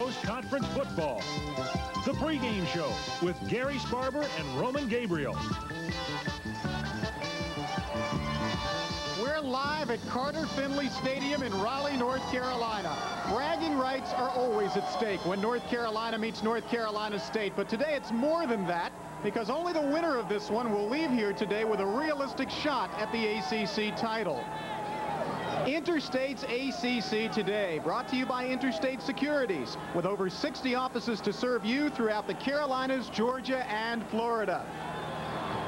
Coast Conference football. The pregame show with Gary Sparber and Roman Gabriel. We're live at Carter-Finley Stadium in Raleigh, North Carolina. Bragging rights are always at stake when North Carolina meets North Carolina State, but today it's more than that, because only the winner of this one will leave here today with a realistic shot at the ACC title. Interstate's ACC Today, brought to you by Interstate Securities, with over 60 offices to serve you throughout the Carolinas, Georgia, and Florida.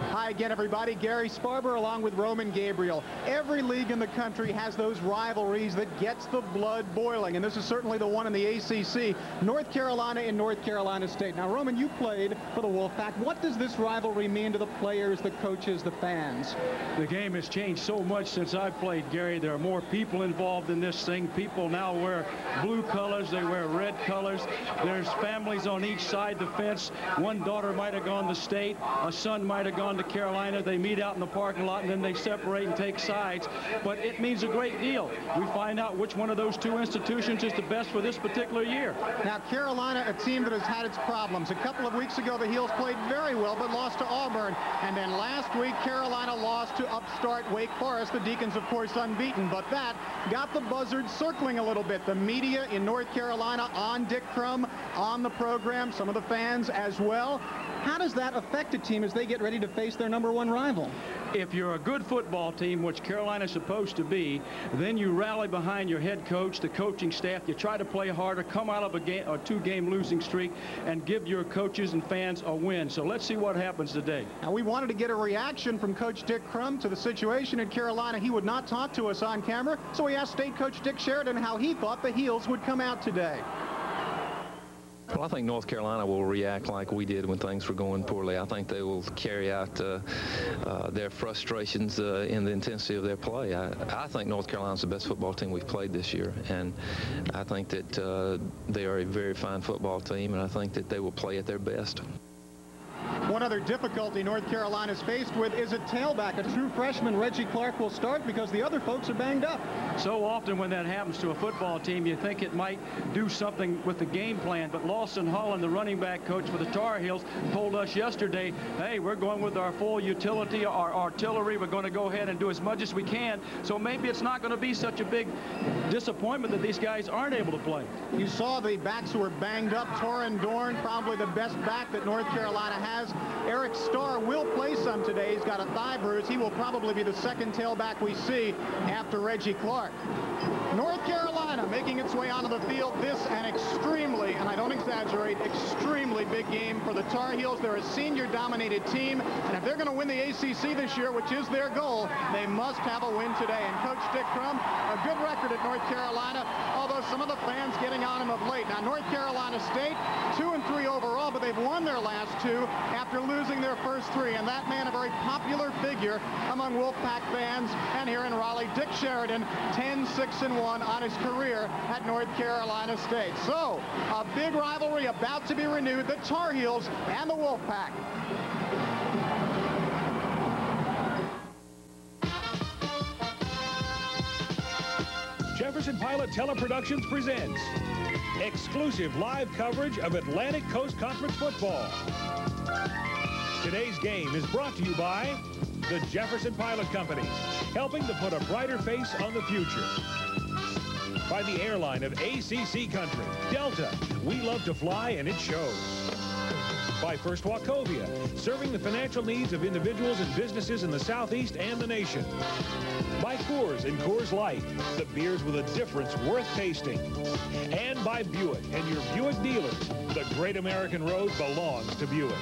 Hi again, everybody. Gary Sparber along with Roman Gabriel. Every league in the country has those rivalries that gets the blood boiling, and this is certainly the one in the ACC, North Carolina and North Carolina State. Now, Roman, you played for the Wolfpack. What does this rivalry mean to the players, the coaches, the fans? The game has changed so much since I played, Gary. There are more people involved in this thing. People now wear blue colors. They wear red colors. There's families on each side of the fence. One daughter might have gone to State. A son might have gone to Carolina. They meet out in the parking lot, and then they separate and take sides. But it means a great deal. We find out which one of those two institutions is the best for this particular year. Now, Carolina, a team that has had its problems. A couple of weeks ago, the Heels played very well, but lost to Auburn. And then last week, Carolina lost to upstart Wake Forest. The Deacons, of course, unbeaten. But that got the buzzards circling a little bit. The media in North Carolina on Dick Crum, on the program, some of the fans as well. How does that affect a team as they get ready to face their #1 rival? If you're a good football team, which Carolina's supposed to be, then you rally behind your head coach, the coaching staff. You try to play harder, come out of a two-game losing streak, and give your coaches and fans a win. So let's see what happens today. Now, we wanted to get a reaction from Coach Dick Crum to the situation in Carolina. He would not talk to us on camera, so we asked State Coach Dick Sheridan how he thought the Heels would come out today. Well, I think North Carolina will react like we did when things were going poorly. I think they will carry out their frustrations in the intensity of their play. I think North Carolina's the best football team we've played this year, and I think that they are a very fine football team, and I think that they will play at their best. One other difficulty North Carolina's faced with is a tailback. A true freshman, Reggie Clark, will start because the other folks are banged up. So often when that happens to a football team, you think it might do something with the game plan. But Lawson Holland, the running back coach for the Tar Heels, told us yesterday, hey, we're going with our full utility, our artillery. We're going to go ahead and do as much as we can. So maybe it's not going to be such a big disappointment that these guys aren't able to play. You saw the backs who were banged up. Torrin Dorn, probably the best back that North Carolina has. Eric Starr will play some today. He's got a thigh bruise. He will probably be the second tailback we see after Reggie Clark. North Carolina making its way onto the field. This an extremely, and I don't exaggerate, extremely big game for the Tar Heels. They're a senior-dominated team, and if they're going to win the ACC this year, which is their goal, they must have a win today. And Coach Dick Crum, a good record at North Carolina, although some of the fans getting on him of late. Now, North Carolina State, 2-3 overall, but they've won their last two after losing their first three, and that man, a very popular figure among Wolfpack fans, and here in Raleigh, Dick Sheridan, 10-6-1 on his career at North Carolina State. So, a big rivalry about to be renewed, the Tar Heels and the Wolfpack. Jefferson Pilot Teleproductions presents exclusive live coverage of Atlantic Coast Conference football. Today's game is brought to you by the Jefferson Pilot Company, helping to put a brighter face on the future. By the airline of ACC Country, Delta, we love to fly and it shows. By First Wachovia, serving the financial needs of individuals and businesses in the Southeast and the nation. By Coors and Coors Light, the beers with a difference worth tasting. And by Buick and your Buick dealers, the great American road belongs to Buick.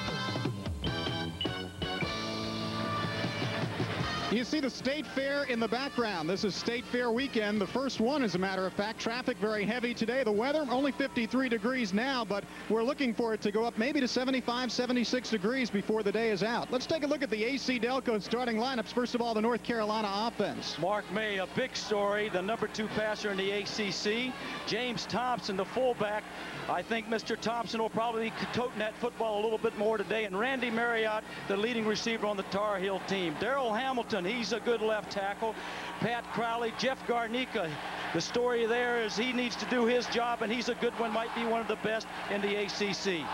You see the State Fair in the background. This is State Fair weekend, the first one, as a matter of fact. Traffic very heavy today. The weather only 53 degrees now, but we're looking for it to go up maybe to 75, 76 degrees before the day is out. Let's take a look at the AC Delco starting lineups. First of all, the North Carolina offense. Mark May, a big story, the #2 passer in the ACC. James Thompson, the fullback. I think Mr. Thompson will probably be toting that football a little bit more today. And Randy Marriott, the leading receiver on the Tar Heel team. Darrell Hamilton, he's a good left tackle. Pat Crowley, Jeff Garnica, The story there is he needs to do his job, and he's a good one, might be one of the best in the ACC.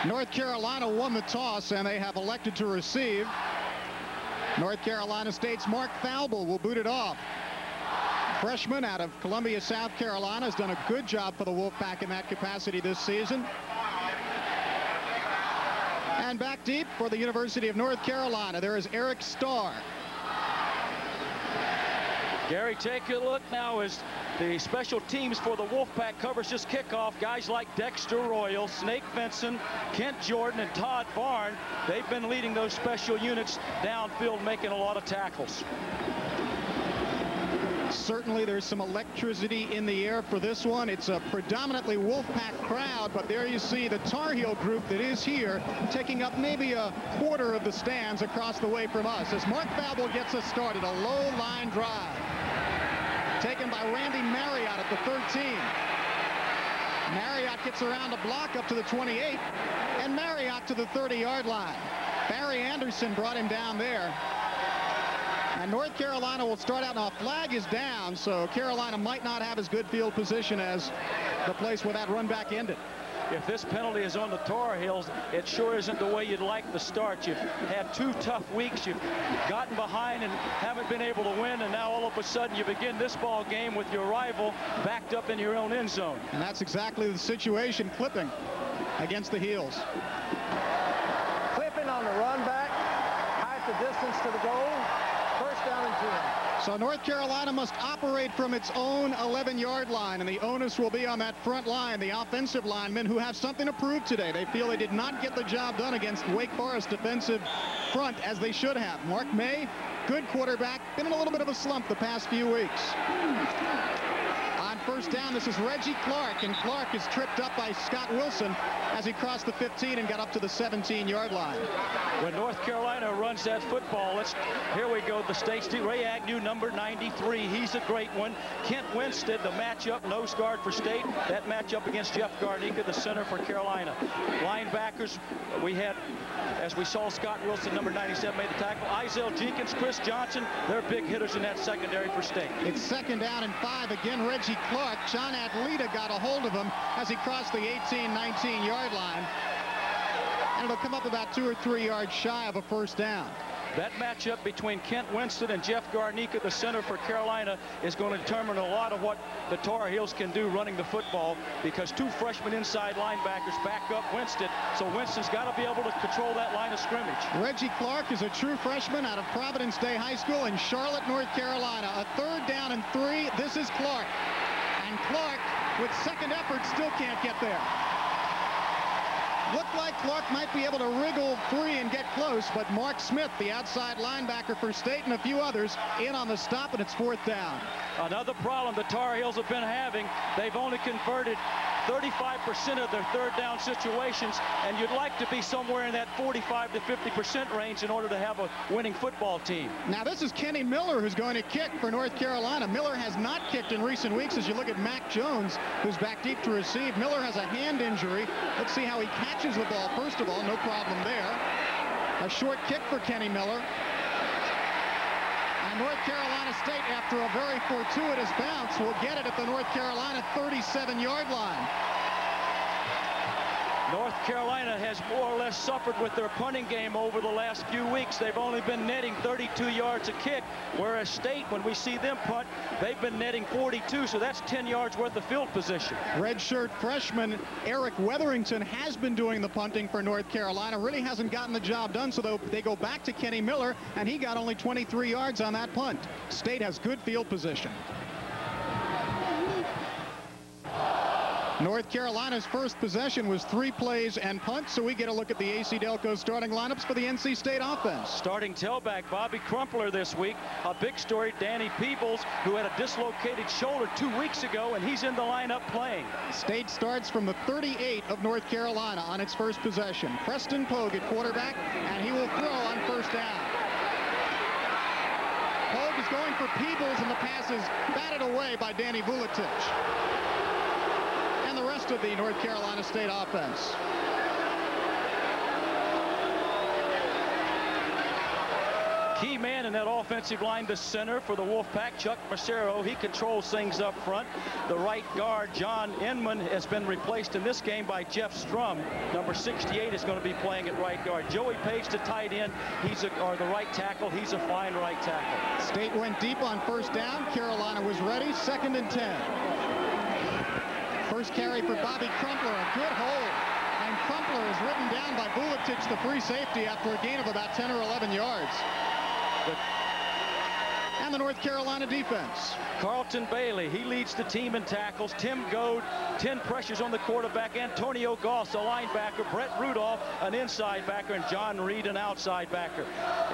North Carolina won the toss, and they have elected to receive. North Carolina State's Mark Falble will boot it off. Freshman out of Columbia, South Carolina, has done a good job for the Wolfpack in that capacity this season. And back deep for the University of North Carolina, there is Eric Starr. Gary, take a look now as the special teams for the Wolfpack covers this kickoff. Guys like Dexter Royal, Snake Vinson, Kent Jordan, and Todd Barn, they've been leading those special units downfield, making a lot of tackles. Certainly there's some electricity in the air for this one. It's a predominantly Wolfpack crowd, but there you see the Tar Heel group that is here taking up maybe a quarter of the stands across the way from us as Mark Falble gets us started. A low line drive taken by Randy Marriott at the 13. Marriott gets around a block up to the 28, and Marriott to the 30-yard line. Barry Anderson brought him down there. And North Carolina will start out. Now, a flag is down, so Carolina might not have as good field position as the place where that run back ended. If this penalty is on the Tar Heels, it sure isn't the way you'd like to start. You've had 2 tough weeks. You've gotten behind and haven't been able to win, and now all of a sudden you begin this ball game with your rival backed up in your own end zone. And that's exactly the situation. Clipping against the Heels. Clipping on the run back, half the distance to the goal. First down and 10. So North Carolina must operate from its own 11-yard line, and the onus will be on that front line, the offensive linemen who have something to prove today. They feel they did not get the job done against Wake Forest defensive front as they should have. Mark May, good quarterback, been in a little bit of a slump the past few weeks. On first down, this is Reggie Clark, and Clark is tripped up by Scott Wilson as he crossed the 15 and got up to the 17-yard line. When North Carolina runs that football, here we go, the State's team. Ray Agnew, number 93, he's a great one. Kent Winstead, the matchup, nose guard for State. That matchup against Jeff Garnica, the center for Carolina. Linebackers, we had, as we saw, Scott Wilson, number 97, made the tackle. Izell Jenkins, Chris Johnson, they're big hitters in that secondary for State. It's second down and 5. Again, Reggie Clark. John Atleta got a hold of him as he crossed the 18-19-yard line. And it'll come up about 2 or 3 yards shy of a first down. That matchup between Kent Winston and Jeff Garnica, the center for Carolina, is going to determine a lot of what the Tar Heels can do running the football, because 2 freshman inside linebackers back up Winston, so Winston's got to be able to control that line of scrimmage. Reggie Clark is a true freshman out of Providence Day High School in Charlotte, North Carolina. A third down and 3. This is Clark. And Clark, with second effort, still can't get there. Looked like Clark might be able to wriggle free and get close, but Mark Smith, the outside linebacker for State, and a few others in on the stop, and it's fourth down. Another problem the Tar Heels have been having, they've only converted 35% of their third down situations, and you'd like to be somewhere in that 45 to 50% range in order to have a winning football team. Now this is Kenny Miller who's going to kick for North Carolina. Miller has not kicked in recent weeks as you look at Mac Jones, who's back deep to receive. Miller has a hand injury. Let's see how he catches the ball. First of all, no problem there. A short kick for Kenny Miller. And North Carolina State, after a very fortuitous bounce, will get it at the North Carolina 37-yard line. North Carolina has more or less suffered with their punting game over the last few weeks. They've only been netting 32 yards a kick, whereas State, when we see them punt, they've been netting 42, so that's 10 yards worth of field position. Redshirt freshman Eric Wetherington has been doing the punting for North Carolina. Really hasn't gotten the job done, so they go back to Kenny Miller, and he got only 23 yards on that punt. State has good field position. North Carolina's first possession was 3 plays and punt, so we get a look at the AC Delco starting lineups for the NC State offense. Starting tailback Bobby Crumpler this week. A big story, Danny Peebles, who had a dislocated shoulder 2 weeks ago, and he's in the lineup playing. State starts from the 38 of North Carolina on its first possession. Preston Pogue at quarterback, and he will throw on first down. Pogue is going for Peebles, and the pass is batted away by Danny Vuletich. And the rest of the North Carolina State offense. key man in that offensive line, the center for the Wolfpack, Chuck Macero. He controls things up front. The right guard, John Inman, has been replaced in this game by Jeff Strum. Number 68 is going to be playing at right guard. Joey Page, the tight end, or the right tackle. He's a fine right tackle. State went deep on first down. Carolina was ready. 2nd and 10. First carry for Bobby Crumpler, a good hold. And Crumpler is ridden down by Vuletic, the free safety, after a gain of about 10 or 11 yards. And the North Carolina defense. Carlton Bailey, he leads the team in tackles. Tim Goad, 10 pressures on the quarterback. Antonio Goss, a linebacker. Brett Rudolph, an inside backer. And John Reed, an outside backer.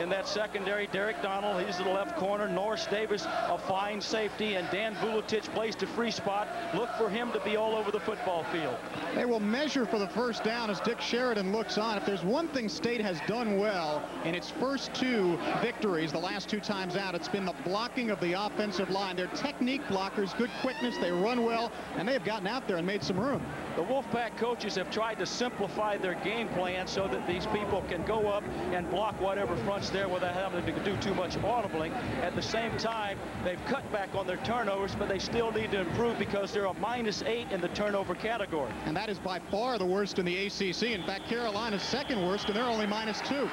In that secondary, Derek Donald, he's the left corner. Norris Davis, a fine safety. And Dan Vuletic plays the free spot. Look for him to be all over the football field. They will measure for the first down as Dick Sheridan looks on. If there's one thing State has done well in its first 2 victories, the last 2 times out, it's been the blocking of the offensive line. They're technique blockers, good quickness, they run well, and they have gotten out there and made some room. The Wolfpack coaches have tried to simplify their game plan so that these people can go up and block whatever front's there without having to do too much audibling. At the same time, they've cut back on their turnovers, but they still need to improve because they're a -8 in the turnover category. And that is by far the worst in the ACC. In fact, Carolina's 2nd worst, and they're only -2.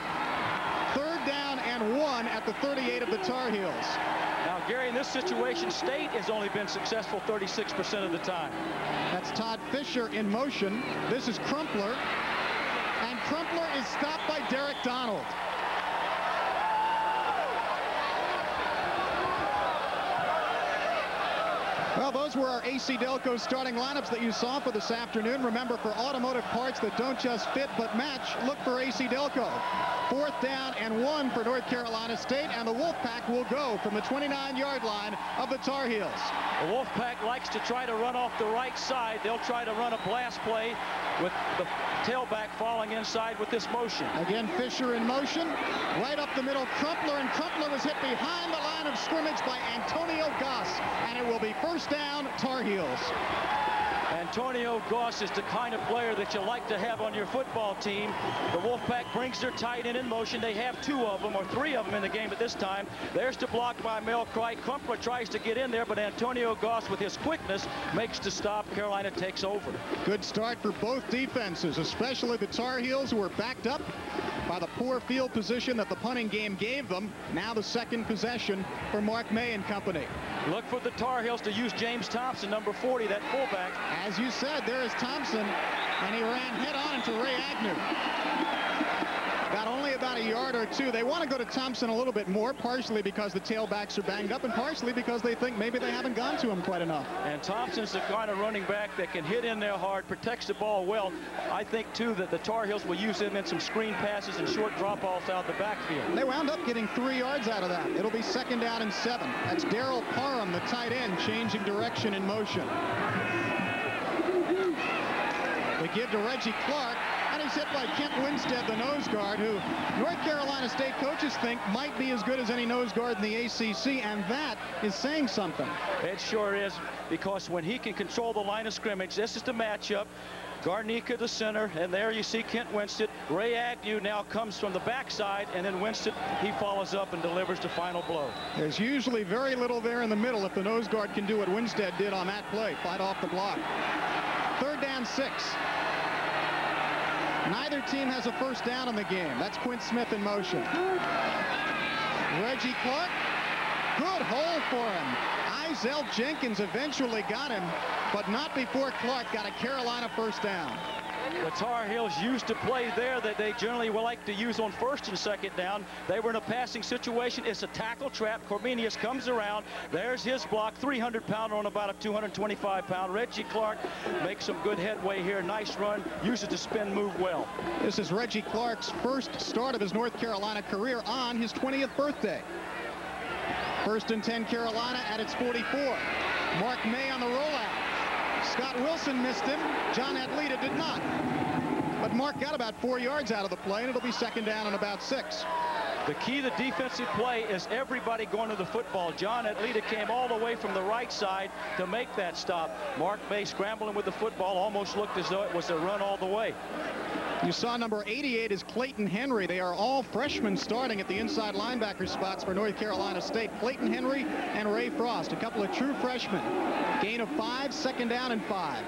3rd down and 1 at the 38 of the Tar Heels. Now, Gary, in this situation, State has only been successful 36% of the time. That's Todd Fisher in motion. This is Crumpler. And Crumpler is stopped by Derek Donald. Well, those were our AC Delco starting lineups that you saw for this afternoon. Remember, for automotive parts that don't just fit but match, look for AC Delco. 4th down and 1 for North Carolina State, and the Wolfpack will go from the 29-yard line of the Tar Heels. The Wolfpack likes to try to run off the right side. They'll try to run a blast play with the tailback falling inside with this motion. Again, Fisher in motion. Right up the middle, Crumpler, and Crumpler was hit behind the line of scrimmage by Antonio Goss, and it will be first down, Tar Heels. Antonio Goss is the kind of player that you like to have on your football team. The Wolfpack brings their tight end in motion. They have 2 of them, or 3 of them in the game at this time. There's the block by Mel Cricht. Crumpler tries to get in there, but Antonio Goss, with his quickness, makes the stop. Carolina takes over. Good start for both defenses, especially the Tar Heels, who were backed up by the poor field position that the punting game gave them. Now the 2nd possession for Mark May and company. Look for the Tar Heels to use James Thompson, number 40, that fullback. As you said, there is Thompson, and he ran head-on into Ray Agnew. Got only about a yard or 2. They want to go to Thompson a little bit more, partially because the tailbacks are banged up, and partially because they think maybe they haven't gone to him quite enough. And Thompson's the kind of running back that can hit in there hard, protects the ball well. I think, too, that the Tar Heels will use him in some screen passes and short drop-offs out the backfield. They wound up getting 3 yards out of that. It'll be 2nd down and 7. That's Daryl Parham, the tight end, changing direction in motion. They give to Reggie Clark, and he's hit by Kent Winstead, the nose guard, who North Carolina State coaches think might be as good as any nose guard in the ACC, and that is saying something. It sure is, because when he can control the line of scrimmage, this is the matchup. Garnica, the center, and there you see Kent Winstead. Ray Agnew now comes from the backside, and then Winstead, he follows up and delivers the final blow. There's usually very little there in the middle if the nose guard can do what Winstead did on that play, fight off the block. 3rd down 6. Neither team has a first down in the game. That's Quint Smith in motion. Reggie Clark, good hole for him. Izell Jenkins eventually got him, but not before Clark got a Carolina first down. The Tar Heels used to play there that they generally will like to use on 1st and 2nd down. They were in a passing situation. It's a tackle trap. Cormenius comes around. There's his block. 300-pounder on about a 225-pound. Reggie Clark makes some good headway here. Nice run. Uses the spin move well. This is Reggie Clark's first start of his North Carolina career on his 20th birthday. 1st and 10 Carolina at its 44. Mark May on the rollout. Scott Wilson missed him. John Atleta did not. But Mark got about 4 yards out of the play, and it'll be 2nd down and about 6. The key to the defensive play is everybody going to the football. John Atleta came all the way from the right side to make that stop. Mark May scrambling with the football, almost looked as though it was a run all the way. You saw number 88 is Clayton Henry. They are all freshmen starting at the inside linebacker spots for North Carolina State. Clayton Henry and Ray Frost, a couple of true freshmen. Gain of 5, 2nd down and 5.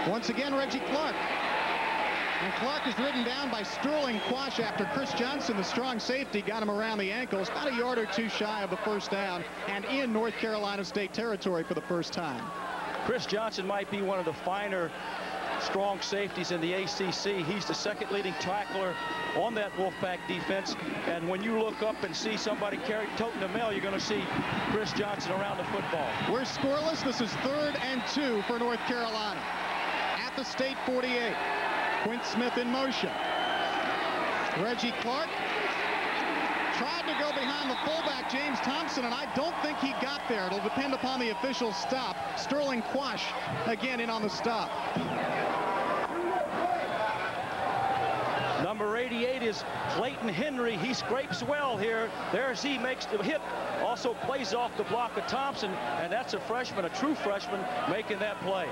Once again, Reggie Clark. And Clark is ridden down by Sterling Quash after Chris Johnson, the strong safety, got him around the ankles, about a yard or two shy of the 1st down, and in North Carolina State territory for the first time. Chris Johnson might be one of the finer strong safeties in the ACC. He's the 2nd leading tackler on that Wolfpack defense. And when you look up and see somebody toting the mail, you're going to see Chris Johnson around the football. We're scoreless. This is 3rd and 2 for North Carolina. At the state 48. Quint Smith in motion. Reggie Clark tried to go behind the fullback, James Thompson, and I don't think he got there. It'll depend upon the official stop. Sterling Quash again in on the stop. Number 88 is Clayton Henry. He scrapes well here. There's he makes the hit. Also plays off the block of Thompson, and that's a freshman, a true freshman, making that play.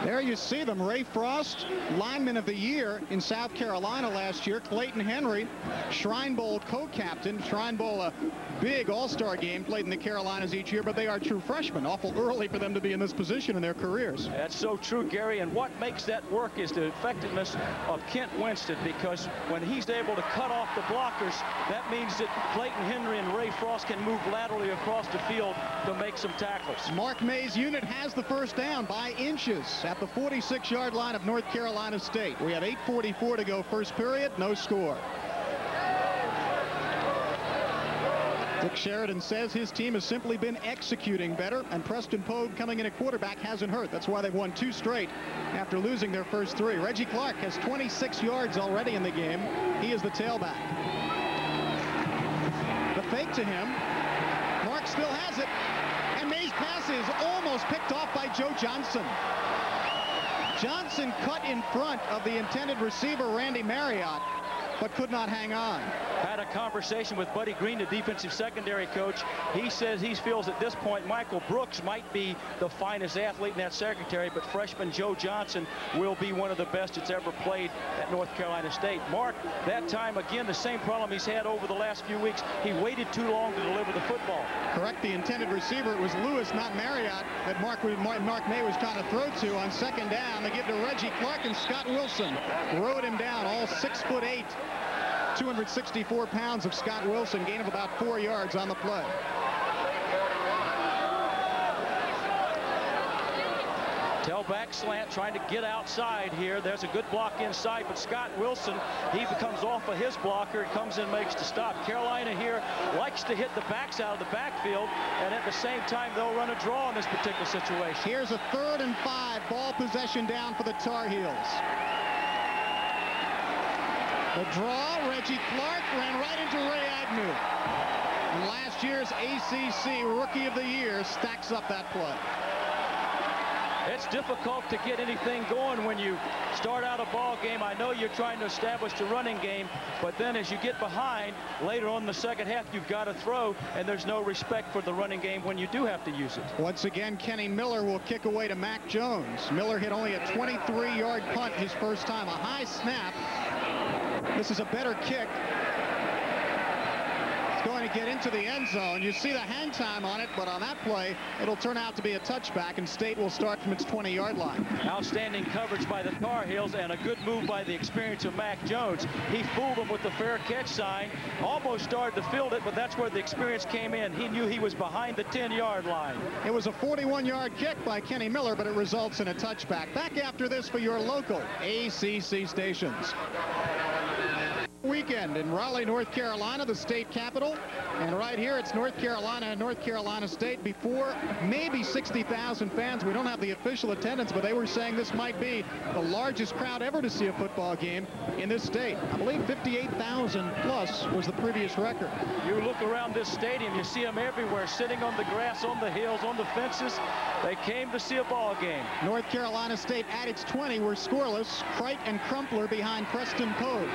There you see them. Ray Frost, lineman of the year in South Carolina last year. Clayton Henry, Shrine Bowl co-captain. Shrine Bowl, a big all-star game played in the Carolinas each year, but they are true freshmen. Awful early for them to be in this position in their careers. That's so true, Gary. And what makes that work is the effectiveness of Kent Winston, because when he's able to cut off the blockers, that means that Clayton Henry and Ray Frost can move laterally across the field to make some tackles. Mark May's unit has the 1st down by inches at the 46-yard line of North Carolina State. We have 8:44 to go 1st period, no score. Dick Sheridan says his team has simply been executing better, and Preston Pogue coming in at quarterback hasn't hurt. That's why they've won 2 straight after losing their first 3. Reggie Clark has 26 yards already in the game. He is the tailback. The fake to him. Mark still has it, and May's pass is almost picked off by Joe Johnson. Johnson cut in front of the intended receiver, Randy Marriott, but could not hang on. Had a conversation with Buddy Green, the defensive secondary coach. He says he feels at this point Michael Brooks might be the finest athlete in that secondary, but freshman Joe Johnson will be one of the best that's ever played at North Carolina State. Mark, that time, again, the same problem he's had over the last few weeks. He waited too long to deliver the football. Correct. The intended receiver, it was Lewis, not Marriott, that Mark May was trying to throw to on 2nd down. They give to Reggie Clark, and Scott Wilson rode him down, all 6'8". 264 pounds of Scott Wilson, gain of about 4 yards on the play. Tailback slant, trying to get outside here. There's a good block inside, but Scott Wilson, he comes off of his blocker and comes in, makes the stop. Carolina here likes to hit the backs out of the backfield, and at the same time, they'll run a draw in this particular situation. Here's a 3rd and 5, ball possession down for the Tar Heels. The draw, Reggie Clark ran right into Ray Agnew. And last year's ACC Rookie of the Year stacks up that play. It's difficult to get anything going when you start out a ball game. I know you're trying to establish the running game, but then as you get behind, later on in the 2nd half, you've got to throw, and there's no respect for the running game when you do have to use it. Once again, Kenny Miller will kick away to Mac Jones. Miller hit only a 23-yard punt his first time. A high snap. This is a better kick. It's going to get into the end zone. You see the hang time on it, but on that play, it'll turn out to be a touchback, and State will start from its 20-yard line. Outstanding coverage by the Tar Heels, and a good move by the experience of Mac Jones. He fooled them with the fair catch sign, almost started to field it, but that's where the experience came in. He knew he was behind the 10-yard line. It was a 41-yard kick by Kenny Miller, but it results in a touchback. Back after this for your local ACC stations. weekend in Raleigh, North Carolina, the state capital. And right here, it's North Carolina and North Carolina State. Before, maybe 60,000 fans. We don't have the official attendance, but they were saying this might be the largest crowd ever to see a football game in this state. I believe 58,000 plus was the previous record. You look around this stadium, you see them everywhere, sitting on the grass, on the hills, on the fences. They came to see a ball game. North Carolina State at its 20 were scoreless. Crite and Crumpler behind Preston Pogue.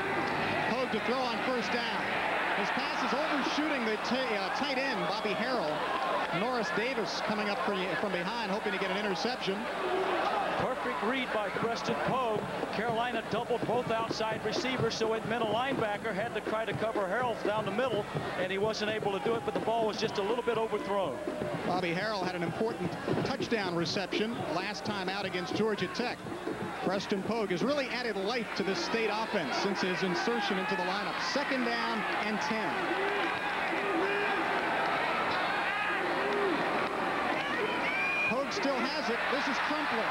Pogue to throw on first down. His pass is overshooting the tight end, Bobby Harrell. Norris Davis coming up from behind, hoping to get an interception. Perfect read by Preston Pogue. Carolina doubled both outside receivers, so it meant a linebacker had to try to cover Harrell down the middle, and he wasn't able to do it, but the ball was just a little bit overthrown. Bobby Harrell had an important touchdown reception last time out against Georgia Tech. Preston Pogue has really added life to this state offense since his insertion into the lineup. Second down and 10. Pogue still has it. This is Crumpler.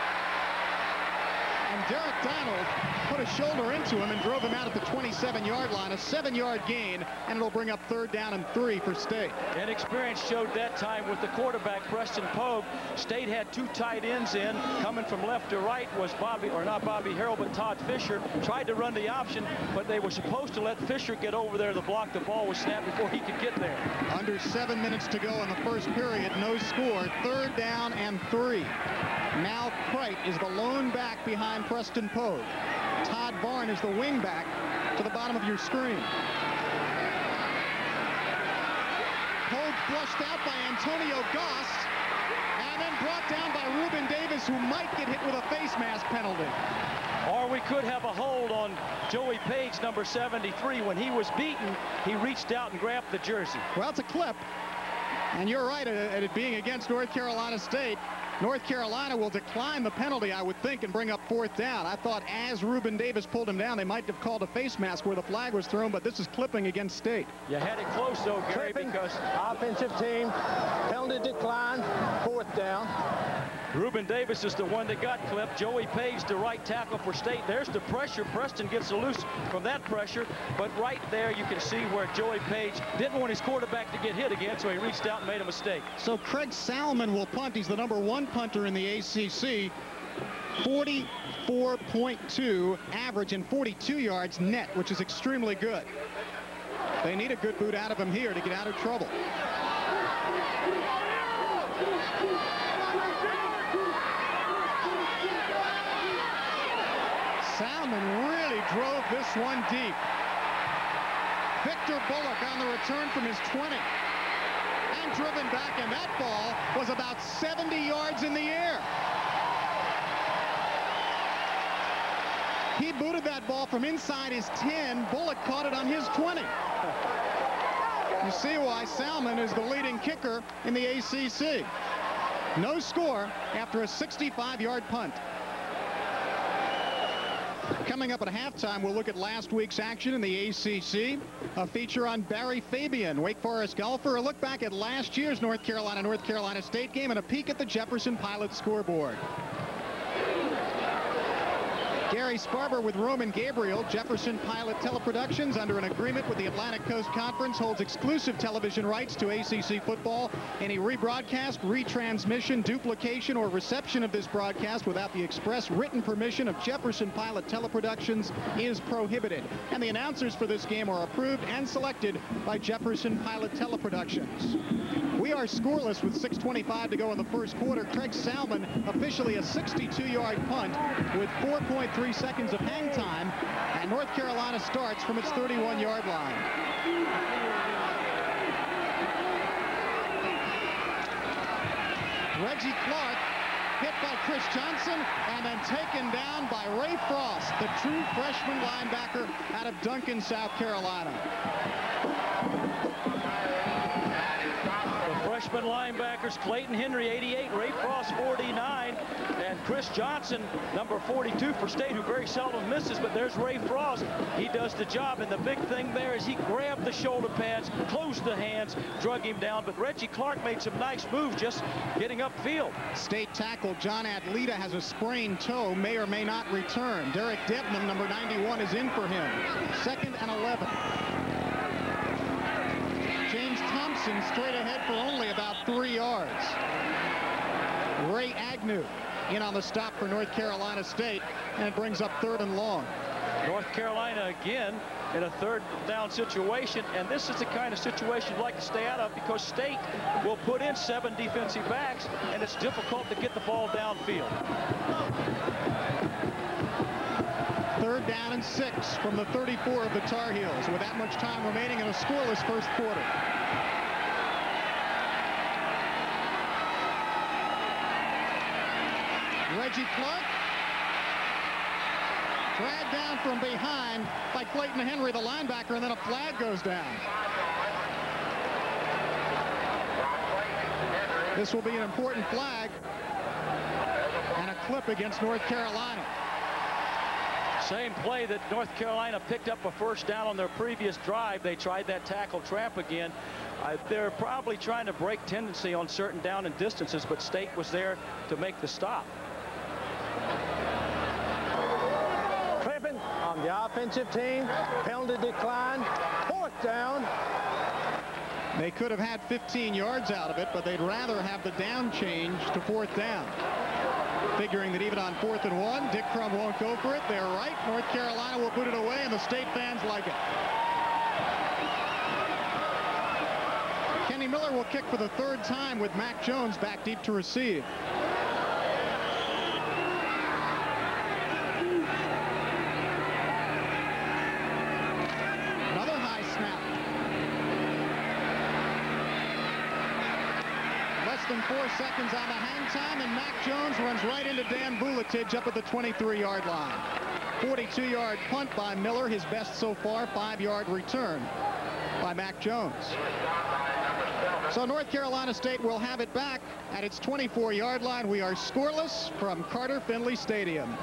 And Derek Donald put a shoulder into him and drove him out at the 27-yard line. A 7-yard gain, and it'll bring up third down and 3 for State. Inexperience showed that time with the quarterback, Preston Pogue. State had 2 tight ends in. Coming from left to right was not Bobby Harrell, but Todd Fisher. Tried to run the option, but they were supposed to let Fisher get over there to block. The ball was snapped before he could get there. Under 7 minutes to go in the first period, no score. Third down and 3. Now Crite is the lone back behind Preston Pogue. Todd Barn is the wing back to the bottom of your screen. Pogue flushed out by Antonio Goss and then brought down by Reuben Davis, who might get hit with a face mask penalty. Or we could have a hold on Joey Page, number 73. When he was beaten, he reached out and grabbed the jersey. Well, it's a clip. And you're right at it being against North Carolina State. North Carolina will decline the penalty, I would think, and bring up fourth down. I thought as Reuben Davis pulled him down, they might have called a face mask where the flag was thrown, but this is clipping against State. You had it close, though, Gary, Clipping, because offensive team, penalty decline, fourth down. Reuben Davis is the one that got clipped. Joey Page, the right tackle for State. There's the pressure. Preston gets loose from that pressure, but right there you can see where Joey Page didn't want his quarterback to get hit again, so he reached out and made a mistake. So Craig Salmon will punt. He's the number 1 punter in the ACC. 44.2 average and 42 yards net, which is extremely good. They need a good boot out of him here to get out of trouble. Salmon really drove this one deep. Victor Bullock on the return from his 20. And driven back, and that ball was about 70 yards in the air. He booted that ball from inside his 10. Bullock caught it on his 20. You see why Salmon is the leading kicker in the ACC. No score after a 65-yard punt. Coming up at halftime, we'll look at last week's action in the ACC. A feature on Barry Fabian, Wake Forest golfer. A look back at last year's North Carolina State game and a peek at the Jefferson Pilot scoreboard. Gary Sparber with Roman Gabriel. Jefferson Pilot Teleproductions, under an agreement with the Atlantic Coast Conference, holds exclusive television rights to ACC football. Any rebroadcast, retransmission, duplication, or reception of this broadcast without the express written permission of Jefferson Pilot Teleproductions is prohibited. And the announcers for this game are approved and selected by Jefferson Pilot Teleproductions. We are scoreless with 6:25 to go in the first quarter. Craig Salmon, officially a 62-yard punt with 4.3 seconds of hang time, and North Carolina starts from its 31-yard line. Reggie Clark hit by Chris Johnson and then taken down by Ray Frost, the true freshman linebacker out of Duncan, South Carolina. Freshman linebackers, Clayton Henry 88, Ray Frost 49, and Chris Johnson, number 42 for State, who very seldom misses, but there's Ray Frost. He does the job, and the big thing there is he grabbed the shoulder pads, closed the hands, drug him down, but Reggie Clark made some nice moves just getting upfield. State tackle John Adlita has a sprained toe, may or may not return. Derek Debnam, number 91, is in for him. 2nd and 11. James Thompson straight ahead for only about 3 yards. Ray Agnew in on the stop for North Carolina State, and it brings up 3rd and long. North Carolina again in a 3rd down situation, and this is the kind of situation you'd like to stay out of because State will put in 7 defensive backs, and it's difficult to get the ball downfield. 3rd down and 6 from the 34 of the Tar Heels with that much time remaining in a scoreless first quarter. Reggie Clark dragged down from behind by Clayton Henry, the linebacker, and then a flag goes down. This will be an important flag and a clip against North Carolina. Same play that North Carolina picked up a 1st down on their previous drive. They tried that tackle trap again. They're probably trying to break tendency on certain down and distances, but State was there to make the stop. Tripping on the offensive team. Penalty decline. 4th down. They could have had 15 yards out of it, but they'd rather have the down change to 4th down. Figuring that even on 4th and 1, Dick Crum won't go for it. They're right. North Carolina will put it away, and the State fans like it. Kenny Miller will kick for the 3rd time with Mac Jones back deep to receive. Another high snap. Less than 4 seconds on the hang time, and Mac Jones runs right into Dan Vuletich up at the 23-yard line. 42-yard punt by Miller, his best so far. 5-yard return by Mac Jones. So North Carolina State will have it back at its 24-yard line. We are scoreless from Carter-Finley Stadium.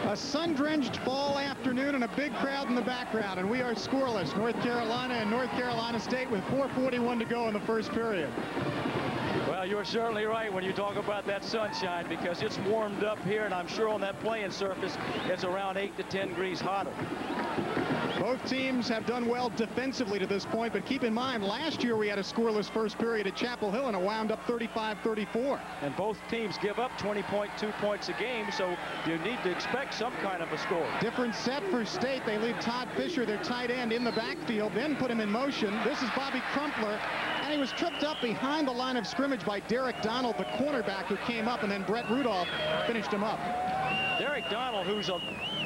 A sun-drenched fall afternoon and a big crowd in the background, and we are scoreless. North Carolina and North Carolina State with 4:41 to go in the first period. Well, you're certainly right when you talk about that sunshine, because it's warmed up here, and I'm sure on that playing surface it's around 8 to 10 degrees hotter. Both teams have done well defensively to this point, but keep in mind, last year we had a scoreless first period at Chapel Hill, and it wound up 35-34. And both teams give up 20.2 points a game, so you need to expect some kind of a score. Different set for State. They leave Todd Fisher, their tight end, in the backfield, then put him in motion. This is Bobby Crumpler, and he was tripped up behind the line of scrimmage by Derek Donald, the cornerback, who came up, and then Brett Rudolph finished him up. Derek Donald, who's a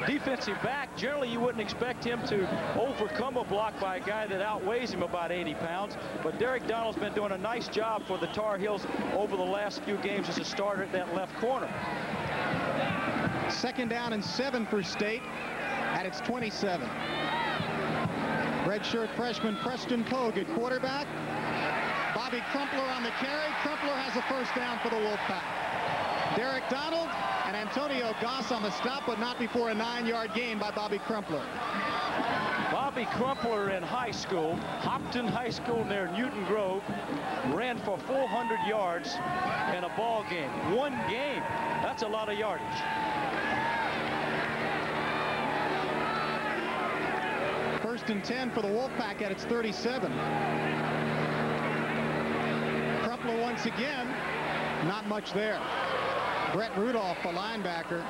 defensive back, generally you wouldn't expect him to overcome a block by a guy that outweighs him about 80 pounds. But Derek Donald's been doing a nice job for the Tar Heels over the last few games as a starter at that left corner. 2nd down and 7 for State at its 27. Redshirt freshman Preston Pogue at quarterback. Bobby Crumpler on the carry. Crumpler has a 1st down for the Wolfpack. Derek Donald and Antonio Goss on the stop, but not before a 9-yard gain by Bobby Crumpler. Bobby Crumpler in high school, Hopton High School near Newton Grove, ran for 400 yards in a ball game. One game. That's a lot of yardage. First and 10 for the Wolfpack at its 37. Crumpler once again, not much there. Brett Rudolph, the linebacker,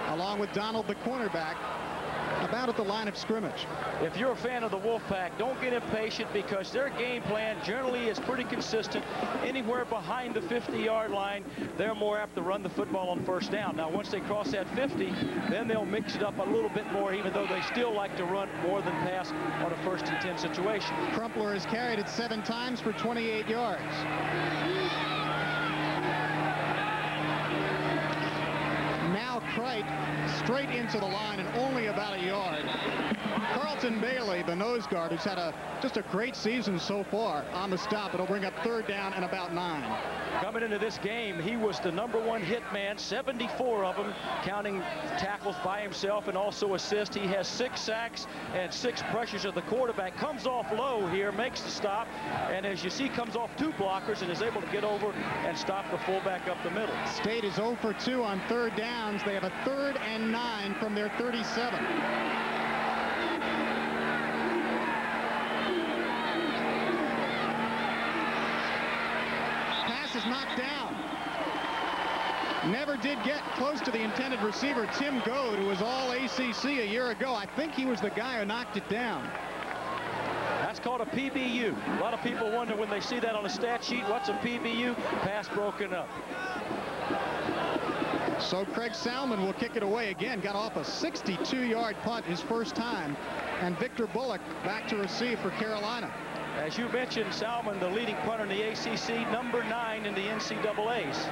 along with Donald, the cornerback, about at the line of scrimmage. If you're a fan of the Wolfpack, don't get impatient, because their game plan generally is pretty consistent. Anywhere behind the 50-yard line, they're more apt to run the football on 1st down. Now, once they cross that 50, then they'll mix it up a little bit more, even though they still like to run more than pass on a 1st and 10 situation. Crumpler has carried it 7 times for 28 yards. Now Crite straight into the line and only about a yard. Carlton Bailey, the nose guard, who's had just a great season so far, on the stop. It'll bring up 3rd down and about 9. Coming into this game, he was the #1 hit man, 74 of them, counting tackles by himself and also assists. He has 6 sacks and 6 pressures of the quarterback. Comes off low here, makes the stop, and as you see, comes off 2 blockers and is able to get over and stop the fullback up the middle. State is 0 for 2 on 3rd downs. They have a 3rd and 9 from their 37. Is knocked down. Never did get close to the intended receiver, Tim Goad, who was all ACC a year ago. I think he was the guy who knocked it down. That's called a PBU. A lot of people wonder when they see that on a stat sheet, what's a PBU? Pass broken up. So Craig Salmon will kick it away again. Got off a 62-yard punt his first time. And Victor Bullock back to receive for Carolina. As you mentioned, Salmon, the leading punter in the ACC, #9 in the NCAAs.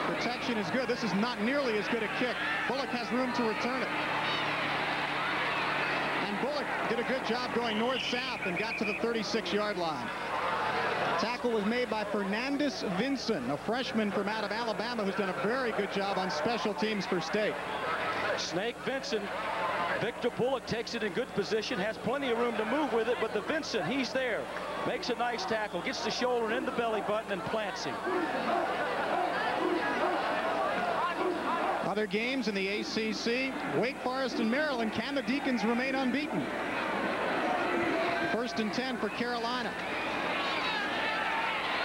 Protection is good. This is not nearly as good a kick. Bullock has room to return it. And Bullock did a good job going north-south and got to the 36-yard line. Tackle was made by Fernandez Vinson, a freshman from out of Alabama who's done a very good job on special teams for State. Snake Vinson. Victor Bullock takes it in good position, has plenty of room to move with it, but the Vincent, he's there. Makes a nice tackle, gets the shoulder and in the belly button and plants him. Other games in the ACC, Wake Forest and Maryland. Can the Deacons remain unbeaten? 1st and 10 for Carolina.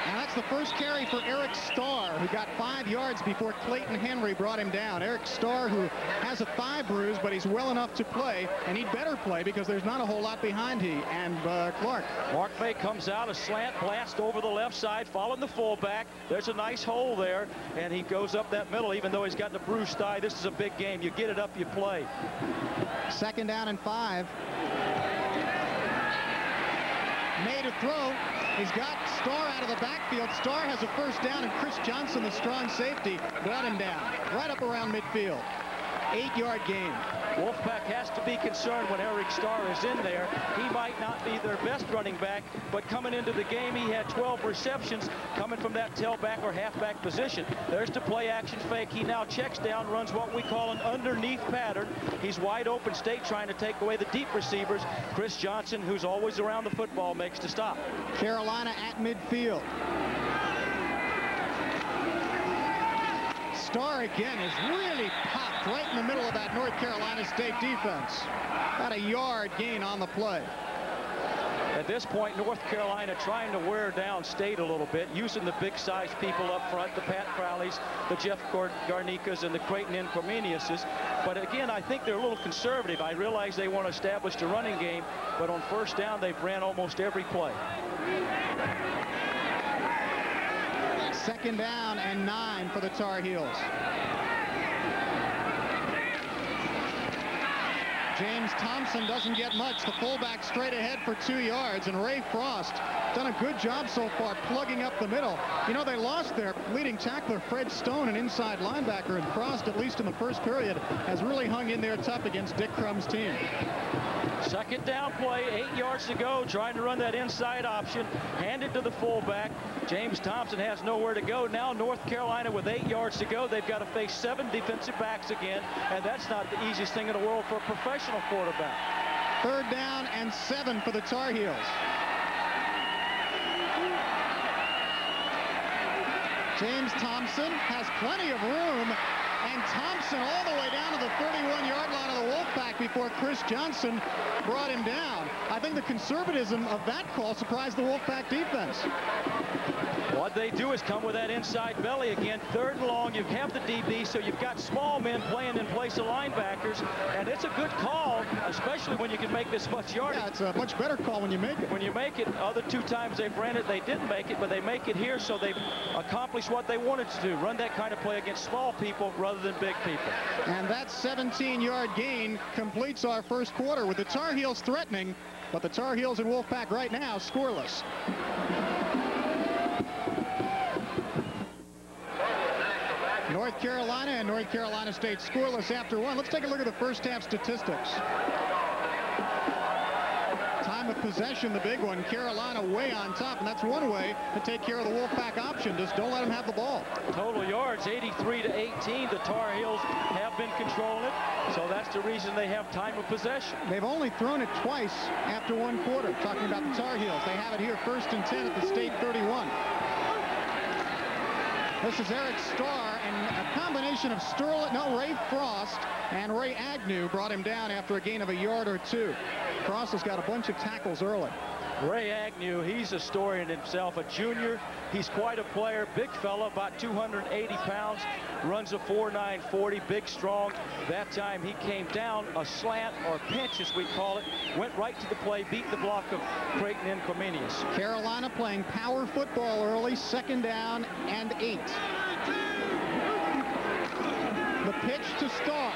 And that's the first carry for Eric Starr, who got 5 yards before Clayton Henry brought him down. Eric Starr, who has a thigh bruise, but he's well enough to play, and he'd better play because there's not a whole lot behind he and Clark. Mark May comes out, a slant blast over the left side, following the fullback. There's a nice hole there, and he goes up that middle, even though he's got the bruised thigh. This is a big game. You get it up, you play. 2nd down and 5. Made a throw. He's got Starr out of the backfield. Starr has a 1st down, and Chris Johnson, the strong safety, brought him down right up around midfield. 8-yard gain. Wolfpack has to be concerned when Eric Starr is in there. He might not be their best running back, but coming into the game, he had 12 receptions coming from that tailback or halfback position. There's the play action fake. He now checks down, runs what we call an underneath pattern. He's wide open. State trying to take away the deep receivers. Chris Johnson, who's always around the football, makes the stop. Carolina at midfield. Starr again is really popped right in the middle of that North Carolina State defense. About a yard gain on the play. At this point, North Carolina trying to wear down State a little bit, using the big-sized people up front, the Pat Crowleys, the Jeff Garnicas, and the Creighton Incomeniuses. But again, I think they're a little conservative. I realize they want to establish the running game, but on 1st down, they've ran almost every play. 2nd down and 9 for the Tar Heels. James Thompson doesn't get much. The fullback straight ahead for 2 yards, and Ray Frost done a good job so far plugging up the middle. You know, they lost their leading tackler, Fred Stone, an inside linebacker, and Frost, at least in the first period, has really hung in there tough against Dick Crum's team. 2nd down play, 8 yards to go, trying to run that inside option, hand it to the fullback. James Thompson has nowhere to go. Now North Carolina with 8 yards to go. They've got to face 7 defensive backs again, and that's not the easiest thing in the world for a professional quarterback. 3rd down and 7 for the Tar Heels. James Thompson has plenty of room, and Thompson all the way down to the 31-yard line of the Wolfpack before Chris Johnson brought him down. I think the conservatism of that call surprised the Wolfpack defense. What they do is come with that inside belly again. 3rd and long, you have the DB, so you've got small men playing in place of linebackers, and it's a good call, especially when you can make this much yardage. Yeah, it's a much better call when you make it. When you make it, other 2 times they've ran it, they didn't make it, but they make it here, so they've accomplished what they wanted to do, run that kind of play against small people rather than big people. And that 17-yard gain completes our first quarter with the Tar Heels threatening, but the Tar Heels and Wolfpack right now scoreless. North North Carolina, and North Carolina State scoreless after one. Let's take a look at the first half statistics. Time of possession, the big one. Carolina way on top, and that's one way to take care of the Wolfpack option. Just don't let them have the ball. Total yards, 83-18. The Tar Heels have been controlling it, so that's the reason they have time of possession. They've only thrown it twice after one quarter. Talking about the Tar Heels, they have it here 1st and 10 at the State 31. This is Eric Starr, and a combination of Ray Frost and Ray Agnew brought him down after a gain of a yard or two. Frost has got a bunch of tackles early. Ray Agnew, he's a story in himself, a junior. He's quite a player, big fella, about 280 pounds, runs a 4.9 40, big, strong. That time he came down a slant, or pinch as we call it, went right to the play, beat the block of Creighton and Comenius. Carolina playing power football early, 2nd down and 8. The pitch to Starr.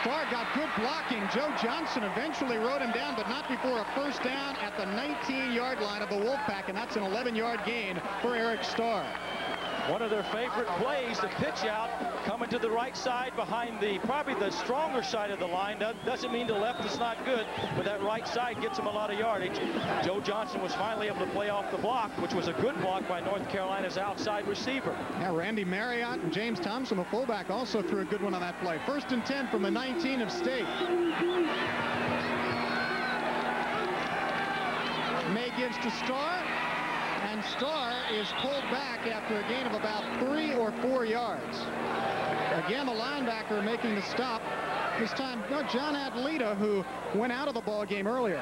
Starr got good blocking. Joe Johnson eventually rode him down, but not before a 1st down at the 19-yard line of the Wolfpack, and that's an 11-yard gain for Eric Starr. One of their favorite plays, the pitch out, coming to the right side behind probably the stronger side of the line. That doesn't mean the left is not good, but that right side gets him a lot of yardage. Joe Johnson was finally able to play off the block, which was a good block by North Carolina's outside receiver. Yeah, Randy Marriott and James Thompson, the fullback, also threw a good one on that play. 1st and 10 from the 19 of State. May gives to Starr. And Starr is pulled back after a gain of about 3 or 4 yards. Again, the linebacker making the stop. This time, John Adelita, who went out of the ball game earlier.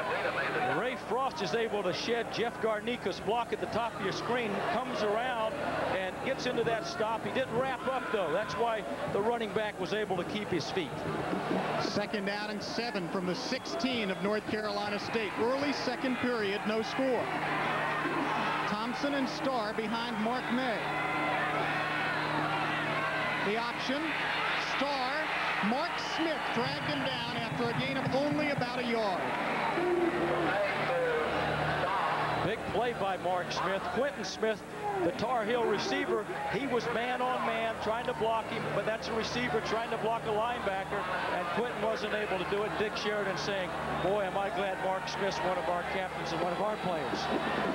Ray Frost is able to shed Jeff Garnica's block at the top of your screen, comes around and gets into that stop. He didn't wrap up, though. That's why the running back was able to keep his feet. 2nd down and 7 from the 16 of North Carolina State. Early 2nd period, no score. Thompson and Starr behind Mark May. The option, Starr. Mark Smith dragged him down after a gain of only about a yard. Big play by Mark Smith. Quentin Smith, the Tar Heel receiver, he was man on man trying to block him, but that's a receiver trying to block a linebacker, and Quentin wasn't able to do it. Dick Sheridan saying, boy, am I glad Mark Smith's one of our captains and one of our players.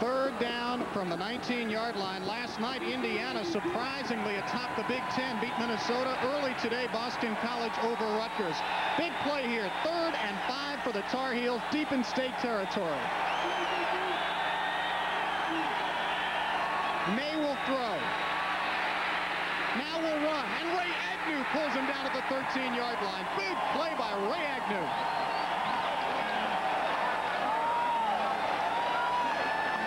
3rd down from the 19-yard line. Last night, Indiana surprisingly atop the Big Ten, beat Minnesota. Early today, Boston College over Rutgers. Big play here, 3rd and 5 for the Tar Heels, deep in state territory. May will throw. Now will run, and Ray Agnew pulls him down at the 13-yard line. Big play by Ray Agnew.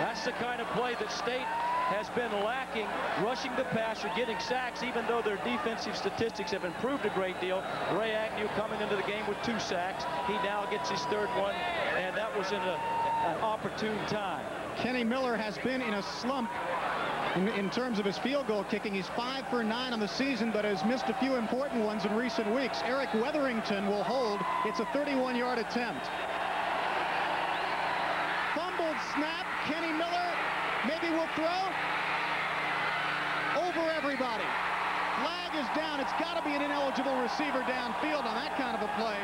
That's the kind of play that State has been lacking, rushing the passer, getting sacks, even though their defensive statistics have improved a great deal. Ray Agnew coming into the game with 2 sacks. He now gets his 3rd one, and that was in an opportune time. Kenny Miller has been in a slump in terms of his field goal kicking. He's 5 for 9 on the season, but has missed a few important ones in recent weeks. Eric Weatherington will hold. It's a 31-yard attempt. Fumbled snap. Kenny Miller maybe will throw. Over everybody. Flag is down. It's got to be an ineligible receiver downfield on that kind of a play.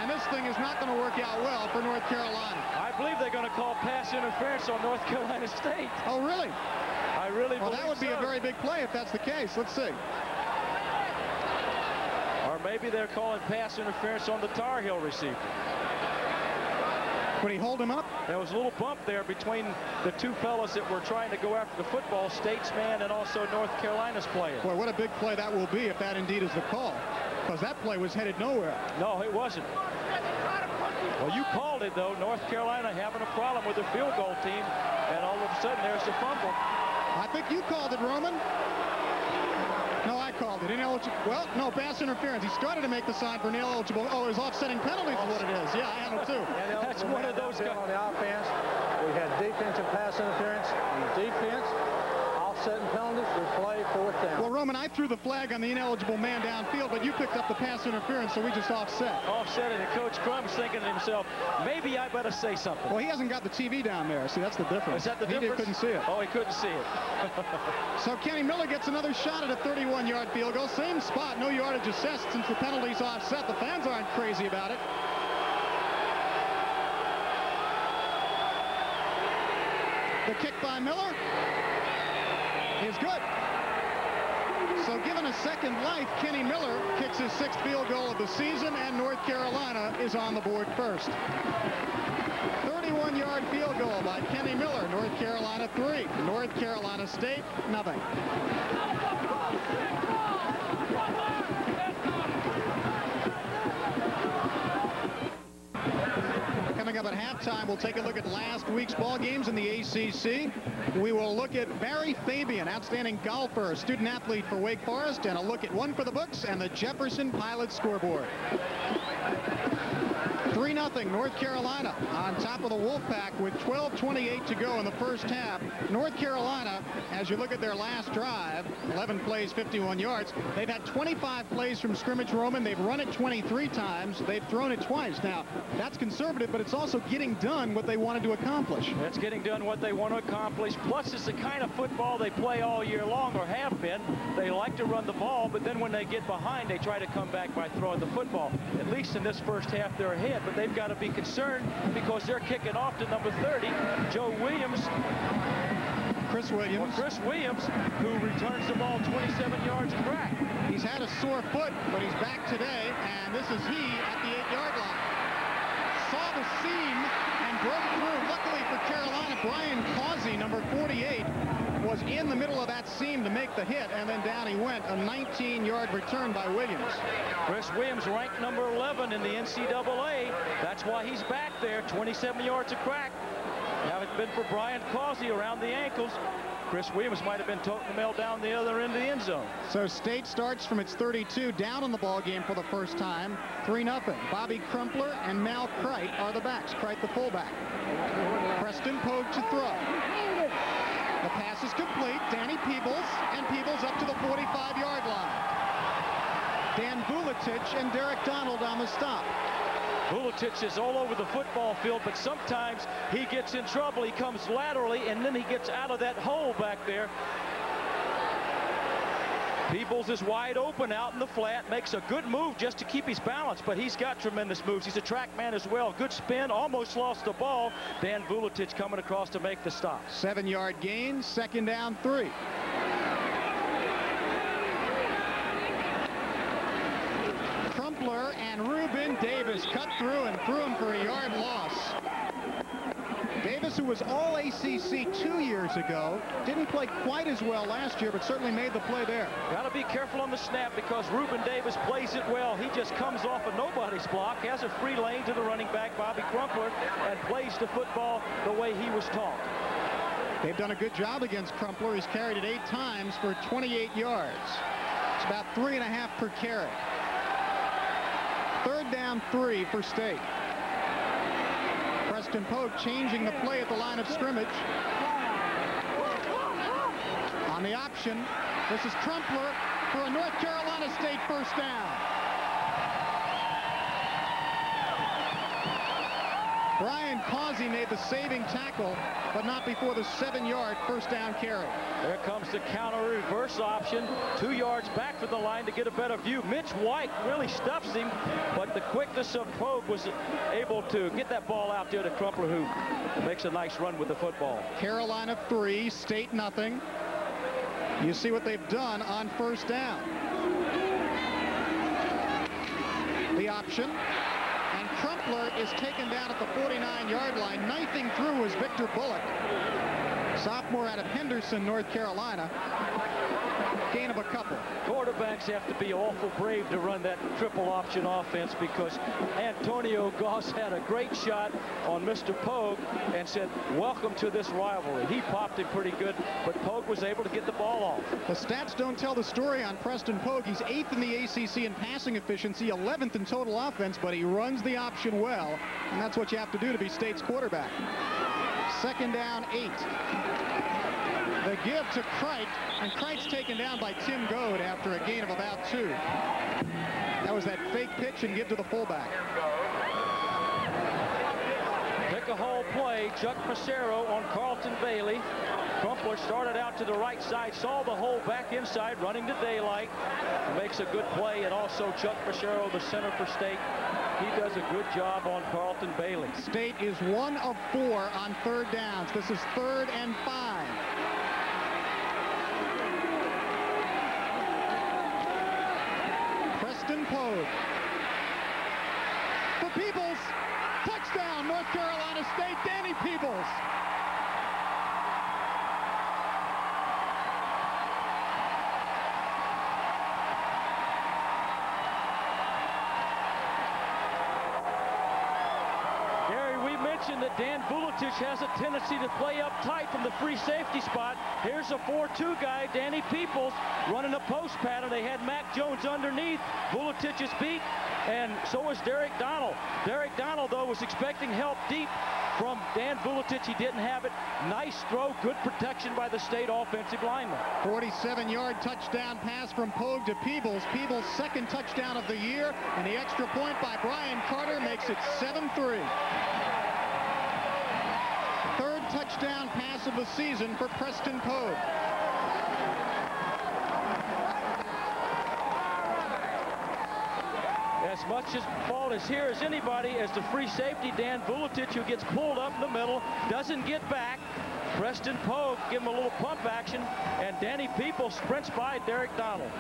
And this thing is not going to work out well for North Carolina. I believe they're going to call pass interference on North Carolina State. Oh, really? I really believe that would be a very big play if that's the case. Let's see. Or maybe they're calling pass interference on the Tar Heel receiver. Would he hold him up? There was a little bump there between the 2 fellas that were trying to go after the football, State's man and also North Carolina's player. Boy, what a big play that will be if that indeed is the call, because that play was headed nowhere. No, it wasn't. Well, you called it, though. North Carolina having a problem with their field goal team, and all of a sudden there's the fumble. I think you called it, Roman. No, I called it. Ineligible. Well, no, pass interference. He started to make the sign for ineligible. Oh, it was offsetting penalties is what it is. Yeah, I had it too. That's one of those guys. On the offense, we had defensive pass interference. Defense, offsetting penalties, replay, 4th down. Well, Roman, I threw the flag on the ineligible man downfield, but you picked up the pass interference, so we just offset. Offset it, and Coach Crumb's thinking to himself, maybe I better say something. Well, he hasn't got the TV down there. See, that's the difference. Is that the difference? He couldn't see it. Oh, he couldn't see it. So Kenny Miller gets another shot at a 31-yard field goal. Same spot, no yardage assessed since the penalty's offset. The fans aren't crazy about it. The kick by Miller is good. So given a second life, Kenny Miller kicks his 6th field goal of the season, and North Carolina is on the board first. 31-yard field goal by Kenny Miller. North Carolina 3. North Carolina State, nothing. Coming up at halftime, we'll take a look at last week's ball games in the ACC. We will look at Barry Fabian, outstanding golfer, student athlete for Wake Forest, and a look at One for the Books and the Jefferson Pilot scoreboard. 3-0 North Carolina on top of the Wolfpack with 12:28 to go in the first half. North Carolina, as you look at their last drive, 11 plays, 51 yards. They've had 25 plays from scrimmage, Roman. They've run it 23 times. They've thrown it twice. Now, that's conservative, but it's also getting done what they wanted to accomplish. It's getting done what they want to accomplish. Plus, it's the kind of football they play all year long, or have been. They like to run the ball, but then when they get behind, they try to come back by throwing the football. At least in this first half, they're ahead. But they've got to be concerned because they're kicking off to number 30, Chris Williams, who returns the ball 27 yards and back. He's had a sore foot, but he's back today, and this is he at the 8-yard line. Saw the seam and broke through. Luckily for Carolina, Brian Causey, number 48, was in the middle of that seam to make the hit, and then down he went. A 19-yard return by Williams. Chris Williams ranked number 11 in the NCAA. That's why he's back there, 27 yards a crack. Now, if it had been for Brian Causey around the ankles, Chris Williams might have been toting the mail down the other end of the end zone. So State starts from its 32, down in the ball game for the first time, 3-0. Bobby Crumpler and Mal Crite are the backs. Crite the fullback. Preston Pogue to throw. The pass is complete. Danny Peebles, and Peebles up to the 45-yard line. Dan Vuletich and Derek Donald on the stop. Vuletich is all over the football field, but sometimes he gets in trouble. He comes laterally, and then he gets out of that hole back there. Peebles is wide open out in the flat, makes a good move just to keep his balance, but he's got tremendous moves. He's a track man as well. Good spin, almost lost the ball. Dan Vuletich coming across to make the stop. 7-yard gain, 2nd down 3. Crumpler and Ruben Davis cut through and threw him for a yard loss. Davis, who was all ACC 2 years ago, didn't play quite as well last year, but certainly made the play there. Got to be careful on the snap because Ruben Davis plays it well. He just comes off a nobody's block, has a free lane to the running back, Bobby Crumpler, and plays the football the way he was taught. They've done a good job against Crumpler. He's carried it 8 times for 28 yards. It's about 3.5 per carry. 3rd down 3 for State. Preston Pogue changing the play at the line of scrimmage. On the option, this is Crumpler for a North Carolina State first down. Brian Causey made the saving tackle, but not before the 7-yard first down carry. There comes the counter reverse option. 2 yards back from the line to get a better view. Mitch White really stuffs him, but the quickness of Pogue was able to get that ball out there to Crumpler, who makes a nice run with the football. Carolina 3, State nothing. You see what they've done on first down. The option. And Crumpler is taken down at the 49-yard line. Knifing through was Victor Bullock, sophomore out of Henderson, North Carolina. Gain of a couple. Quarterbacks have to be awful brave to run that triple option offense because Antonio Goss had a great shot on Mr. Pogue and said, welcome to this rivalry. He popped him pretty good, but Pogue was able to get the ball off. The stats don't tell the story on Preston Pogue. He's 8th in the ACC in passing efficiency, 11th in total offense, but he runs the option well, and that's what you have to do to be State's quarterback. Second down, 8. The give to Kreit, and Kreit's taken down by Tim Goad after a gain of about 2. That was that fake pitch and give to the fullback. Pick a hole play. Chuck Massero on Carlton Bailey. Crumpler started out to the right side, saw the hole back inside, running to daylight. Makes a good play, and also Chuck Massero, the center for State. He does a good job on Carlton Bailey. State is 1 of 4 on third downs. This is 3rd and 5. Preston Pogue. For Peebles. Touchdown, North Carolina State. Danny Peebles. That Dan Vuletich has a tendency to play up tight from the free safety spot. Here's a 4-2 guy, Danny Peebles, running a post pattern. They had Mac Jones underneath. Vuletich is beat, and so is Derek Donald. Derek Donald, though, was expecting help deep from Dan Vuletich. He didn't have it. Nice throw, good protection by the State offensive lineman. 47-yard touchdown pass from Pogue to Peebles. Peebles' second touchdown of the year, and the extra point by Brian Carter makes it 7-3. Third touchdown pass of the season for Preston Pogue. As much as fault is here as anybody as the free safety, Dan Vuletich, who gets pulled up in the middle, doesn't get back. Preston Pogue give him a little pump action, and Danny Peebles sprints by Derek Donald.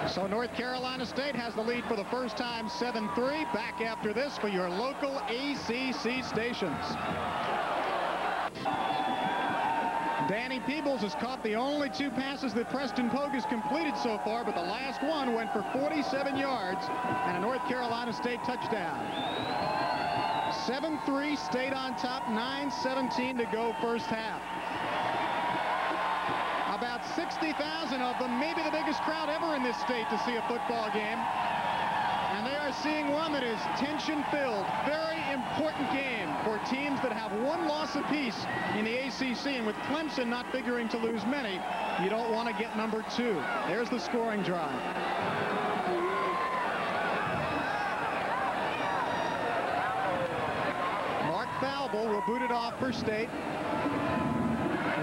So North Carolina State has the lead for the first time, 7-3. Back after this for your local ACC stations. Danny Peebles has caught the only 2 passes that Preston Pogue has completed so far, but the last one went for 47 yards and a North Carolina State touchdown. 7-3, State on top, 9:17 to go first half. About 60,000 of them, maybe the biggest crowd ever in this state to see a football game. And they are seeing one that is tension-filled. Very important game for teams that have 1 loss apiece in the ACC. And with Clemson not figuring to lose many, you don't want to get number 2. There's the scoring drive. Mark Falble will boot it off for State.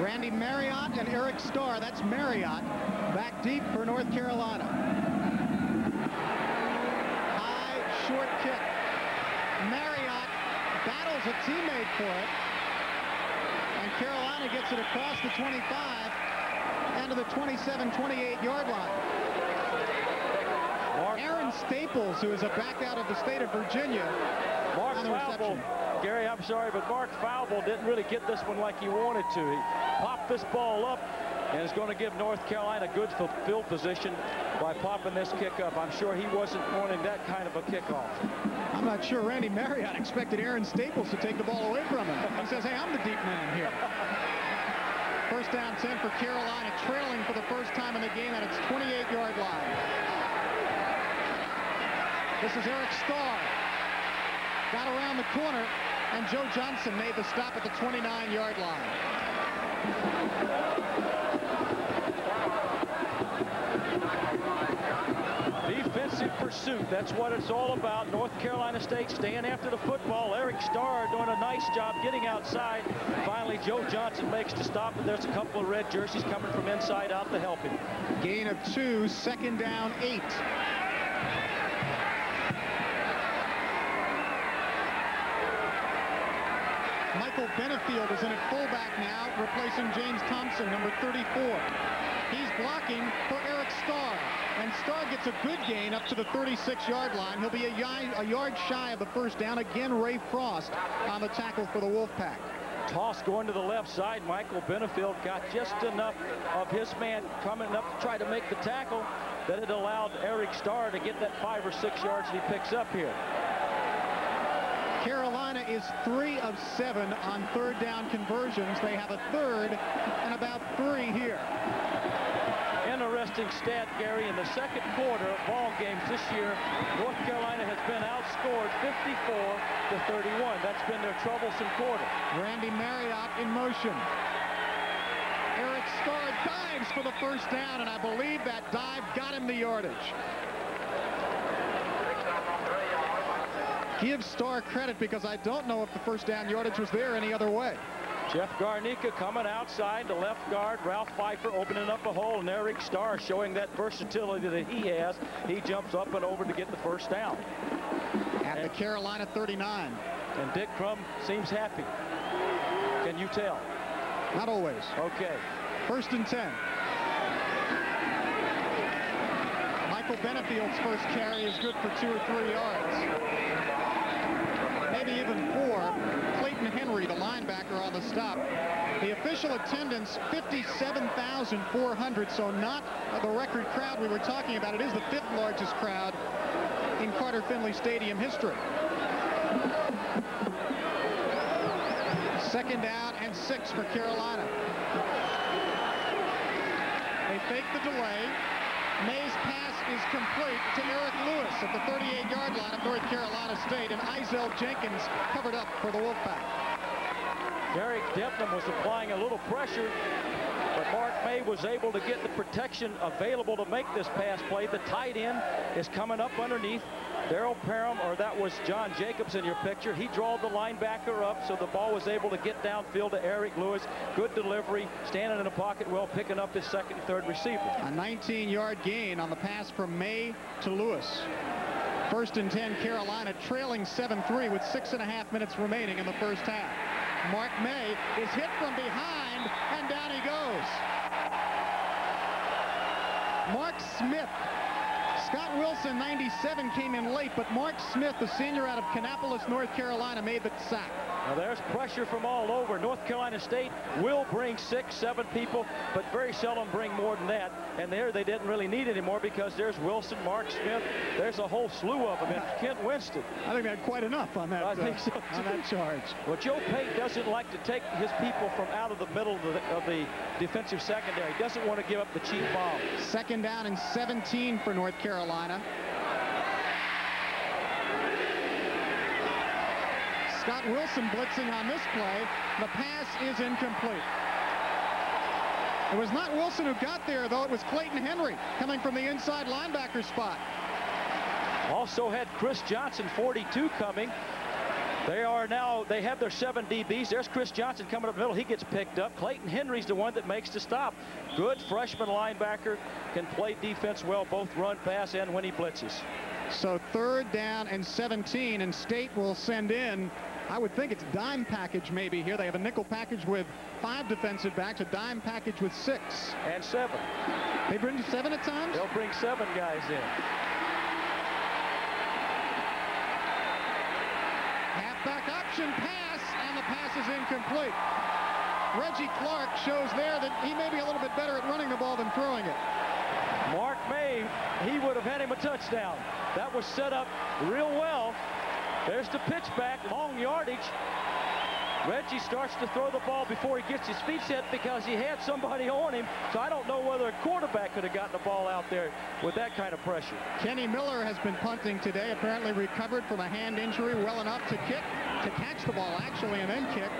Randy Marriott and Eric Starr, that's Marriott, back deep for North Carolina. Short kick. Marriott battles a teammate for it, and Carolina gets it across the 25 and to the 27-28 yard line. Aaron Staples, who is a back out of the state of Virginia, on the reception. Gary, I'm sorry, but Mark Falble didn't really get this one like he wanted to. He popped this ball up and is going to give North Carolina good field position by popping this kick up. I'm sure he wasn't wanting that kind of a kickoff. I'm not sure Randy Marriott expected Aaron Staples to take the ball away from him. He says, hey, I'm the deep man here. First down 10 for Carolina, trailing for the first time in the game at its 28-yard line. This is Eric Starr. Got around the corner, and Joe Johnson made the stop at the 29-yard line. Defensive pursuit, that's what it's all about. North Carolina State staying after the football. Eric Starr doing a nice job getting outside. Finally, Joe Johnson makes the stop, and there's a couple of red jerseys coming from inside out to help him. Gain of 2, second down 8. Michael Benefield is in at fullback now, replacing James Thompson, number 34. He's blocking for Eric Starr, and Starr gets a good gain up to the 36-yard line. He'll be a yard shy of the first down. Again, Ray Frost on the tackle for the Wolfpack. Toss going to the left side. Michael Benefield got just enough of his man coming up to try to make the tackle that it allowed Eric Starr to get that 5 or 6 yards that he picks up here. Carolina is 3 of 7 on third down conversions. They have a third and about 3 here. interesting stat, Gary. In the second quarter of ball games this year, North Carolina has been outscored 54-31. That's been their troublesome quarter. Randy Marriott in motion. Eric Starr dives for the first down, and I believe that dive got him the yardage. Give Starr credit, because I don't know if the first down yardage was there any other way. Jeff Garnica coming outside, the left guard. Ralph Pfeiffer opening up a hole, and Eric Starr showing that versatility that he has. He jumps up and over to get the first down. At the Carolina 39. And Dick Crum seems happy. Can you tell? Not always. Okay. 1st and 10. Michael Benefield's first carry is good for 2 or 3 yards. Maybe even 4. Clayton Henry, the linebacker, on the stop. The official attendance, 57,400, so not the record crowd we were talking about. It is the 5th largest crowd in Carter-Finley Stadium history. 2nd down and 6 for Carolina. They fake the delay. May's pass is complete to Eric Lewis at the 38-yard line of North Carolina State, and Izell Jenkins covered up for the Wolfpack. Derek Depnam was applying a little pressure, but Mark May was able to get the protection available to make this pass play. The tight end is coming up underneath. Darrell Parham, or that was John Jacobs in your picture. He drawed the linebacker up, so the ball was able to get downfield to Eric Lewis. Good delivery, standing in the pocket well, picking up his 2nd and 3rd receiver. A 19-yard gain on the pass from May to Lewis. 1st and 10, Carolina trailing 7-3 with 6.5 minutes remaining in the first half. Mark May is hit from behind, and down he goes. Mark Smith. Scott Wilson, 97, came in late, but Mark Smith, the senior out of Kannapolis, North Carolina, made the sack. Now there's pressure from all over. North Carolina State will bring 6, 7 people, but very seldom bring more than that. And there they didn't really need any more, because there's Wilson, Mark Smith. There's a whole slew of them. And Kent Winston. I think they had quite enough on that, I think so, on that charge. Well, Joe Pate doesn't like to take his people from out of the middle of the defensive secondary. He doesn't want to give up the cheap bomb. 2nd down and 17 for North Carolina. Scott Wilson blitzing on this play. The pass is incomplete. It was not Wilson who got there, though. It was Clayton Henry coming from the inside linebacker spot. Also had Chris Johnson, 42, coming. They have their 7 DBs. There's Chris Johnson coming up the middle. He gets picked up. Clayton Henry's the one that makes the stop. Good freshman linebacker, can play defense well, both run, pass, and when he blitzes. So 3rd down and 17, and State will send in, I would think it's dime package maybe here. They have a nickel package with 5 defensive backs, a dime package with 6. And 7. They bring 7 at times? They'll bring 7 guys in. Halfback option pass, and the pass is incomplete. Reggie Clark shows there that he may be a little bit better at running the ball than throwing it. Mark May, he would have had him a touchdown. That was set up real well. There's the pitch back, long yardage. Reggie starts to throw the ball before he gets his feet set, because he had somebody on him. So I don't know whether a quarterback could have gotten the ball out there with that kind of pressure. Kenny Miller has been punting today, apparently recovered from a hand injury well enough to catch the ball actually, and then kick.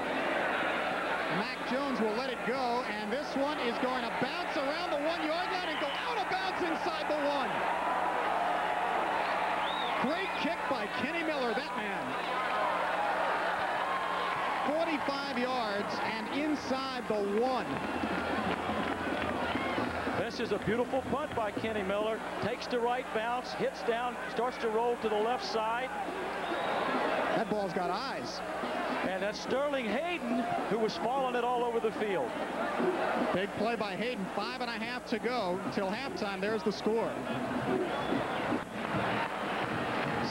Mac Jones will let it go, and this one is going to bounce around the 1-yard line and go out of bounds inside the 1. Great kick by Kenny Miller, that man. 45 yards and inside the 1. This is a beautiful punt by Kenny Miller. Takes the right bounce, hits down, starts to roll to the left side. That ball's got eyes. And that's Sterling Hayden, who was following it all over the field. Big play by Hayden. 5.5 to go until halftime. There's the score.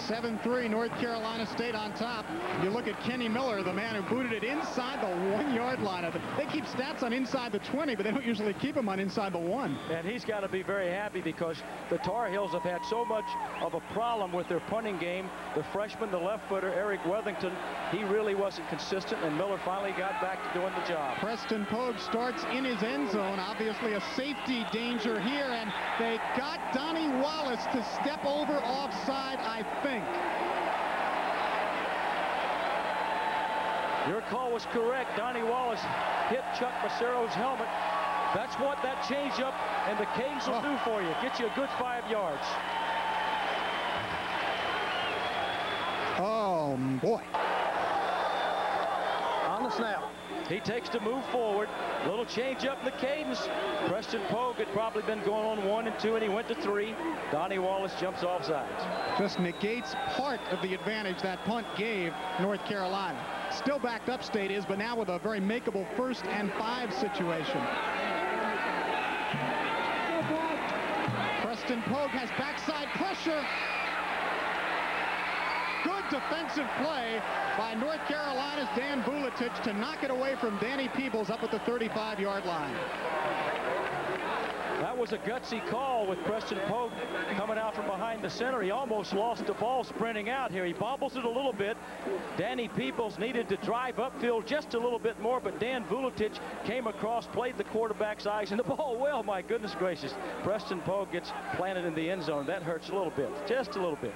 7-3, North Carolina State on top. You look at Kenny Miller, the man who booted it inside the 1-yard line. They keep stats on inside the 20, but they don't usually keep them on inside the 1. And he's got to be very happy because the Tar Heels have had so much of a problem with their punting game. The freshman, the left footer, Eric Wethington, he really wasn't consistent, and Miller finally got back to doing the job. Preston Pogue starts in his end zone. Obviously a safety danger here, and they got Donnie Wallace to step over offside, I think. Your call was correct. Donnie Wallace hit Chuck Macero's helmet. That's what that changeup and the Canes will do for you. Get you a good 5 yards. Oh, boy. On the snap. He takes the move forward. Little change up in the cadence. Preston Pogue had probably been going on 1 and 2, and he went to 3. Donnie Wallace jumps off sides. Just negates part of the advantage that punt gave North Carolina. Still backed up State is, but now with a very makeable 1st and 5 situation. Preston Pogue has backside pressure. Good defensive play by North Carolina's Dan Vuletich to knock it away from Danny Peebles up at the 35-yard line. That was a gutsy call with Preston Pogue coming out from behind the center. He almost lost the ball sprinting out here. He bobbles it a little bit. Danny Peebles needed to drive upfield just a little bit more, but Dan Vuletich came across, played the quarterback's eyes, and the ball, well, my goodness gracious. Preston Pogue gets planted in the end zone. That hurts a little bit, just a little bit.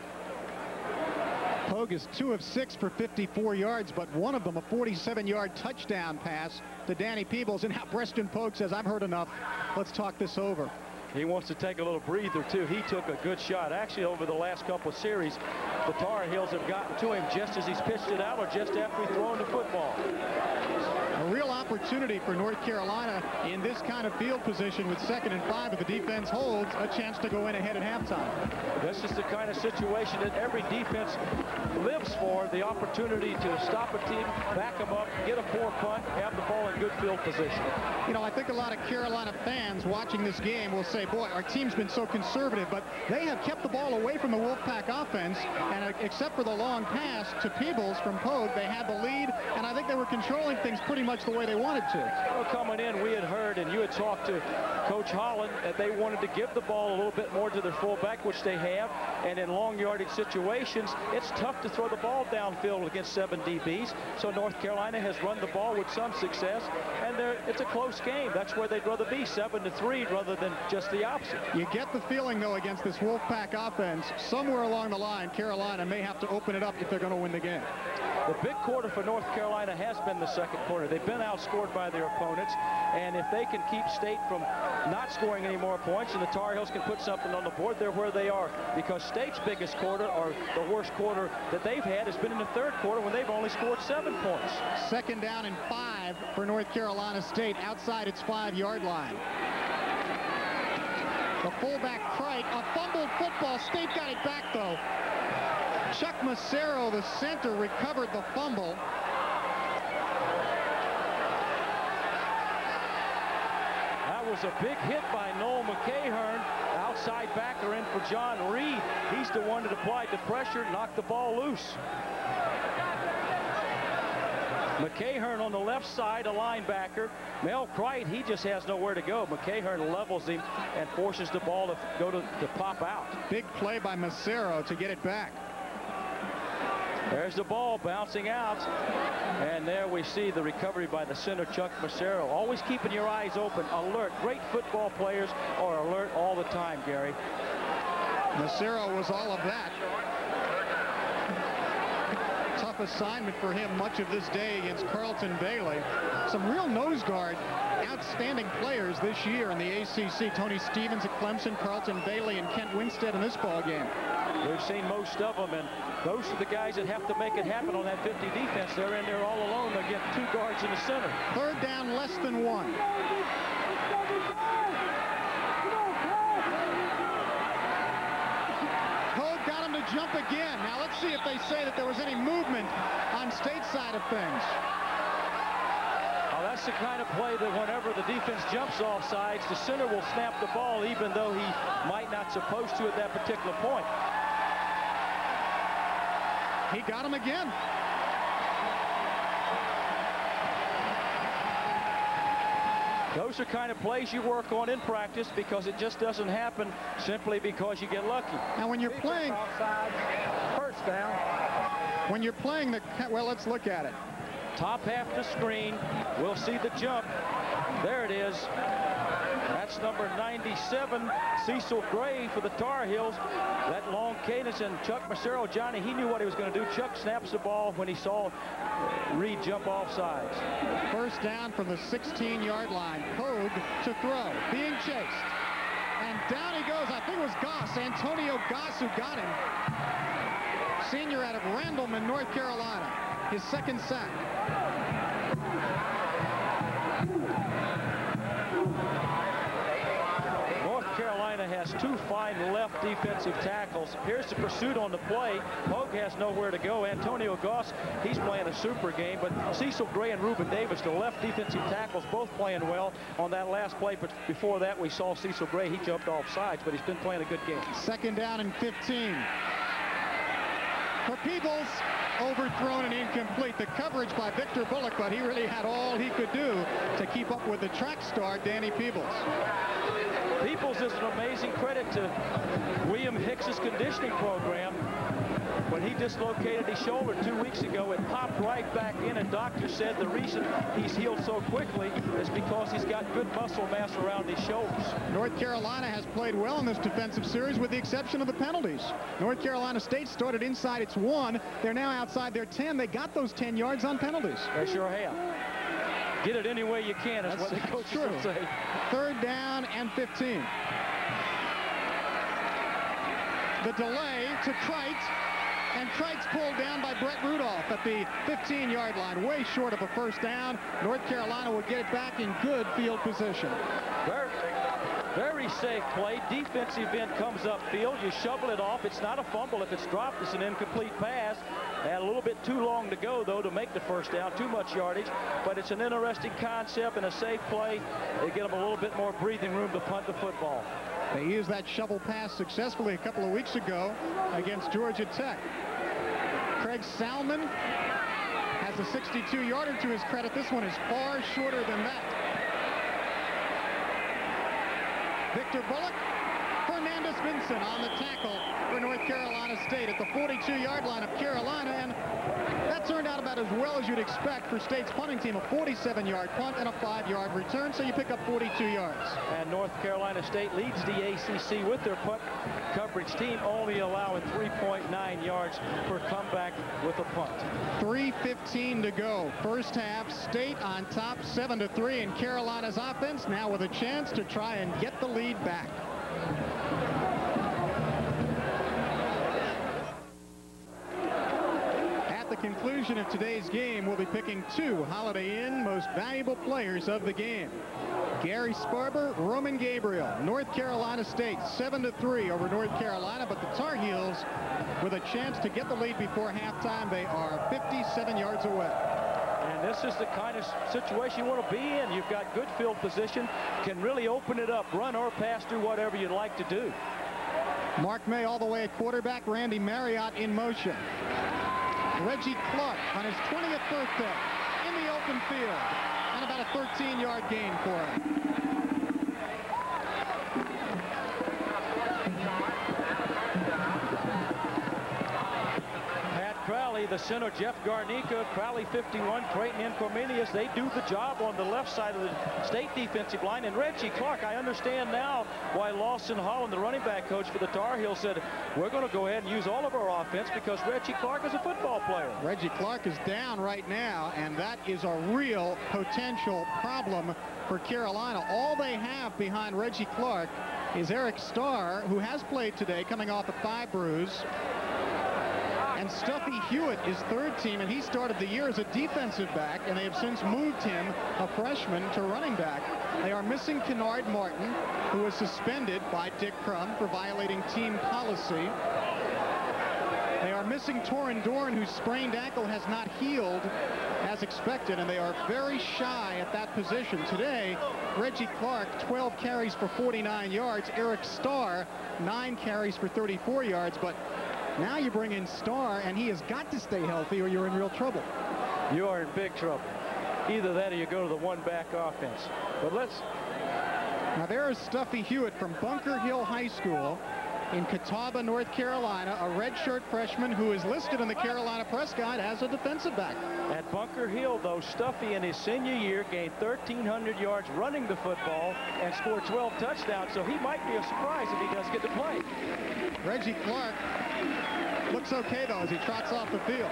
Pogue is 2 of 6 for 54 yards, but one of them a 47-yard touchdown pass to Danny Peebles. And now Preston Pogue says, I've heard enough. Let's talk this over. He wants to take a little breather, too. He took a good shot. Actually, over the last couple of series, the Tar Heels have gotten to him just as he's pitched it out or just after he's thrown the football. A real opportunity for North Carolina in this kind of field position with 2nd and 5 if the defense holds, a chance to go in ahead at halftime. This is the kind of situation that every defense lives for, the opportunity to stop a team, back them up, get a poor punt, have the ball in good field position. You know, I think a lot of Carolina fans watching this game will say, boy, our team's been so conservative, but they have kept the ball away from the Wolfpack offense, and except for the long pass to Peebles from Pogue, they had the lead, and I think they were controlling things pretty much the way they wanted to. Well, coming in, we had heard, and you had talked to Coach Holland, that they wanted to give the ball a little bit more to their fullback, which they have, and in long yardage situations, it's tough to throw the ball downfield against 7 DBs, so North Carolina has run the ball with some success, and it's a close game. That's where they'd rather be, 7-3, rather than just the opposite. You get the feeling, though, against this Wolfpack offense, somewhere along the line, Carolina may have to open it up if they're going to win the game. The big quarter for North Carolina has been the second quarter. They've been outscored by their opponents, and if they can keep State from not scoring any more points and the Tar Heels can put something on the board, they're where they are, because State's biggest quarter, or the worst quarter that they've had, has been in the 3rd quarter when they've only scored 7 points. 2nd down and 5 for North Carolina State outside its 5-yard line. The fullback Cright, a fumbled football. State got it back, though. Chuck Macero, the center, recovered the fumble. That was a big hit by Noel McCahern. Outside backer in for John Reed. He's the one that applied the pressure, knocked the ball loose. McCahern on the left side, a linebacker. Mel Cright, he just has nowhere to go. McCahern levels him and forces the ball to go to pop out. Big play by Macero to get it back. There's the ball bouncing out. And there we see the recovery by the center, Chuck Macero. Always keeping your eyes open, alert. Great football players are alert all the time, Gary. Macero was all of that. Tough assignment for him much of this day against Carlton Bailey. Some real nose guard, outstanding players this year in the ACC. Tony Stevens at Clemson, Carlton Bailey, and Kent Winstead in this ball game. We've seen most of them, and those are the guys that have to make it happen on that 50 defense. They're in there all alone. They get 2 guards in the center. 3rd down, less than 1. Pogue got him to jump again. Now let's see if they say that there was any movement on State's side of things. Oh, that's the kind of play that whenever the defense jumps off sides, the center will snap the ball even though he might not supposed to at that particular point. He got him again. Those are kind of plays you work on in practice because it just doesn't happen simply because you get lucky. Now when you're playing offside, first down. When you're playing the, well, let's look at it. Top half of the screen, we'll see the jump. There it is. That's number 97, Cecil Gray for the Tar Heels. That long cadence, and Chuck Massaro, Johnny, he knew what he was going to do. Chuck snaps the ball when he saw Reed jump off sides. First down from the 16-yard line. Pogue to throw, being chased. And down he goes. I think it was Goss, Antonio Goss, who got him. Senior out of Randleman, North Carolina. His second sack. Carolina has two fine left defensive tackles. Here's the pursuit on the play. Pogue has nowhere to go. Antonio Goss, he's playing a super game, but Cecil Gray and Reuben Davis, the left defensive tackles, both playing well on that last play. But before that, we saw Cecil Gray. He jumped off sides, but he's been playing a good game. Second down and 15. For Peebles, overthrown and incomplete. The coverage by Victor Bullock, but he really had all he could do to keep up with the track star, Danny Peebles. Peebles is an amazing credit to William Hicks's conditioning program. When he dislocated his shoulder 2 weeks ago, it popped right back in, and doctors said the reason he's healed so quickly is because he's got good muscle mass around his shoulders. North Carolina has played well in this defensive series with the exception of the penalties. North Carolina State started inside its 1. They're now outside their 10. They got those 10 yards on penalties. They sure have. Get it any way you can is what the coaches would say. Third down and 15. The delay to Kreitz, and Kreitz pulled down by Brett Rudolph at the 15-yard line, way short of a first down. North Carolina will get it back in good field position. Very safe play. Defensive end comes upfield. You shovel it off. It's not a fumble. If it's dropped, it's an incomplete pass. Had a little bit too long to go, though, to make the first down. Too much yardage. But it's an interesting concept and a safe play. They get them a little bit more breathing room to punt the football. They used that shovel pass successfully a couple of weeks ago against Georgia Tech. Craig Salmon has a 62-yarder to his credit. This one is far shorter than that. Victor Bullock, Fernandez Vinson on the tackle for North Carolina State at the 42-yard line of Carolina, and that turned out about as well as you'd expect for State's punting team. A 47-yard punt and a 5-yard return, so you pick up 42 yards. And North Carolina State leads the ACC with their punt coverage team, only allowing 3.9 yards per comeback with a punt. 3:15 to go. First half, State on top 7-3, and Carolina's offense now with a chance to try and get the lead back. At the conclusion of today's game, we'll be picking 2 Holiday Inn most valuable players of the game. Gary Sparber, Roman Gabriel. North Carolina State 7-3 over North Carolina, but the Tar Heels with a chance to get the lead before halftime. They are 57 yards away. And this is the kind of situation you want to be in. You've got good field position, can really open it up, run or pass, do whatever you'd like to do. Mark May all the way at quarterback, Randy Marriott in motion. Reggie Clark on his 20th birthday in the open field, and about a 13-yard gain for him. Crowley, the center, Jeff Garnica, Crowley 51, Creighton and Cornelius, they do the job on the left side of the State defensive line. And Reggie Clark, I understand now why Lawson Holland, the running back coach for the Tar Heels, said we're going to go ahead and use all of our offense because Reggie Clark is a football player. Reggie Clark is down right now, and that is a real potential problem for Carolina. All they have behind Reggie Clark is Eric Starr, who has played today, coming off a thigh bruise. And Stuffy Hewitt is third team, and he started the year as a defensive back, and they have since moved him, a freshman, to running back. They are missing Kennard Martin, who was suspended by Dick Crum for violating team policy. They are missing Torin Dorn, whose sprained ankle has not healed as expected, and they are very shy at that position. Today, Reggie Clark, 12 carries for 49 yards. Eric Starr, 9 carries for 34 yards, but Now you bring in Starr, and he has got to stay healthy or you're in real trouble. You are in big trouble. Either that or you go to the one-back offense. But let's... Now there is Stuffy Hewitt from Bunker Hill High School in Catawba, North Carolina, a redshirt freshman who is listed in the Carolina Press Guide as a defensive back. At Bunker Hill, though, Stuffy in his senior year gained 1,300 yards running the football and scored 12 touchdowns, so he might be a surprise if he does get to play. Reggie Clark looks okay, though, as he trots off the field.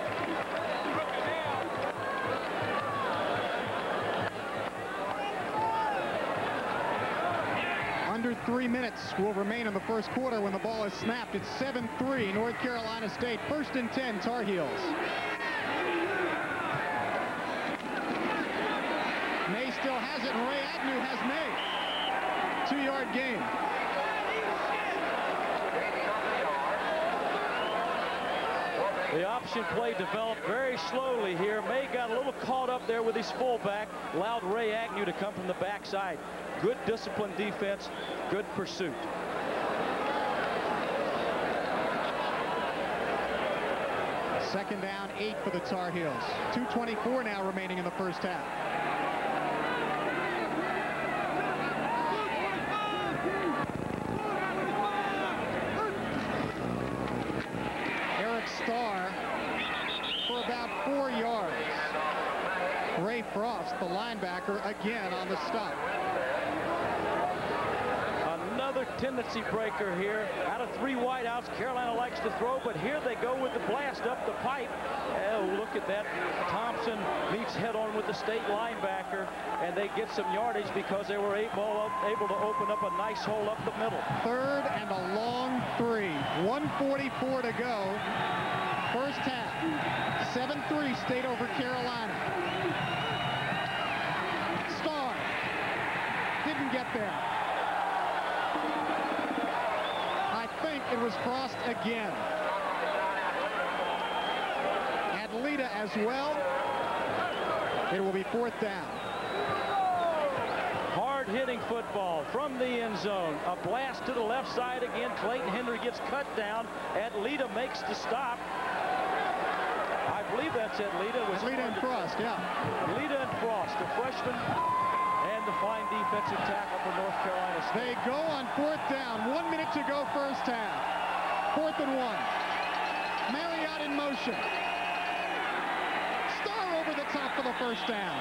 Under 3 minutes will remain in the first quarter when the ball is snapped. It's 7-3 North Carolina State. 1st and 10 Tar Heels. May still has it, and Ray Agnew has May. 2-yard gain. The option play developed very slowly here. May got a little caught up there with his fullback, allowed Ray Agnew to come from the backside. Good disciplined defense, good pursuit. Second down, 8 for the Tar Heels. 2:24 now remaining in the first half. Starr for about 4 yards. Ray Frost, the linebacker, again on the stop. Another tendency breaker here. Out of 3 wideouts, Carolina likes to throw, but here they go with the blast up the pipe. Oh, look at that. Thompson meets head-on with the state linebacker, and they get some yardage because they were able to open up a nice hole up the middle. 3rd and a long 3. 1:44 to go. First half. 7-3 State over Carolina. Starr didn't get there. I think it was Frost again. Lita as well. It will be 4th down. Hard-hitting football from the end zone. A blast to the left side again. Clayton Henry gets cut down. Lita makes the stop. I believe that's Lita. Lita and Frost, yeah. Lita and Frost, the freshman and the fine defensive tackle for North Carolina State. They go on 4th down. 1 minute to go first half. 4th and 1. Marriott in motion. Over the top for the first down.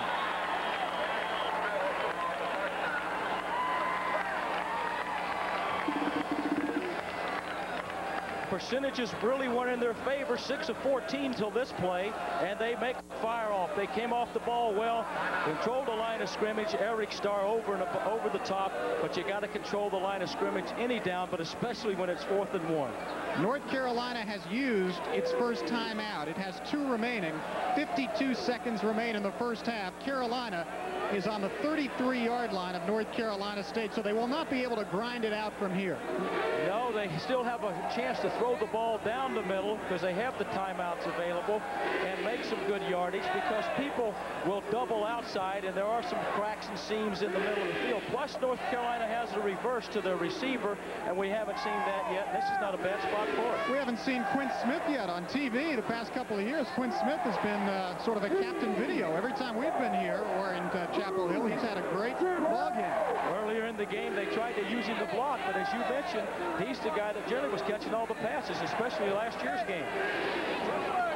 Percentages really weren't in their favor. 6 of 14 till this play, and they make fire off. They came off the ball well, controlled the line of scrimmage. Eric Starr over the top, but you got to control the line of scrimmage any down, but especially when it's 4th and 1. North Carolina has used its first timeout. It has 2 remaining. 52 seconds remain in the first half. Carolina is on the 33-yard line of North Carolina State, so they will not be able to grind it out from here. No, they still have a chance to throw the ball down the middle because they have the timeouts available and make some good yardage because people will double outside, and there are some cracks and seams in the middle of the field. Plus, North Carolina has a reverse to their receiver, and we haven't seen that yet. This is not a bad spot for it. We haven't seen Quinn Smith yet on TV the past couple of years. Quinn Smith has been sort of a captain video. Every time we've been here or in Chapel Hill, he's had a great ball game. Earlier in the game, they tried to use him to block, but as you mentioned, he's the guy that generally was catching all the passes, especially last year's game.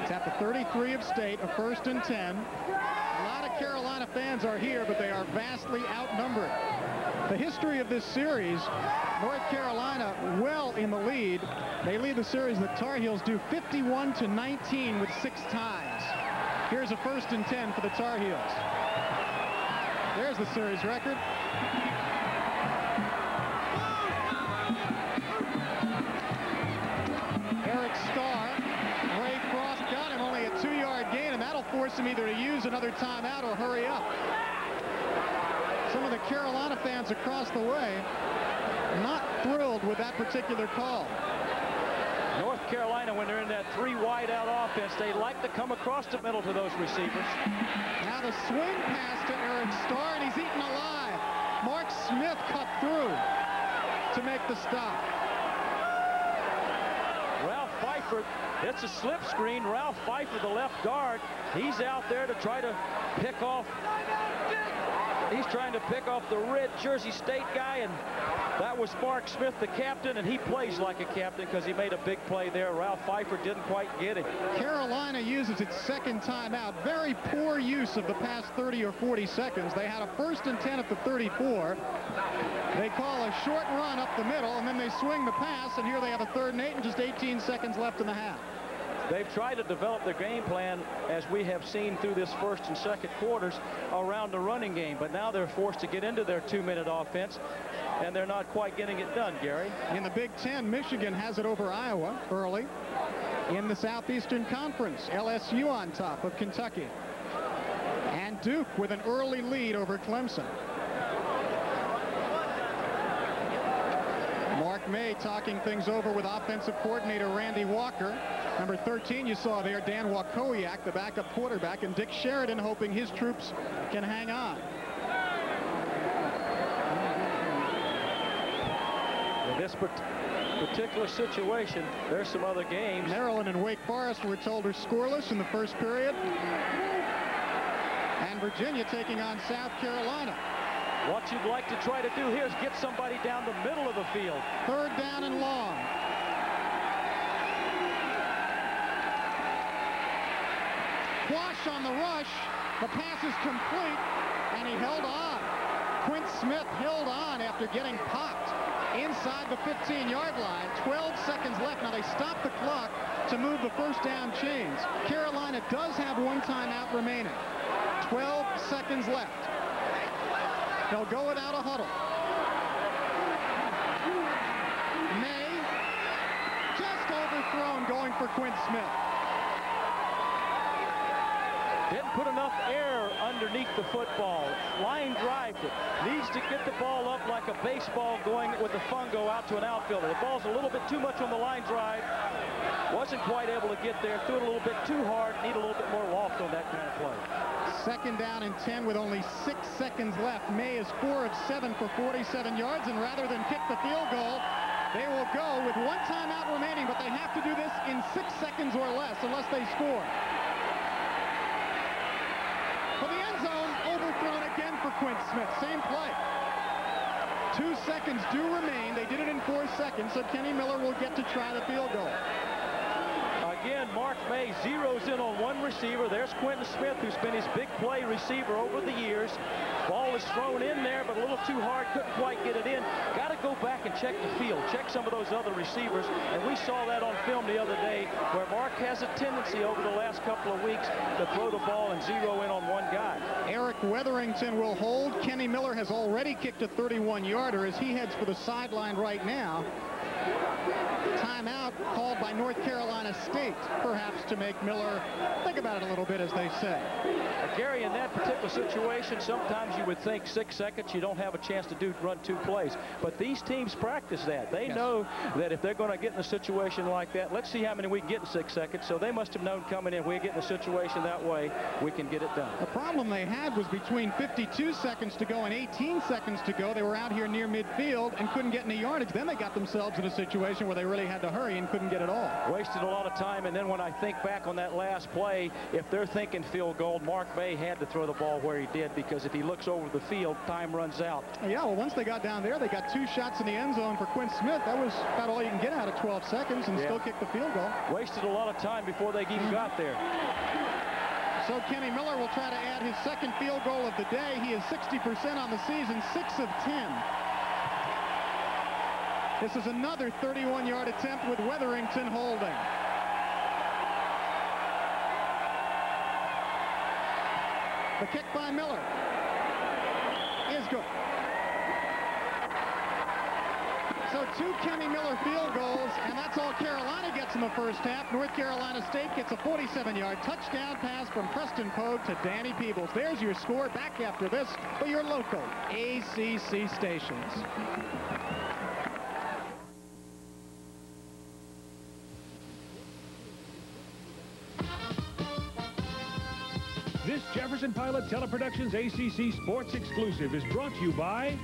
It's at the 33 of State, a 1st and 10. A lot of Carolina fans are here, but they are vastly outnumbered. The history of this series, North Carolina well in the lead. They lead the series. The Tar Heels do 51-19 with 6 ties. Here's a 1st and 10 for the Tar Heels. There's the series record. Eric Starr, Ray Frost got him, only a 2-yard gain, and that'll force him either to use another timeout or hurry up. Some of the Carolina fans across the way not thrilled with that particular call. North Carolina, when they're in that 3 wide-out offense, they like to come across the middle to those receivers. Now the swing pass to Eric Starr, and he's eaten alive. Mark Smith cut through to make the stop. Ralph Pfeiffer. It's a slip screen. Ralph Pfeiffer, the left guard, he's out there to try to pick off. He's trying to pick off the red Jersey State guy, and that was Mark Smith, the captain, and he plays like a captain because he made a big play there. Ralph Pfeiffer didn't quite get it. Carolina uses its second timeout. Very poor use of the past 30 or 40 seconds. They had a 1st and 10 at the 34. They call a short run up the middle, and then they swing the pass, and here they have a 3rd and 8 and just 18 seconds left in the half. They've tried to develop their game plan, as we have seen through this 1st and 2nd quarters, around the running game. But now they're forced to get into their 2-minute offense, and they're not quite getting it done, Gary. In the Big Ten, Michigan has it over Iowa early. In the Southeastern Conference, LSU on top of Kentucky. And Duke with an early lead over Clemson. Mark May talking things over with offensive coordinator Randy Walker. Number 13 you saw there, Dan Wakowiak, the backup quarterback, and Dick Sheridan hoping his troops can hang on. In this particular situation, there's some other games. Maryland and Wake Forest were told are scoreless in the first period. And Virginia taking on South Carolina. What you'd like to try to do here is get somebody down the middle of the field. 3rd down and long. Quash on the rush. The pass is complete, and he held on. Quint Smith held on after getting popped inside the 15-yard line. 12 seconds left. Now they stop the clock to move the 1st down chains. Carolina does have 1 timeout remaining. 12 seconds left. They'll go without a huddle. May just overthrown, going for Quint Smith. Didn't put enough air underneath the football. Line drive it. Needs to get the ball up like a baseball going with the fungo out to an outfielder. The ball's a little bit too much on the line drive. Wasn't quite able to get there. Threw it a little bit too hard. Need a little bit more loft on that kind of play. 2nd down and 10 with only 6 seconds left. May is 4 of 7 for 47 yards, and rather than kick the field goal, they will go with 1 timeout remaining, but they have to do this in 6 seconds or less unless they score. For the end zone, overthrown again for Quint Smith. Same play. 2 seconds do remain. They did it in 4 seconds, so Kenny Miller will get to try the field goal. Again, Mark May zeroes in on 1 receiver. There's Quentin Smith, who's been his big play receiver over the years. Ball is thrown in there, but a little too hard. Couldn't quite get it in. Got to go back and check the field. Check some of those other receivers. And we saw that on film the other day, where Mark has a tendency over the last couple of weeks to throw the ball and zero in on 1 guy. Eric Weatherington will hold. Kenny Miller has already kicked a 31-yarder as he heads for the sideline right now. Timeout called by North Carolina State, perhaps to make Miller think about it a little bit, as they say. Gary, in that particular situation, sometimes you would think 6 seconds, you don't have a chance to run 2 plays. But these teams practice that. They know that if they're going to get in a situation like that, let's see how many we can get in 6 seconds. So they must have known coming in, we get in a situation that way, we can get it done. The problem they had was between 52 seconds to go and 18 seconds to go. They were out here near midfield and couldn't get any yardage. Then they got themselves in a situation where they really had to hurry and couldn't get it all. Wasted a lot of time, and then when I think back on that last play, if they're thinking field goal, Mark May had to throw the ball where he did, because if he looks over the field, time runs out. Yeah, well, once they got down there, they got 2 shots in the end zone for Quint Smith. That was about all you can get out of 12 seconds and still kick the field goal. Wasted a lot of time before they even got there. So Kenny Miller will try to add his 2nd field goal of the day. He is 60% on the season, 6 of 10. This is another 31-yard attempt with Weatherington holding. The kick by Miller is good. So 2 Kenny Miller field goals, and that's all Carolina gets in the first half. North Carolina State gets a 47-yard touchdown pass from Preston Pogue to Danny Peebles. There's your score. Back after this for your local ACC stations. This Jefferson Pilot Teleproductions ACC Sports Exclusive is brought to you by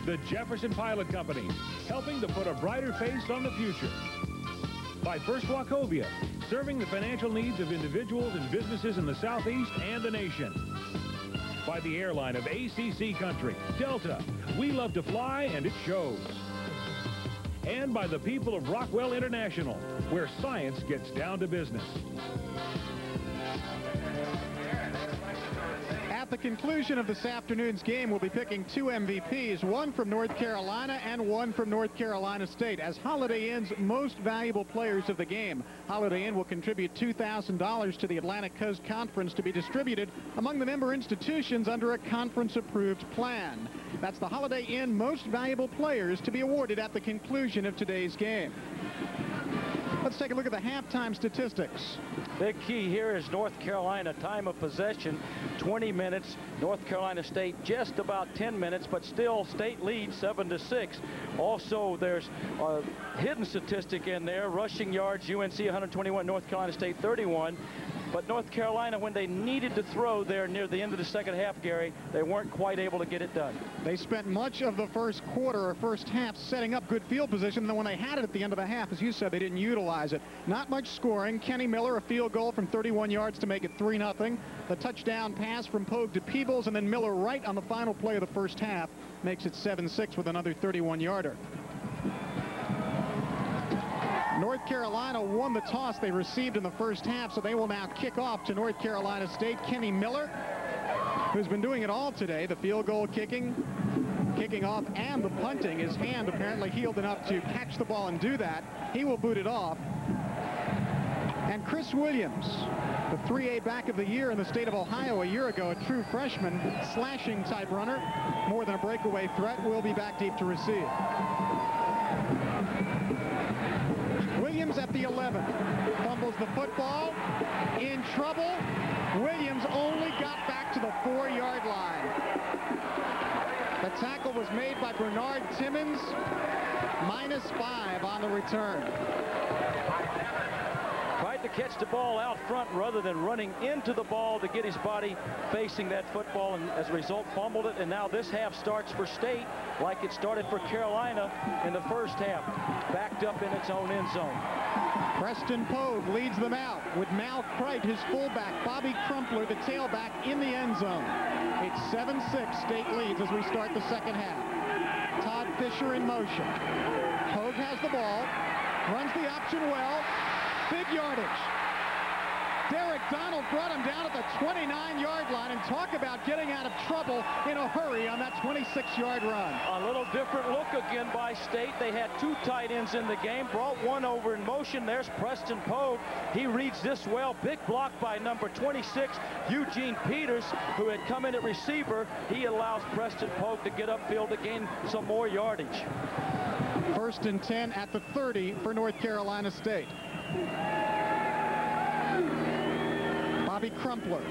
the Jefferson Pilot Company, helping to put a brighter face on the future. By First Wachovia, serving the financial needs of individuals and businesses in the Southeast and the nation. By the airline of ACC country, Delta. We love to fly, and it shows. And by the people of Rockwell International, where science gets down to business. At the conclusion of this afternoon's game, we'll be picking two MVPs, one from North Carolina and one from North Carolina State, as Holiday Inn's most valuable players of the game. Holiday Inn will contribute $2,000 to the Atlantic Coast Conference to be distributed among the member institutions under a conference-approved plan. That's the Holiday Inn most valuable players to be awarded at the conclusion of today's game. Let's take a look at the halftime statistics. Big key here is North Carolina time of possession, 20 minutes. North Carolina State just about 10 minutes, but still State leads 7-6. Also, there's a hidden statistic in there. Rushing yards, UNC 121, North Carolina State 31. But North Carolina, when they needed to throw there near the end of the second half, Gary, they weren't quite able to get it done. They spent much of the first quarter or first half setting up good field position. Then when they had it at the end of the half, as you said, they didn't utilize it. Not much scoring. Kenny Miller, a field goal from 31 yards to make it 3-0. The touchdown pass from Pogue to Peebles, and then Miller right on the final play of the first half makes it 7-6 with another 31-yarder. North Carolina won the toss they received in the first half, so they will now kick off to North Carolina State. Kenny Miller, who's been doing it all today, the field goal kicking off, and the punting. His hand apparently healed enough to catch the ball and do that. He will boot it off. And Chris Williams, the 3A back of the year in the state of Ohio a year ago, a true freshman, slashing type runner, more than a breakaway threat, will be back deep to receive. Williams at the 11, fumbles the football, in trouble. Williams only got back to the 4-yard line. The tackle was made by Bernard Timmons, -5 on the return. Tried to catch the ball out front rather than running into the ball to get his body facing that football, and as a result fumbled it. And now this half starts for State like it started for Carolina in the first half, backed up in its own end zone. Preston Pogue leads them out with Mal Cright, his fullback, Bobby Crumpler, the tailback, in the end zone. It's 7-6, State leads as we start the second half. Todd Fisher in motion. Pogue has the ball, runs the option well, big yardage. Derek Donald brought him down at the 29-yard line, and talk about getting out of trouble in a hurry on that 26-yard run. A little different look again by State. They had two tight ends in the game, brought one over in motion. There's Preston Pogue. He reads this well. Big block by number 26, Eugene Peters, who had come in at receiver. He allows Preston Pogue to get upfield to gain some more yardage. 1st and 10 at the 30 for North Carolina State. Bobby Crumpler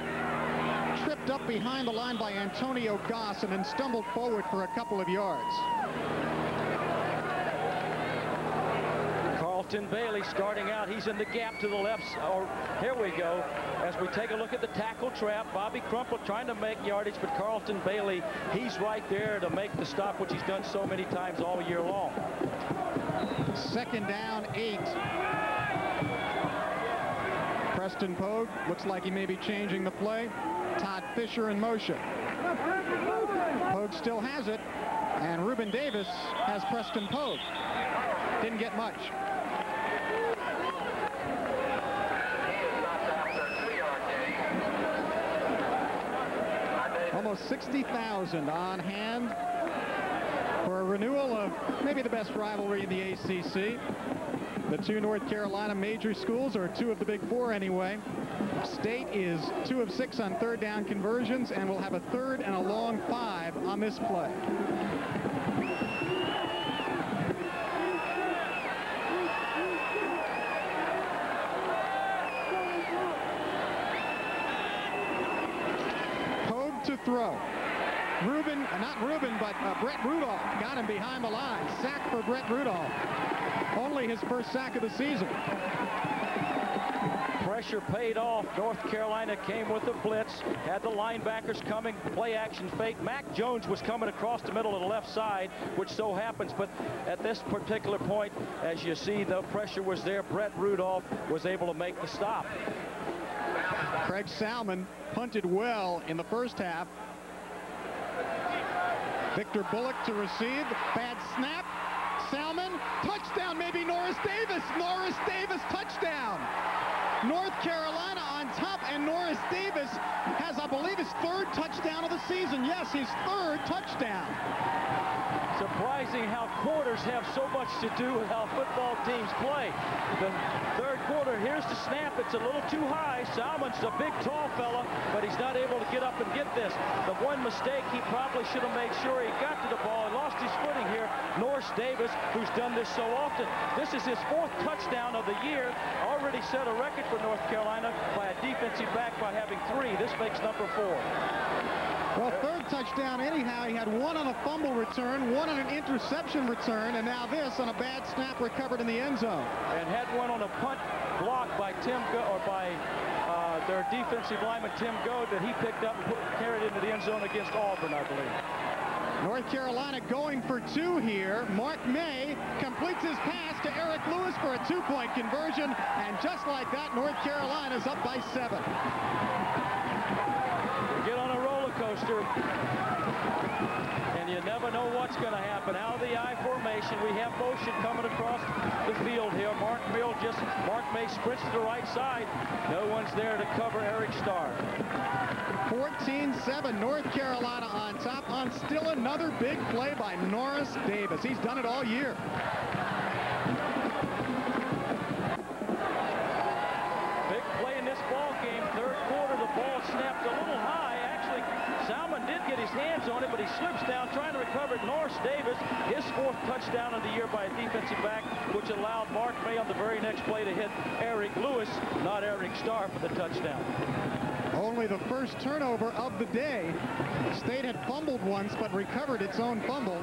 tripped up behind the line by Antonio Goss and then stumbled forward for a couple of yards. Carlton Bailey starting out. He's in the gap to the left. Oh, here we go. As we take a look at the tackle trap, Bobby Crumpler trying to make yardage, but Carlton Bailey, he's right there to make the stop, which he's done so many times all year long. 2nd down, 8. Preston Pogue looks like he may be changing the play. Todd Fisher in motion. Pogue still has it, and Reuben Davis has Preston Pogue. Didn't get much. Almost 60,000 on hand for a renewal of maybe the best rivalry in the ACC. The two North Carolina major schools are 2 of the Big 4 anyway. State is 2 of 6 on 3rd down conversions and will have a 3rd and a long 5 on this play. Pogue to throw. Brett Rudolph got him behind the line. Sack for Brett Rudolph. Only his first sack of the season. pressure paid off. North Carolina came with a blitz, had the linebackers coming, play action fake. Mac Jones was coming across the middle of the left side, which so happens, but at this particular point, as you see, the pressure was there. Brett Rudolph was able to make the stop. Craig Salmon punted well in the first half. Victor Bullock to receive. Bad snap. Salmon, touchdown, maybe Norris Davis. Norris Davis, touchdown. North Carolina on top, and Norris Davis has, I believe, his third touchdown of the season. Yes, his third touchdown. Surprising how quarters have so much to do with how football teams play. The third quarter, here's the snap. It's a little too high. Salmon's a big, tall fella, but he's not able to get up and get this. The one mistake, he probably should have made sure he got to the ball. He lost his footing here. Norris Davis, who's done this so often. This is his fourth touchdown of the year. Already set a record for North Carolina by a defensive back by having 3. This makes number 4. Well, third touchdown anyhow. He had one on a fumble return, one on an interception return, and now this on a bad snap recovered in the end zone. And had one on a punt block by their defensive lineman Tim Goad that he picked up and carried into the end zone against Auburn, I believe. North Carolina going for 2 here. Mark May completes his pass to Eric Lewis for a 2-point conversion, and just like that, North Carolina's up by 7. Get on a roller coaster, and you never know what's going to happen. Out of the I formation, we have motion coming across the field here. Mark May sprints to the right side. No one's there to cover Eric Starr. 14-7, North Carolina on top on still another big play by Norris Davis. He's done it all year. Big play in this ball game. Third quarter, the ball snapped a little high. Actually, Salmon did get his hands on it, but he slips down trying to recover it. Norris Davis, his 4th touchdown of the year by a defensive back, which allowed Mark May on the very next play to hit Eric Lewis, not Eric Starr, for the touchdown. Only the first turnover of the day. State had fumbled once, but recovered its own fumble.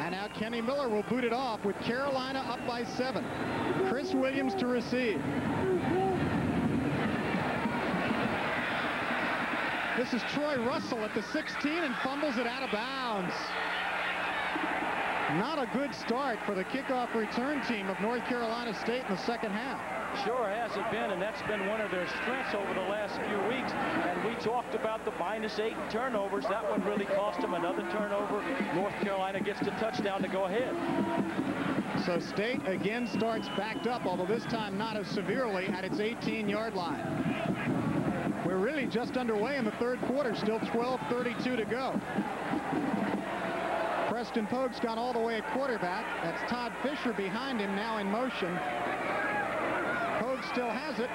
And now Kenny Miller will boot it off with Carolina up by 7. Chris Williams to receive. This is Troy Russell at the 16 and fumbles it out of bounds. Not a good start for the kickoff return team of North Carolina State in the second half. Sure hasn't been, and that's been one of their strengths over the last few weeks. And we talked about the -8 turnovers. That one really cost them another turnover. North Carolina gets the touchdown to go ahead. So State again starts backed up, although this time not as severely, at its 18-yard line. We're really just underway in the third quarter, still 12:32 to go. Preston Pogue's gone all the way at quarterback. That's Todd Fisher behind him now in motion. Pogue still has it,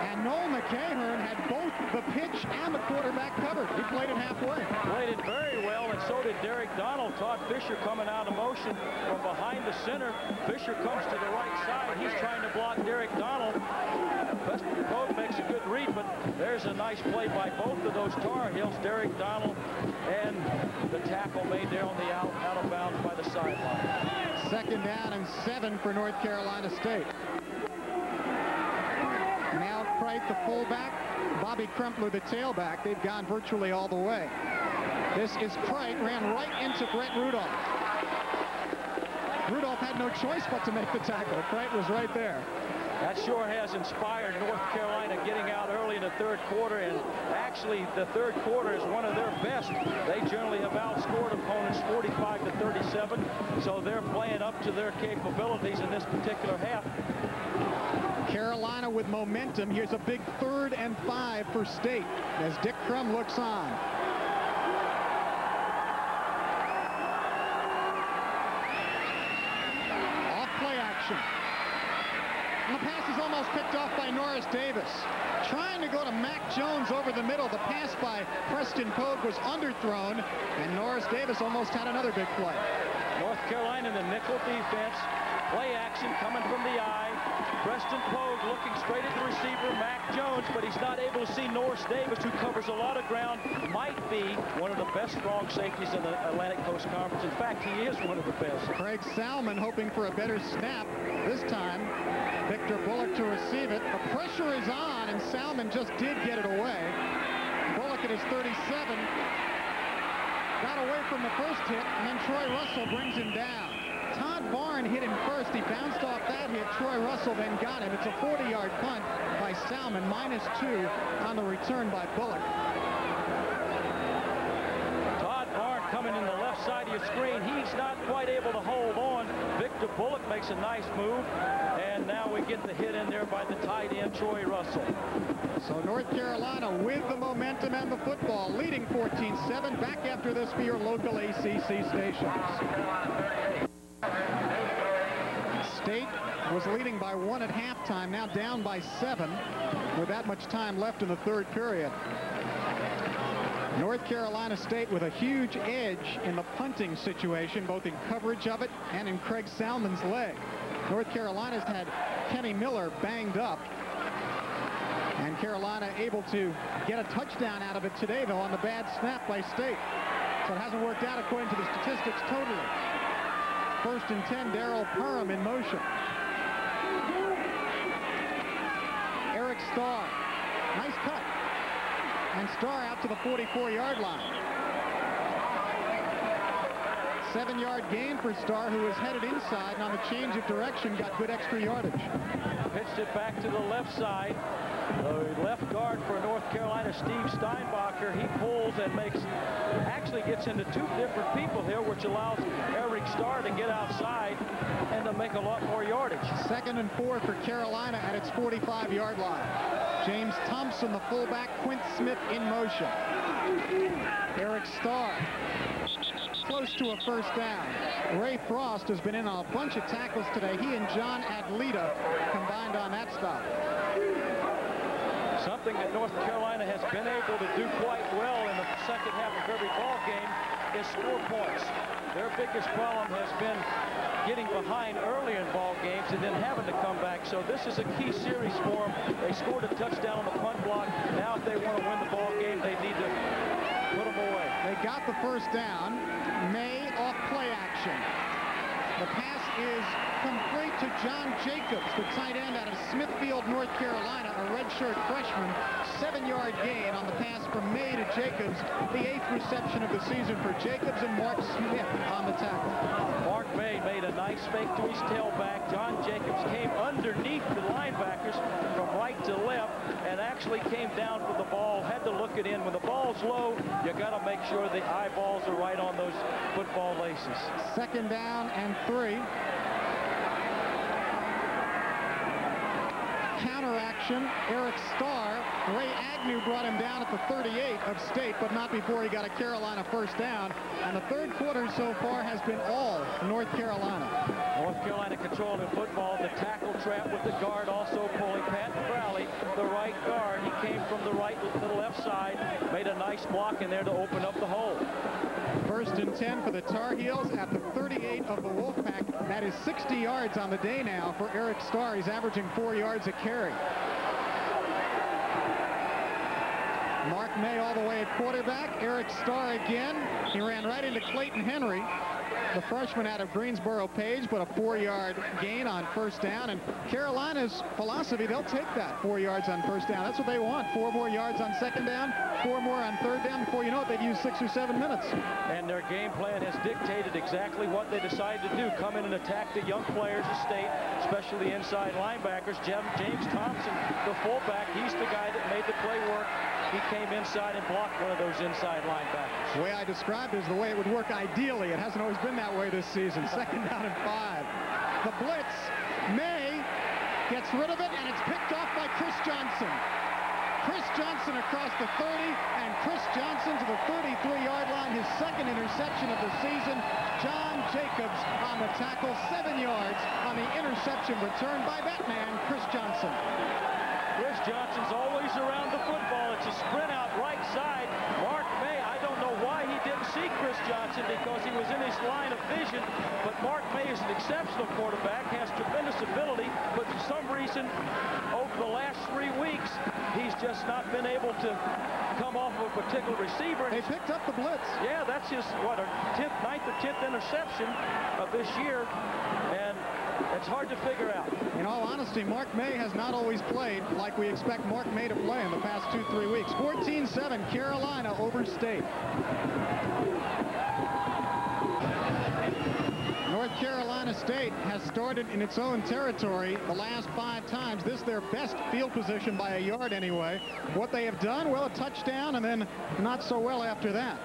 and Noel McCahern had both the pitch and the quarterback covered. He played it halfway. Played it very well, and so did Derek Donald. Todd Fisher coming out of motion from behind the center. Fisher comes to the right side. He's trying to block Derek Donald. Preston Pogue makes a good read, but there's a nice play by both of those Tar Heels, Derek Donald and the tackle made there on the out of bounds by the sideline. 2nd down and 7 for North Carolina State. Now Cripe, the fullback, Bobby Crumpler, the tailback. They've gone virtually all the way. This is Cripe, ran right into Brett Rudolph. Rudolph had no choice but to make the tackle. Cripe was right there. That sure has inspired North Carolina getting out early in the third quarter, and actually the third quarter is one of their best. They generally have outscored opponents 45-37, so they're playing up to their capabilities in this particular half. Carolina with momentum. Here's a big 3rd and 5 for State as Dick Crum looks on. Off play action. And the pass is almost picked off by Norris Davis. Trying to go to Mac Jones over the middle. The pass by Preston Pogue was underthrown, and Norris Davis almost had another big play. North Carolina in the nickel defense. Play action coming from the eye. Preston Pogue looking straight at the receiver, Mac Jones, but he's not able to see Norris Davis, who covers a lot of ground, might be one of the best strong safeties in the Atlantic Coast Conference. In fact, he is one of the best. Craig Salmon hoping for a better snap this time. Victor Bullock to receive it. The pressure is on, and Salmon just did get it away. Bullock at his 37. Got away from the first hit, and then Troy Russell brings him down. Todd Barn hit him first. He bounced off that hit. Troy Russell then got him. It's a 40-yard punt by Salmon, -2 on the return by Bullock. Todd Barn coming in the left side of your screen. He's not quite able to hold on. Victor Bullock makes a nice move, and now we get the hit in there by the tight end, Troy Russell. So North Carolina with the momentum and the football, leading 14-7. Back after this for your local ACC stations. State was leading by 1 at halftime, now down by 7 with that much time left in the third period. North Carolina State with a huge edge in the punting situation, both in coverage of it and in Craig Salmon's leg. North Carolina's had Kenny Miller banged up, and Carolina able to get a touchdown out of it today, though, on the bad snap by State. So it hasn't worked out according to the statistics totally. 1st and 10, Darrell Perham in motion. Eric Starr, nice cut. And Starr out to the 44-yard line. 7-yard gain for Starr, who was headed inside, and on the change of direction got good extra yardage. Pitched it back to the left side. The left guard for North Carolina, Steve Steinbacher, he pulls and actually gets into 2 different people here, which allows Eric Starr to get outside and to make a lot more yardage. 2nd and 4 for Carolina at its 45-yard line. James Thompson, the fullback, Quint Smith in motion. Eric Starr close to a first down. Ray Frost has been in on a bunch of tackles today. He and John Adlita combined on that stop. Something that North Carolina has been able to do quite well in the second half of every ball game is score points. Their biggest problem has been getting behind early in ball games and then having to come back. So this is a key series for them. They scored a touchdown on the punt block. Now if they want to win the ball game, they need to put them away. They got the first down. May off play action. The pass is complete to John Jacobs, the tight end out of Smithfield, North Carolina, a redshirt freshman. 7-yard gain on the pass from May to Jacobs, the 8th reception of the season for Jacobs, and Mark Smith on the tackle. Mark May made a nice fake to his tailback. John Jacobs came underneath the linebackers from right to left and actually came down for the ball, had to look it in. When the ball's low, you got to make sure the eyeballs are right on those football laces. 2nd down and 3. Counter action, Eric Starr. Ray Agnew brought him down at the 38 of State, but not before he got a Carolina first down. And the third quarter so far has been all North Carolina. North Carolina controlling the football. The tackle trap with the guard also pulling. Pat Raleigh, the right guard. He came from the right to the left side. Made a nice block in there to open up the hole. 1st and 10 for the Tar Heels at the 38 of the Wolfpack. That is 60 yards on the day now for Eric Starr. He's averaging 4 yards a carry. Mark May all the way at quarterback. Eric Starr again. He ran right into Clayton Henry, the freshman out of Greensboro Page, but a 4-yard gain on first down. And Carolina's philosophy, they'll take that, 4 yards on first down. That's what they want. 4 more yards on second down, 4 more on third down. Before you know it, they've used 6 or 7 minutes. And their game plan has dictated exactly what they decided to do. Come in and attack the young players of State, especially inside linebackers. James Thompson, the fullback, he's the guy that made the play work. He came inside and blocked one of those inside linebackers. The way I described it is the way it would work ideally. It hasn't always been that way this season. 2nd down and 5. The blitz. May gets rid of it, and it's picked off by Chris Johnson. Chris Johnson across the 30, and Chris Johnson to the 33-yard line, his 2nd interception of the season. John Jacobs on the tackle, 7 yards on the interception return by that man, Chris Johnson. Chris Johnson's always around the football. It's a sprint out right side. Mark May, I don't know why he didn't see Chris Johnson, because he was in his line of division. But Mark May is an exceptional quarterback, has tremendous ability, but for some reason, over the last 3 weeks, he's just not been able to come off of a particular receiver. They picked up the blitz. Yeah, that's his, what, 9th or 10th interception of this year, and it's hard to figure out. In all honesty, Mark May has not always played like we expect Mark May to play in the past 2-3 weeks. 14-7, Carolina over State. North Carolina State has started in its own territory the last 5 times. This is their best field position by a yard anyway. What they have done, well, a touchdown and then not so well after that.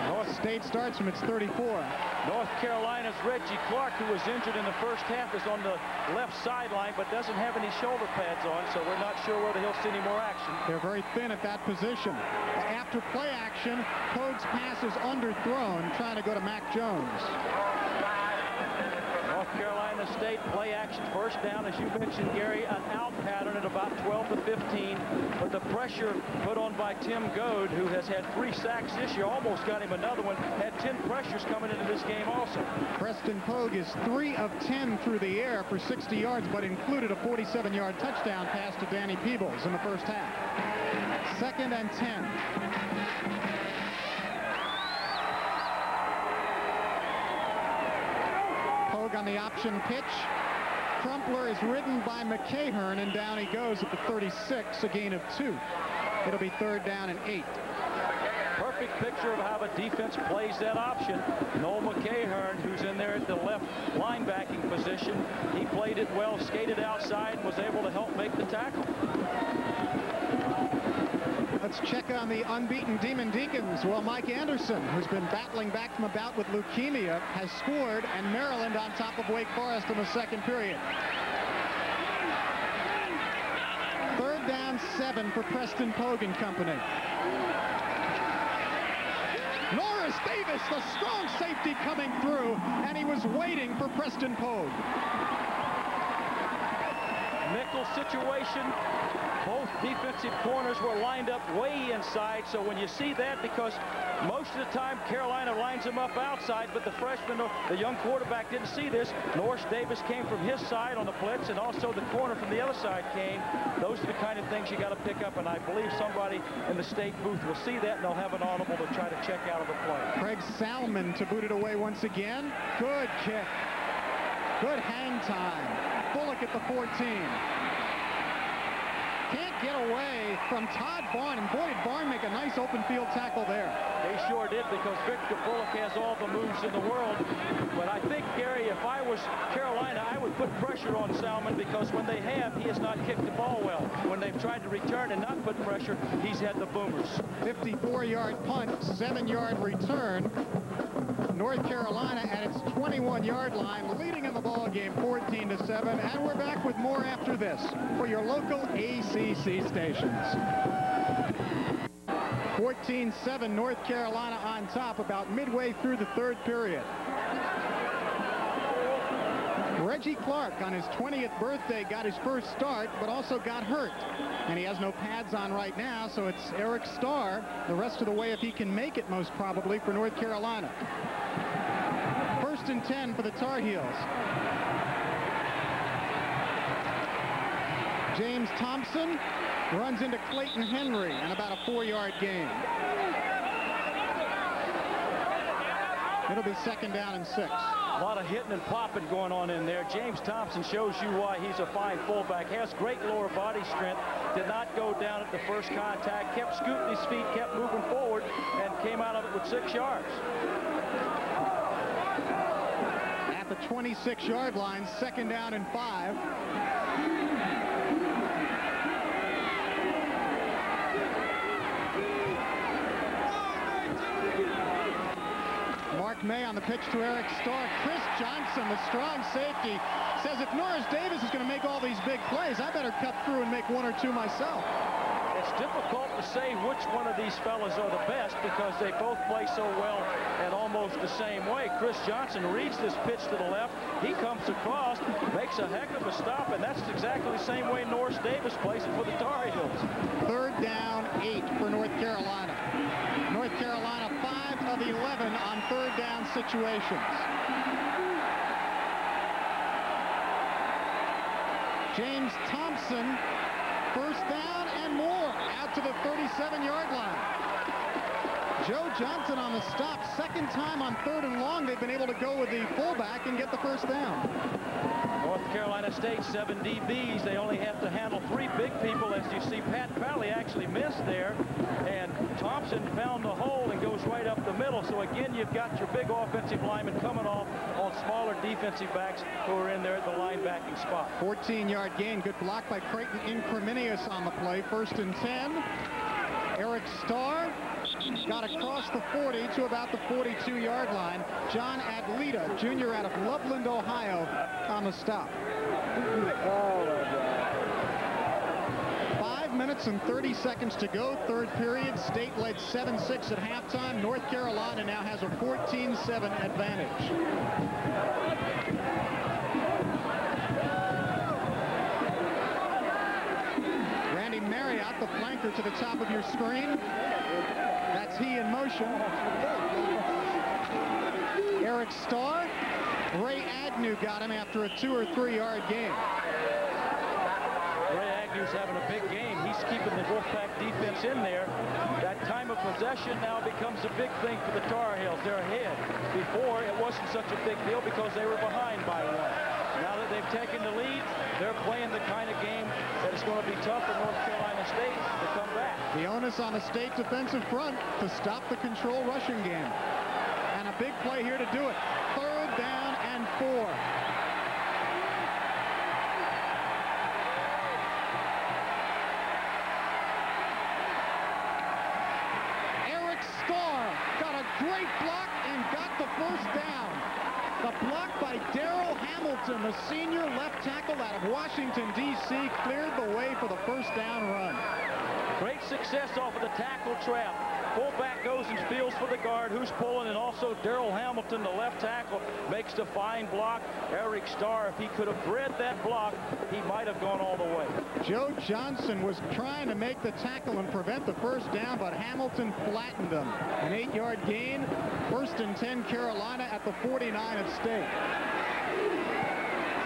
North State starts from its 34. North Carolina's Reggie Clark, who was injured in the first half, is on the left sideline but doesn't have any shoulder pads on, so we're not sure whether he'll see any more action. They're very thin at that position. After play action, Pogue's pass is underthrown, trying to go to Mac Jones. North Carolina State play action, first down, as you mentioned, Gary, an out pattern at about 12 to 15, but the pressure put on by Tim Goad, who has had 3 sacks this year, almost got him another one, had 10 pressures coming into this game also. Preston Pogue is 3 of 10 through the air for 60 yards, but included a 47-yard touchdown pass to Danny Peebles in the first half. 2nd and 10. On the option pitch. Crumpler is ridden by McCahern, and down he goes at the 36, a gain of 2. It'll be 3rd down and 8. Perfect picture of how the defense plays that option. Noel McCahern, who's in there at the left linebacking position, he played it well, skated outside, and was able to help make the tackle. Let's check on the unbeaten Demon Deacons. Well, Mike Anderson, who's been battling back from a bout with leukemia, has scored, and Maryland on top of Wake Forest in the 2nd period. 3rd down 7 for Preston Pogue and company. Norris Davis, the strong safety coming through, and he was waiting for Preston Pogue. Nickel situation. Both defensive corners were lined up way inside, so when you see that, because most of the time Carolina lines them up outside, but the freshman, the young quarterback, didn't see this. Norris Davis came from his side on the blitz, and also the corner from the other side came. Those are the kind of things you got to pick up, and I believe somebody in the state booth will see that, and they'll have an audible to try to check out of the play. Craig Salmon to boot it away once again. Good kick. Good hang time. Bullock at the 14. Can't get away from Todd Barn, and boy, did Barn make a nice open field tackle there. They sure did, because Victor Bullock has all the moves in the world. But I think, Gary, if I was Carolina, I would put pressure on Salmon, because when they have, he has not kicked the ball well. When they've tried to return and not put pressure, he's had the boomers. 54-yard punt, 7-yard return. North Carolina at its 21-yard line, leading in the ball game 14-7, and we're back with more after this for your local ACC stations. 14-7, North Carolina on top about midway through the 3rd period. Reggie Clark on his 20th birthday got his first start, but also got hurt. And he has no pads on right now, so it's Eric Starr the rest of the way, if he can make it, most probably, for North Carolina. 1st and 10 for the Tar Heels. James Thompson runs into Clayton Henry, and about a 4-yard gain. It'll be 2nd down and 6. A lot of hitting and popping going on in there. James Thompson shows you why he's a fine fullback. Has great lower body strength. Did not go down at the first contact. Kept scooting his feet, kept moving forward, and came out of it with 6 yards. At the 26-yard line, 2nd down and 5. Mark May on the pitch to Eric Starr. Chris Johnson, the strong safety, says if Norris Davis is going to make all these big plays, I better cut through and make 1 or 2 myself. It's difficult to say which one of these fellas are the best, because they both play so well and almost the same way. Chris Johnson reads this pitch to the left. He comes across, makes a heck of a stop, and that's exactly the same way Norris Davis plays it for the Tar Heels. 3rd down, 8 for North Carolina. North Carolina 5 11 on third down situations. James Thompson, first down and more, out to the 37-yard line. Joe Johnson on the stop. Second time on 3rd and long they've been able to go with the fullback and get the first down. North Carolina State, 7 DBs. They only have to handle 3 big people. As you see, Pat Pally actually missed there, and Thompson found the hole and goes right up the middle. So again, you've got your big offensive linemen coming off on smaller defensive backs who are in there at the linebacking spot. 14-yard gain. Good block by Creighton Incriminius on the play. 1st and 10. Eric Starr got across the 40 to about the 42-yard line. John Adlita, junior out of Loveland, Ohio, on the stop. 5 minutes and 30 seconds to go. 3rd period. State led 7-6 at halftime. North Carolina now has a 14-7 advantage. Randy Marriott, the flanker, to the top of your screen. That's he in motion. Eric Starr. Ray Agnew got him after a 2- or 3-yard gain. Ray Agnew's having a big game. He's keeping the Wolfpack defense in there. That time of possession now becomes a big thing for the Tar Heels. They're ahead. Before, it wasn't such a big deal because they were behind by 1. Now that they've taken the lead, they're playing the kind of game that is going to be tough for North Carolina State to come back. The onus on the state defensive front to stop the control rushing game. And a big play here to do it. 3rd down and 4. Eric Starr got a great block and got the first down. The block by Darrell Hamilton, the senior left tackle out of Washington, D.C., cleared the way for the first down run. Great success off of the tackle trap. Fullback goes and feels for the guard who's pulling, and also Darrell Hamilton, the left tackle, makes the fine block. Eric Starr, if he could have bred that block, he might have gone all the way. Joe Johnson was trying to make the tackle and prevent the first down, but Hamilton flattened him. An 8-yard gain. 1st and 10 Carolina at the 49 of State.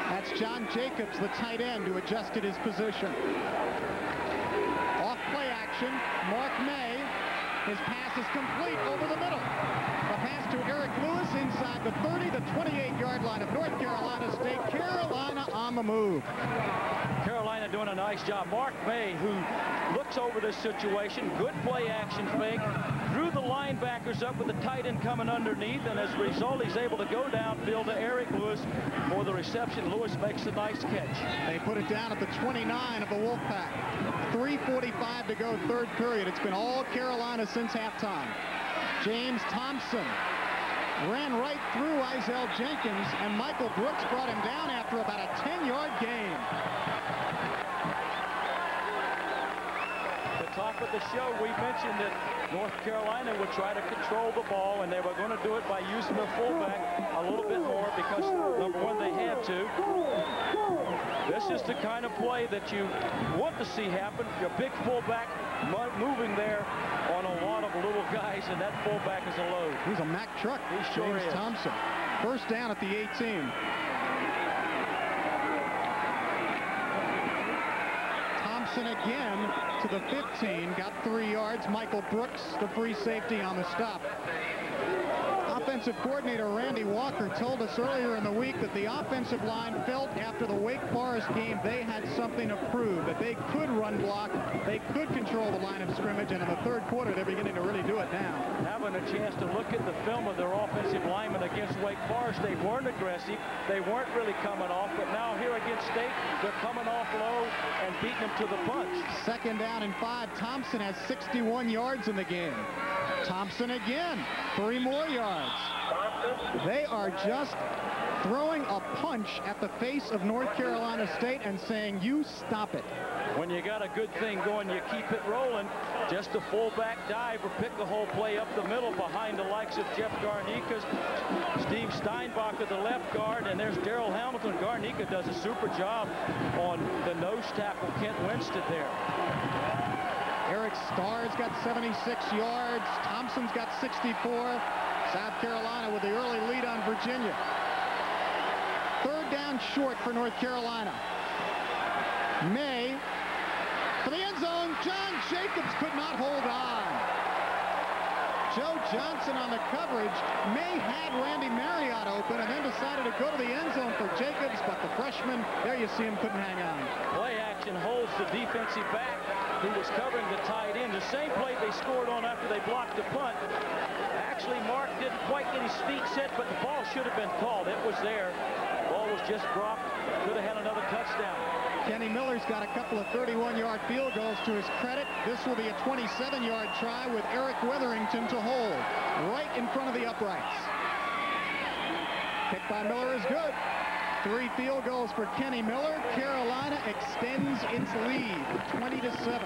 That's John Jacobs, the tight end, who adjusted his position. Off play action. Mark May. His pass is complete over the middle. A pass to Eric Lewis inside the 30, the 28-yard line of North Carolina State. Carolina on the move. Carolina doing a nice job. Mark May, who looks over this situation, good play action fake, drew the linebackers up with the tight end coming underneath, and as a result, he's able to go downfield to Eric Lewis for the reception. Lewis makes a nice catch. They put it down at the 29 of the Wolfpack. 3:45 to go, 3rd period. It's been all Carolina since halftime. James Thompson ran right through Izell Jenkins, and Michael Brooks brought him down after about a 10-yard gain. At the top of the show, we mentioned that North Carolina would try to control the ball, and they were going to do it by using their fullback a little bit more because, number one, they had to. This is the kind of play that you want to see happen. Your big fullback moving there on a lot of little guys, and that fullback is a load. He's a Mack truck. He sure James is. Thompson. First down at the 18. Thompson again to the 15. Got 3 yards. Michael Brooks, the free safety, on the stop. Offensive coordinator Randy Walker told us earlier in the week that the offensive line felt after the Wake Forest game they had something to prove, that they could run block, they could control the line of scrimmage, and in the 3rd quarter they're beginning to really do it now. Having a chance to look at the film of their offensive linemen against Wake Forest, they weren't aggressive, they weren't really coming off, but now here against State, they're coming off low and beating them to the punch. 2nd down and 5. Thompson has 61 yards in the game. Thompson again, 3 more yards. They are just throwing a punch at the face of North Carolina State and saying, you stop it. When you got a good thing going, you keep it rolling. Just a fullback dive or pick the whole play up the middle behind the likes of Jeff Garnica, Steve Steinbacher, the left guard, and there's Darrell Hamilton. Garnica does a super job on the nose tackle, Kent Winston there. Eric Starr's got 76 yards. Thompson's got 64. South Carolina with the early lead on Virginia. Third down short for North Carolina. May for the end zone. John Jacobs could not hold on. Joe Johnson on the coverage. May had Randy Marriott open and then decided to go to the end zone for Jacobs, but the freshman, there you see him, couldn't hang on. Play action holds the defensive back who was covering the tight end. The same play they scored on after they blocked the punt. Actually, Mark didn't quite get his feet set, but the ball should have been called. It was there. The ball was just dropped. Could have had another touchdown. Kenny Miller's got a couple of 31-yard field goals to his credit. This will be a 27-yard try with Eric Weatherington to hold right in front of the uprights. Kick by Miller is good. 3 field goals for Kenny Miller. Carolina extends its lead 20-7.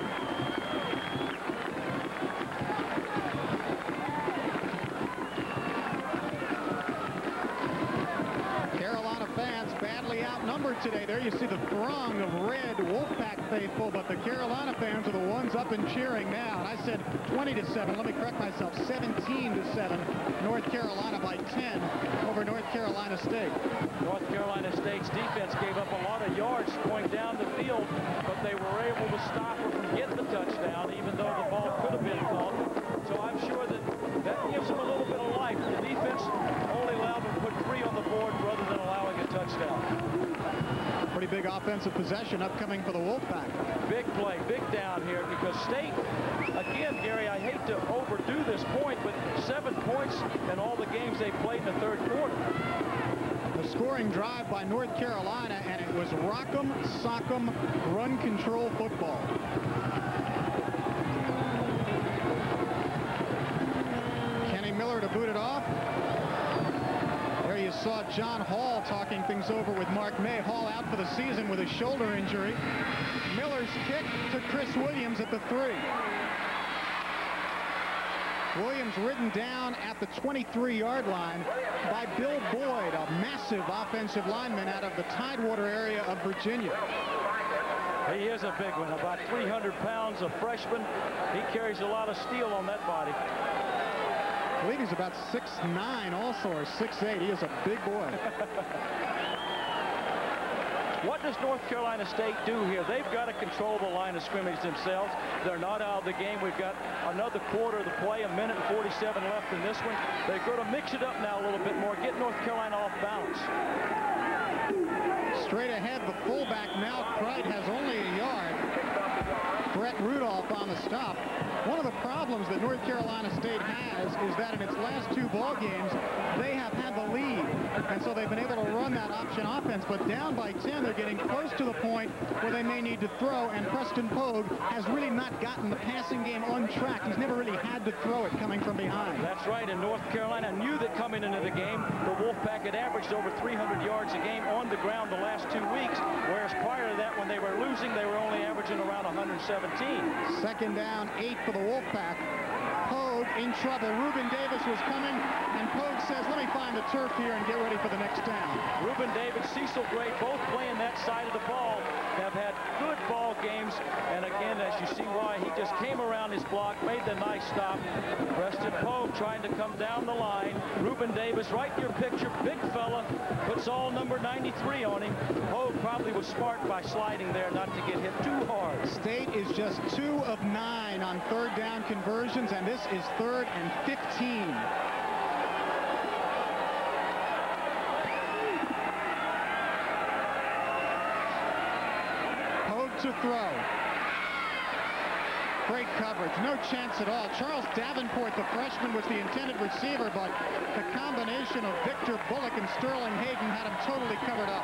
Badly outnumbered today. There you see the throng of red Wolfpack faithful, but the Carolina fans are the ones up and cheering now. And I said 20-7. Let me correct myself. 17-7. North Carolina by 10 over North Carolina State. North Carolina State's defense gave up a lot of yards going down the field, but they were able to stop her from getting the touchdown, even though the ball could have been caught. So I'm sure that gives them a little bit of life. The defense only allowed them to put 3 on the board rather than allowing a touchdown. Pretty big offensive possession upcoming for the Wolfpack. Big play, big down here, because State, again, Gary, I hate to overdo this point, but 7 points in all the games they played in the third quarter. The scoring drive by North Carolina, and it was rock'em, sock'em, run control football. Kenny Miller to boot it off. There you saw John Hall talking things over with Mark May. Hall out for the season with a shoulder injury. Miller's kick to Chris Williams at the 3. Williams ridden down at the 23-yard line by Bill Boyd, a massive offensive lineman out of the Tidewater area of Virginia. He is a big one, about 300 pounds, a freshman. He carries a lot of steel on that body. I believe he's about 6'9" also, or 6'8". He is a big boy. What does North Carolina State do here? They've got to control the line of scrimmage themselves. They're not out of the game. We've got another quarter of the play, 1 minute and 47 left in this one. They're going to mix it up now a little bit more, get North Carolina off balance. Straight ahead, the fullback, Mal Cright, has only a yard. Brett Rudolph on the stop. One of the problems that North Carolina State has is that in its last 2 ball games, they have had the lead, and so they've been able to run that option offense. But down by 10, they're getting close to the point where they may need to throw, and Preston Pogue has really not gotten the passing game on track. He's never really had to throw it coming from behind. That's right, and North Carolina knew that coming into the game, the Wolfpack had averaged over 300 yards a game on the ground the last 2 weeks, whereas prior to that, when they were losing, they were only averaging around 117. Second down, 8 for the Wolfpack. Pogue in trouble. Reuben Davis was coming, and Pogue says, let me find the turf here and get ready for the next down. Reuben Davis, Cecil Gray, both playing that side of the ball, have had good ball games, and again, as you see why, he just came around his block, made the nice stop. Preston Pogue trying to come down the line. Reuben Davis, right in your picture, big fella, puts all number 93 on him. Pogue probably was smart by sliding there not to get hit too hard. State is just 2 of 9 on third down conversions, and this is 3rd and 15. To throw. Great coverage, no chance at all. Charles Davenport, the freshman, was the intended receiver, but the combination of Victor Bullock and Sterling Hayden had him totally covered up.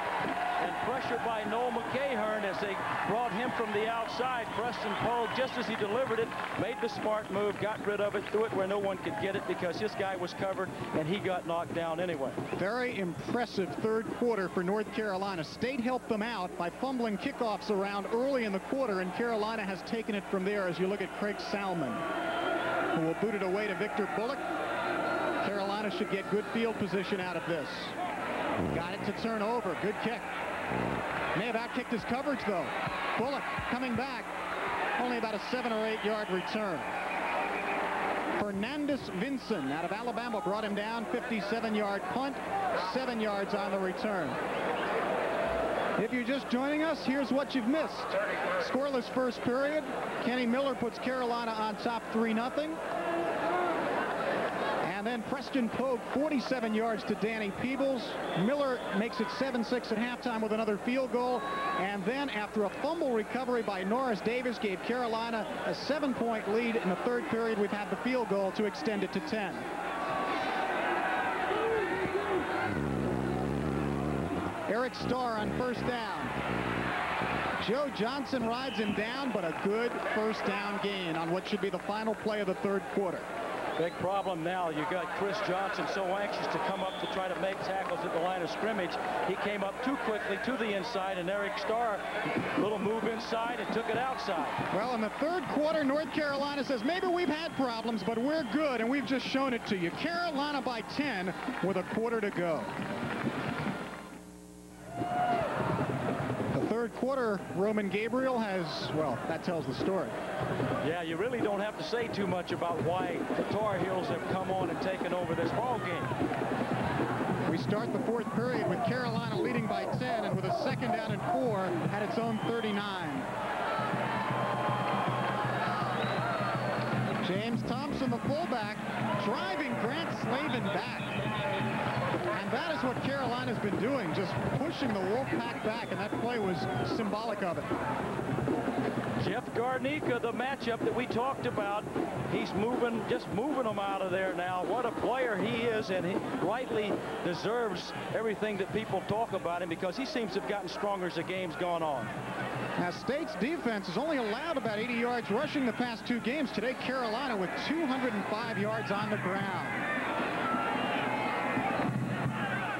And pressure by Noel McCahern as they brought him from the outside. Preston Pogue, just as he delivered it, made the smart move, got rid of it, threw it where no one could get it because this guy was covered and he got knocked down anyway. Very impressive third quarter for North Carolina. State helped them out by fumbling kickoffs around early in the quarter, and Carolina has taken it from there as you look at Craig Salmon, who will boot it away to Victor Bullock. Carolina should get good field position out of this. Got it to turn over. Good kick. May have outkicked his coverage, though. Bullock coming back. Only about a 7 or 8 yard return. Fernandez Vinson out of Alabama brought him down. 57-yard punt, 7 yards on the return. If you're just joining us, here's what you've missed. Scoreless first period. Kenny Miller puts Carolina on top 3-0. And then Preston Pogue, 47 yards to Danny Peebles. Miller makes it 7-6 at halftime with another field goal. And then after a fumble recovery by Norris Davis gave Carolina a 7-point lead in the third period. We've had the field goal to extend it to 10. Eric Starr on first down. Joe Johnson rides him down, but a good first down gain on what should be the final play of the third quarter. Big problem now. You got Chris Johnson so anxious to come up to try to make tackles at the line of scrimmage. He came up too quickly to the inside, and Eric Starr, little move inside and took it outside. Well, in the third quarter, North Carolina says, maybe we've had problems, but we're good, and we've just shown it to you. Carolina by 10 with a quarter to go. The third quarter, Roman Gabriel has, well, that tells the story. Yeah, you really don't have to say too much about why the Tar Heels have come on and taken over this ball game. We start the fourth period with Carolina leading by 10 and with a second down and 4 at its own 39. James Thompson, the fullback, driving Grant Slavin back. And that is what Carolina's been doing, just pushing the Wolfpack back, and that play was symbolic of it. Jeff Garnica, the matchup that we talked about, he's moving, just moving them out of there now. What a player he is, and he rightly deserves everything that people talk about him because he seems to have gotten stronger as the game's gone on. Now, State's defense has only allowed about 80 yards rushing the past 2 games. Today, Carolina with 205 yards on the ground.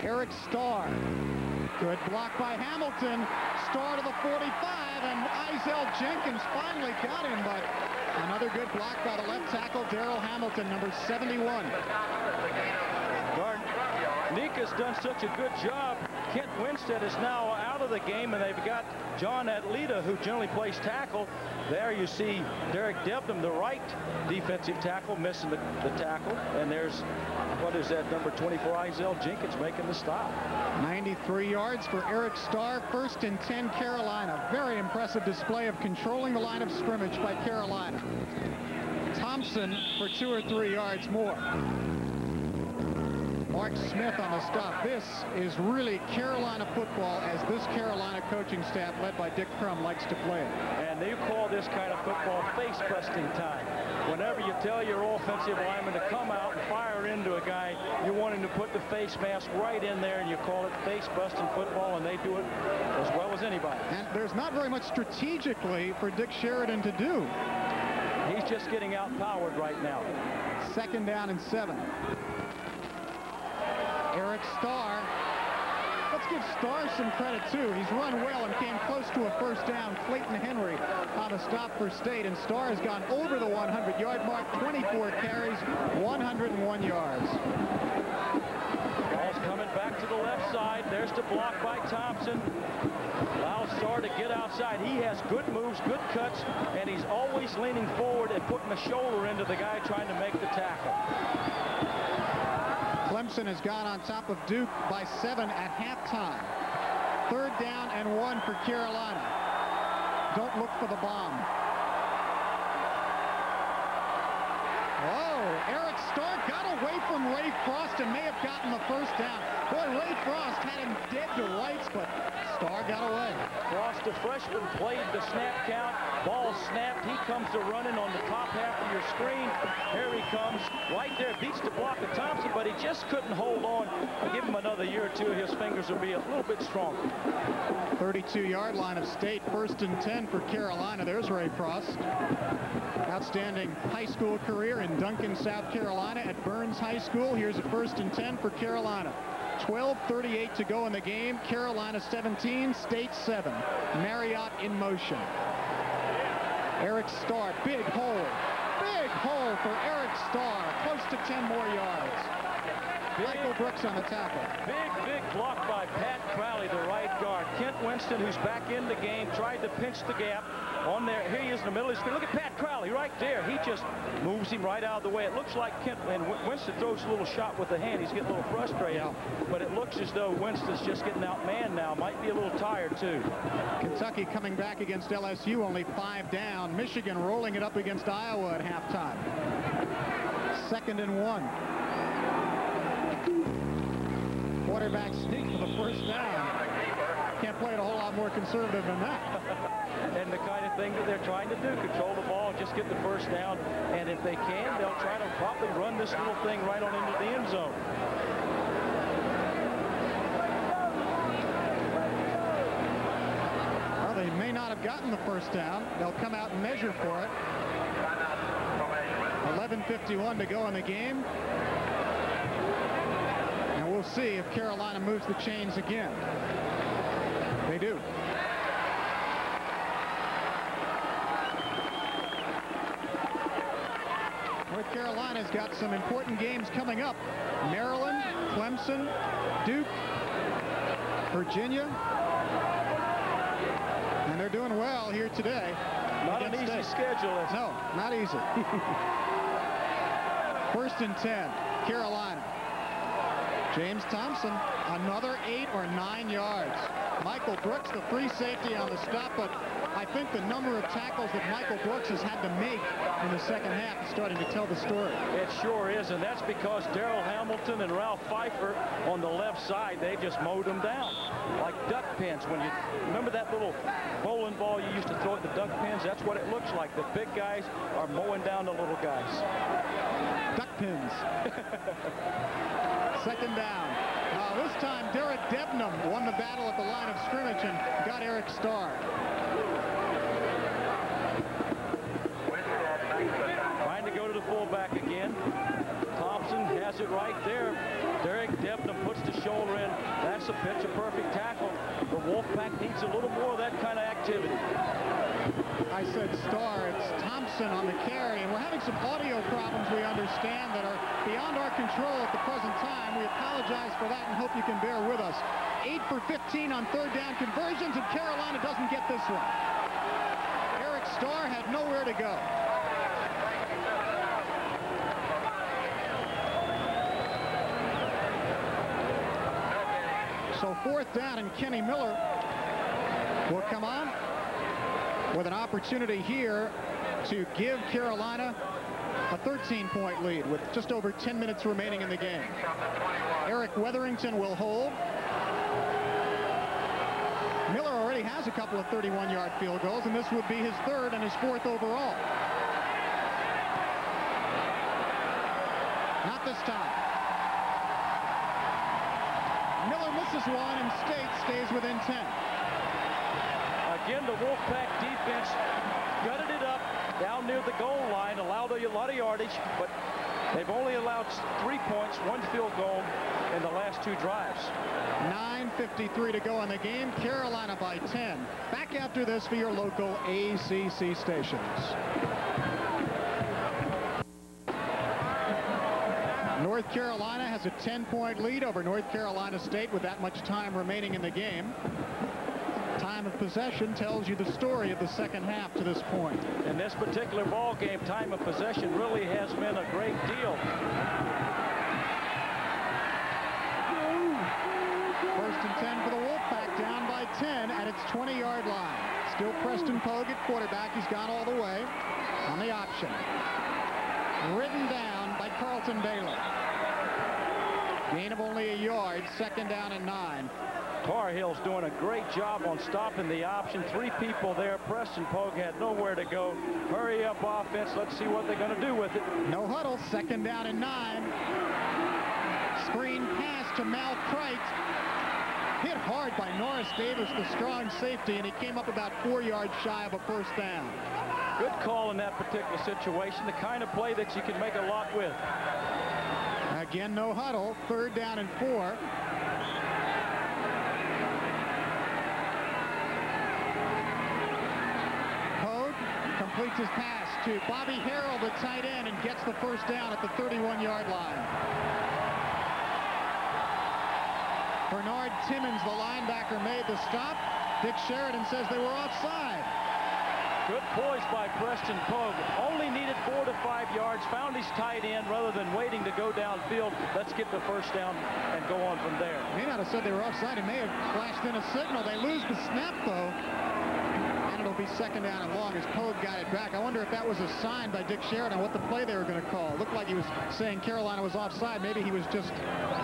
Eric Starr. Good block by Hamilton. Starr to the 45, and Izell Jenkins finally got him, but another good block by the left tackle, Darrell Hamilton, number 71. Nika's done such a good job. Kent Winstead is now out of the game, and they've got John Atleta, who generally plays tackle. There you see Derek Debnam, the right defensive tackle, missing the tackle. And there's, what is that, number 24, Izell Jenkins making the stop. 93 yards for Eric Starr. First and 10, Carolina. Very impressive display of controlling the line of scrimmage by Carolina. Thompson for 2 or 3 yards more. Mark Smith on the stop. This is really Carolina football as this Carolina coaching staff led by Dick Crum likes to play it. And they call this kind of football face-busting time. Whenever you tell your offensive lineman to come out and fire into a guy, you want him to put the face mask right in there, and you call it face-busting football, and they do it as well as anybody. And there's not very much strategically for Dick Sheridan to do. He's just getting outpowered right now. Second down and 7. Eric Starr. Let's give Starr some credit, too. He's run well and came close to a first down. Clayton Henry on a stop for State, and Starr has gone over the 100-yard mark, 24 carries, 101 yards. Ball's coming back to the left side. There's the block by Thompson. Allows Starr to get outside. He has good moves, good cuts, and he's always leaning forward and putting a shoulder into the guy trying to make the tackle. Clemson has gone on top of Duke by 7 at halftime. Third down and 1 for Carolina. Don't look for the bomb. Oh, Eric Starr got away from Ray Frost and may have gotten the first down. Boy, Ray Frost had him dead to rights, but Starr got away. Frost, the freshman, played the snap count. Ball snapped. He comes to running on the top half of your screen. Here he comes. Right there. Beats the block of Thompson, but he just couldn't hold on. Give him another year or two. His fingers will be a little bit stronger. 32-yard line of State. First and 10 for Carolina. There's Ray Frost. Outstanding high school career in Duncan, South Carolina at Burns High School. Here's a first and 10 for Carolina. 12:38 to go in the game. Carolina 17, State 7. Marriott in motion. Eric Starr, big hole for Eric Starr, close to 10 more yards. Michael Brooks on the tackle. Big block by Pat Crowley, the right guard. Kent Winston, who's back in the game, tried to pinch the gap on there. Here he is in the middle of the screen. Look at Pat Crowley right there. He just moves him right out of the way. It looks like and Winston throws a little shot with the hand. He's getting a little frustrated, but it looks as though Winston's just getting outmanned now. Might be a little tired, too. Kentucky coming back against LSU, only 5 down. Michigan rolling it up against Iowa at halftime. 2nd and 1. Quarterback sneak for the first down. Can't play it a whole lot more conservative than that. And the kind of thing that they're trying to do, control the ball, just get the first down, and if they can, they'll try to probably run this little thing right on into the end zone. Well, they may not have gotten the first down. They'll come out and measure for it. 11:51 to go in the game. And we'll see if Carolina moves the chains again. They do. North Carolina's got some important games coming up. Maryland, Clemson, Duke, Virginia. And they're doing well here today. Not an easy schedule. No, not easy. 1st and 10, Carolina. James Thompson, another 8 or 9 yards. Michael Brooks, the free safety on the stop, but I think the number of tackles that Michael Brooks has had to make in the second half is starting to tell the story. It sure is, and that's because Darrell Hamilton and Ralph Pfeiffer on the left side, they just mowed them down like duck pins. When you remember that little bowling ball you used to throw at the duck pins, that's what it looks like. The big guys are mowing down the little guys. Duck pins. 2nd down. This time Derek Debnam won the battle at the line of scrimmage and got Eric Starr. Trying to go to the fullback again. Thompson has it right there. Derek Debnam puts the shoulder in. That's a pitch-a-perfect tackle. The Wolfpack needs a little more of that kind of activity. I said Starr, it's Thompson on the carry, and we're having some audio problems, we understand, that are beyond our control at the present time. We apologize for that and hope you can bear with us. 8 for 15 on 3rd down conversions, and Carolina doesn't get this one. Eric Starr had nowhere to go. So 4th down, and Kenny Miller will come on with an opportunity here to give Carolina a 13-point lead with just over 10 minutes remaining in the game. Eric Weatherington will hold. Miller already has a couple of 31-yard field goals, and this would be his 3rd and his 4th overall. Not this time. Miller misses one, and State stays within 10. Again, the Wolfpack defense gutted it up down near the goal line, allowed a lot of yardage, but they've only allowed 3 points, 1 field goal in the last 2 drives. 9:53 to go in the game. Carolina by 10. Back after this for your local ACC stations. North Carolina has a 10-point lead over North Carolina State with that much time remaining in the game. Time of possession tells you the story of the second half to this point. In this particular ball game, time of possession really has been a great deal. 1st and 10 for the Wolfpack, down by 10 at its 20-yard line. Still Preston Pogue at quarterback. He's gone all the way on the option. Ridden down by Carlton Baylor. Gain of only a yard, 2nd down and 9. Tar Heels doing a great job on stopping the option. 3 people there. Preston Pogue had nowhere to go. Hurry up offense. Let's see what they're going to do with it. No huddle. 2nd down and 9. Screen pass to Mal Kreit. Hit hard by Norris Davis, the strong safety, and he came up about 4 yards shy of a 1st down. Good call in that particular situation. The kind of play that you can make a lot with. Again, no huddle. 3rd down and 4. Completes his pass to Bobby Harrell, the tight end, and gets the 1st down at the 31-yard line. Bernard Timmons, the linebacker, made the stop. Dick Sheridan says they were offside. Good poise by Preston Pogue. Only needed 4 to 5 yards. Found his tight end rather than waiting to go downfield. Let's get the first down and go on from there. May not have said they were offside. It may have flashed in a signal. They lose the snap, though. And it'll be second down and long as Pogue got it back. I wonder if that was a sign by Dick Sheridan what the play they were going to call. It looked like he was saying Carolina was offside. Maybe he was just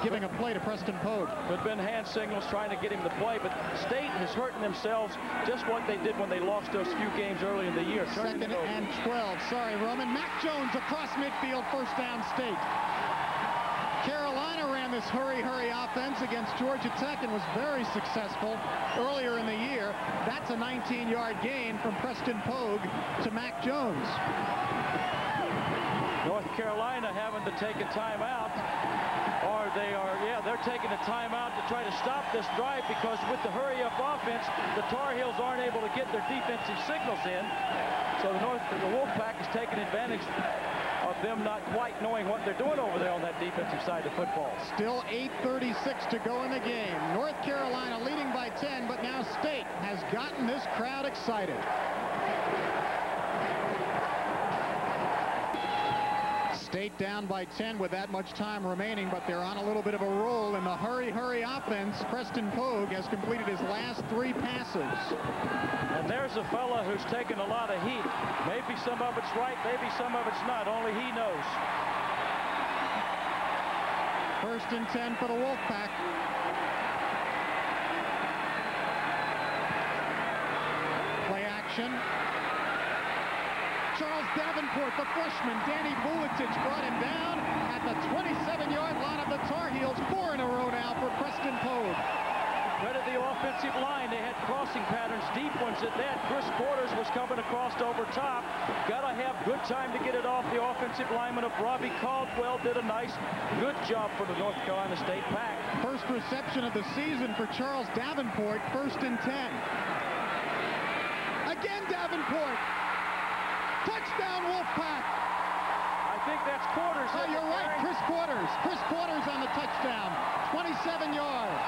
giving a play to Preston Pogue. Could have been hand signals trying to get him to play, but State is hurting themselves just what they did when they lost those few games early in the year. Second and 12. Sorry, Roman. Mac Jones across midfield. First down, State. Carolina ran this hurry offense against Georgia Tech and was very successful earlier in the year. That's a 19-yard gain from Preston Pogue to Mac Jones. North Carolina having to take a timeout, or they're taking a timeout to try to stop this drive because with the hurry-up offense, the Tar Heels aren't able to get their defensive signals in. So the Wolfpack is taking advantage of them not quite knowing what they're doing over there on that defensive side of football. Still 8:36 to go in the game. North Carolina leading by 10, but now State has gotten this crowd excited. State down by 10 with that much time remaining, but they're on a little bit of a roll in the hurry offense. Preston Pogue has completed his last 3 passes. And there's a fella who's taken a lot of heat. Maybe some of it's right, maybe some of it's not. Only he knows. First and 10 for the Wolfpack. Play action. Charles Davenport, the freshman. Danny Buletich brought him down at the 27-yard line of the Tar Heels. 4 in a row now for Preston Pogue. Credit the offensive line. They had crossing patterns, deep ones at that. Chris Quarters was coming across over top. Got to have good time to get it off the offensive lineman of Robbie Caldwell. Did a nice, good job for the North Carolina State Pack. First reception of the season for Charles Davenport. First and 10. Again, Davenport. Touchdown, Wolfpack. I think that's Quarters. Oh, you're right, Chris Quarters. Chris Quarters on the touchdown. 27 yards.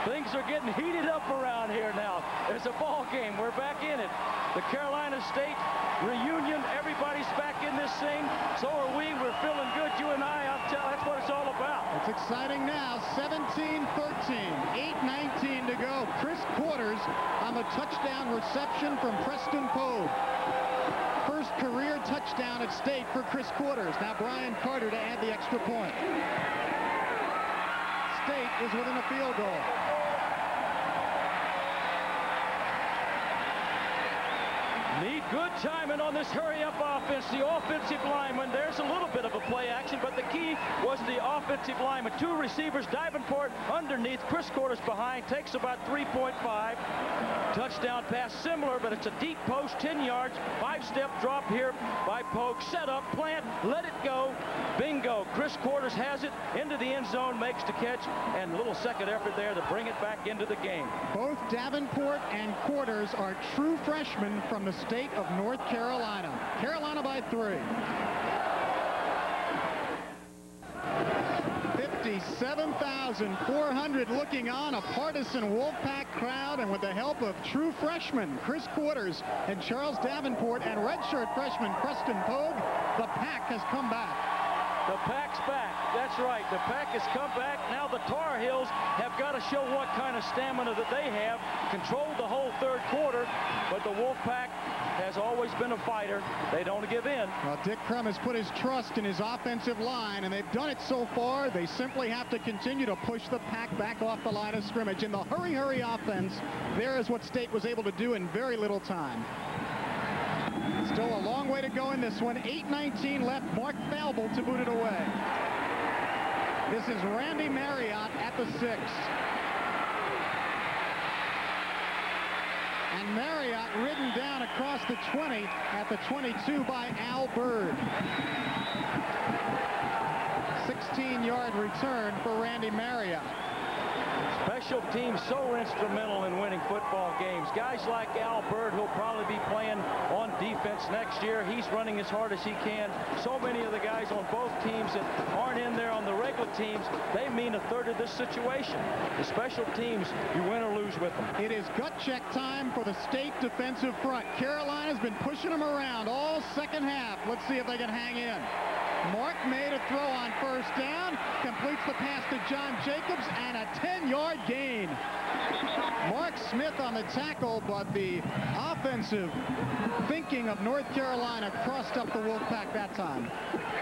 Things are getting heated up around here now. It's a ball game. We're back in it. The Carolina State reunion. Everybody's back in this thing. So are we. We're feeling good. You and I, that's what it's all about. It's exciting now. 17-13. 8:19 to go. Chris Quarters on the touchdown reception from Preston Pogue. First career touchdown at State for Chris Quarters. Now Brian Carter to add the extra point. State is within a field goal. Need good timing on this hurry-up offense. The offensive lineman, there's a little bit of a play action, but the key was the offensive lineman. 2 receivers, Davenport underneath, Chris Quarters behind, takes about 3.5. Touchdown pass similar, but it's a deep post, 10 yards, 5-step drop here by Pogue. Set up, plant, let it go. Bingo. Chris Quarters has it into the end zone, makes the catch, and a little second effort there to bring it back into the game. Both Davenport and Quarters are true freshmen from the state of North Carolina. Carolina by 3. 57,400 looking on, a partisan Wolfpack crowd, and with the help of true freshmen Chris Quarters and Charles Davenport and redshirt freshman Preston Pogue, the Pack has come back. The Pack's back. That's right. The Pack has come back. Now the Tar Heels have got to show what kind of stamina that they have. Controlled the whole third quarter, but the Wolfpack has always been a fighter. They don't give in. Well, Dick Crum has put his trust in his offensive line, and they've done it so far. They simply have to continue to push the Pack back off the line of scrimmage. In the hurry offense, there is what State was able to do in very little time. Still a long way to go in this one. 8:19 left. Mark Falble to boot it away. This is Randy Marriott at the 6. And Marriott ridden down across the 20 at the 22 by Al Bird. 16-yard return for Randy Marriott. special teams so instrumental in winning football games. Guys like Al Bird, who'll probably be playing on defense next year. He's running as hard as he can. So many of the guys on both teams that aren't in there on the regular teams, they mean a third of this situation. The special teams, you win or lose with them. It is gut check time for the state defensive front. Carolina's been pushing them around all second half. Let's see if they can hang in. Mark made a throw on first down, completes the pass to John Jacobs, and a 10-yard gain. Mark Smith on the tackle, but the offensive thinking of North Carolina crossed up the Wolfpack that time.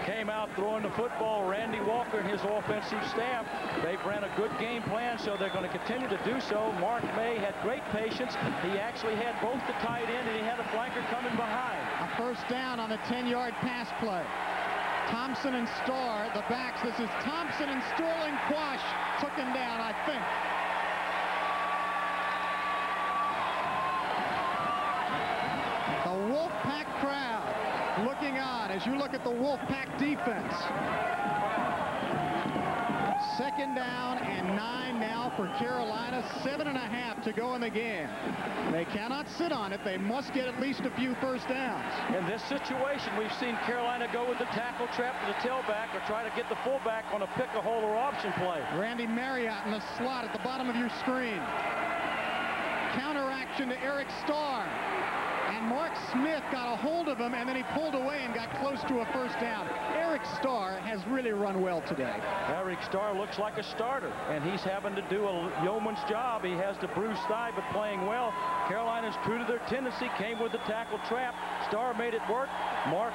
Came out throwing the football. Randy Walker and his offensive staff, they've ran a good game plan, so they're going to continue to do so. Mark May had great patience. He actually had both the tight end and he had a flanker coming behind. A first down on the 10-yard pass play. Thompson and Starr, the backs. This is Thompson and Sterling Quash took him down, I think. The Wolfpack crowd looking on as you look at the Wolfpack defense. Second down and 9 now for Carolina. 7.5 to go in the game. They cannot sit on it. They must get at least a few first downs. In this situation, we've seen Carolina go with the tackle trap to the tailback or try to get the fullback on a pick-a-hole or option play. Randy Marriott in the slot at the bottom of your screen. Counter action to Eric Starr. And Mark Smith got a hold of him, and then he pulled away and got close to a first down. Eric Starr has really run well today. Eric Starr looks like a starter, and he's having to do a yeoman's job. He has the bruised thigh, but playing well. Carolina's true to their tendency, came with the tackle trap. Starr made it work. Mark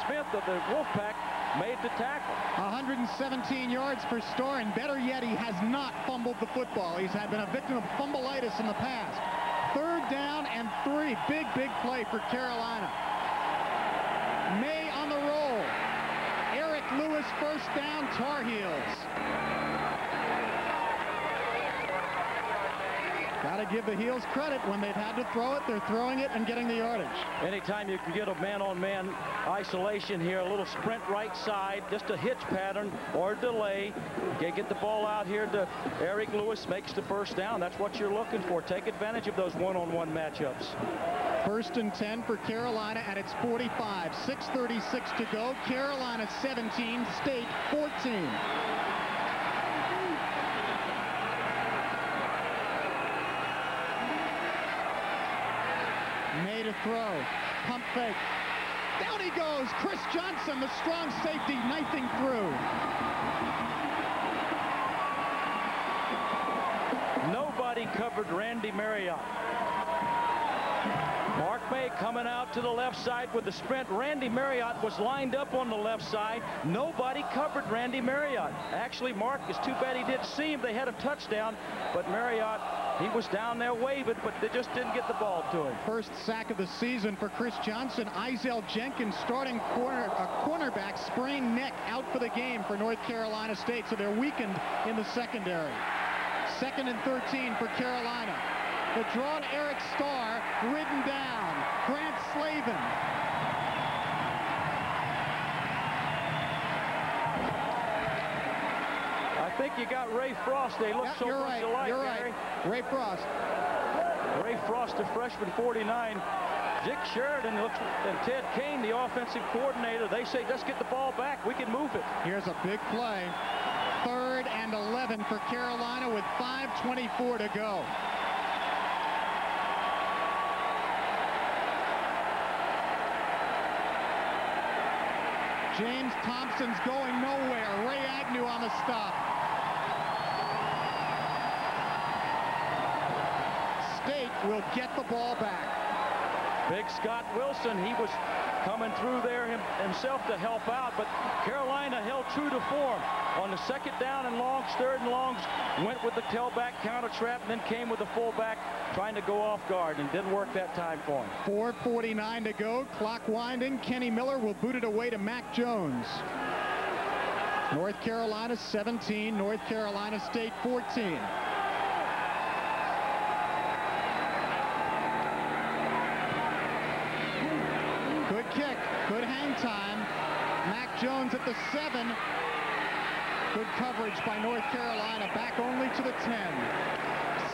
Smith of the Wolfpack made the tackle. 117 yards for Starr, and better yet, he has not fumbled the football. He's been a victim of fumbleitis in the past. Third down and 3. Big play for Carolina. May on the roll. Eric Lewis first down, Tar Heels. Got to give the Heels credit. When they've had to throw it, they're throwing it and getting the yardage. Anytime you can get a man-on-man isolation here, a little sprint right side, just a hitch pattern or delay. Get the ball out here to Eric Lewis, makes the first down. That's what you're looking for. Take advantage of those one-on-one matchups. First and 10 for Carolina at its 45. 6:36 to go. Carolina 17, State 14. Made a throw. Pump fake. Down he goes. Chris Johnson, the strong safety, knifing through. Nobody covered Randy Marriott. Mark May coming out to the left side with the sprint. Randy Marriott was lined up on the left side. Nobody covered Randy Marriott. Actually, Mark, it's too bad he didn't see him. They had a touchdown, but Marriott, he was down there waving, but they just didn't get the ball to him. First sack of the season for Chris Johnson. Izell Jenkins, starting cornerback, sprained neck, out for the game for North Carolina State, so they're weakened in the secondary. 2nd and 13 for Carolina. The draw to Eric Starr, ridden down. Grant Slavin. I think you got Ray Frost. They look so much alike. You're right. Ray Frost. Ray Frost, the freshman, 49. Dick Sheridan and Ted Kane, the offensive coordinator, they say, just get the ball back. We can move it. Here's a big play. 3rd and 11 for Carolina with 5:24 to go. James Thompson's going nowhere. Ray Agnew on the stop. State will get the ball back. Big Scott Wilson, he was coming through there himself to help out, but Carolina held true to form. On the 2nd down and longs, 3rd and longs, went with the tailback counter trap, and then came with the fullback trying to go off guard, and didn't work that time for him. 4:49 to go, clock winding. Kenny Miller will boot it away to Mac Jones. North Carolina 17, North Carolina State 14. Good kick, good hang time. Mac Jones at the 7. Good coverage by North Carolina, back only to the 10.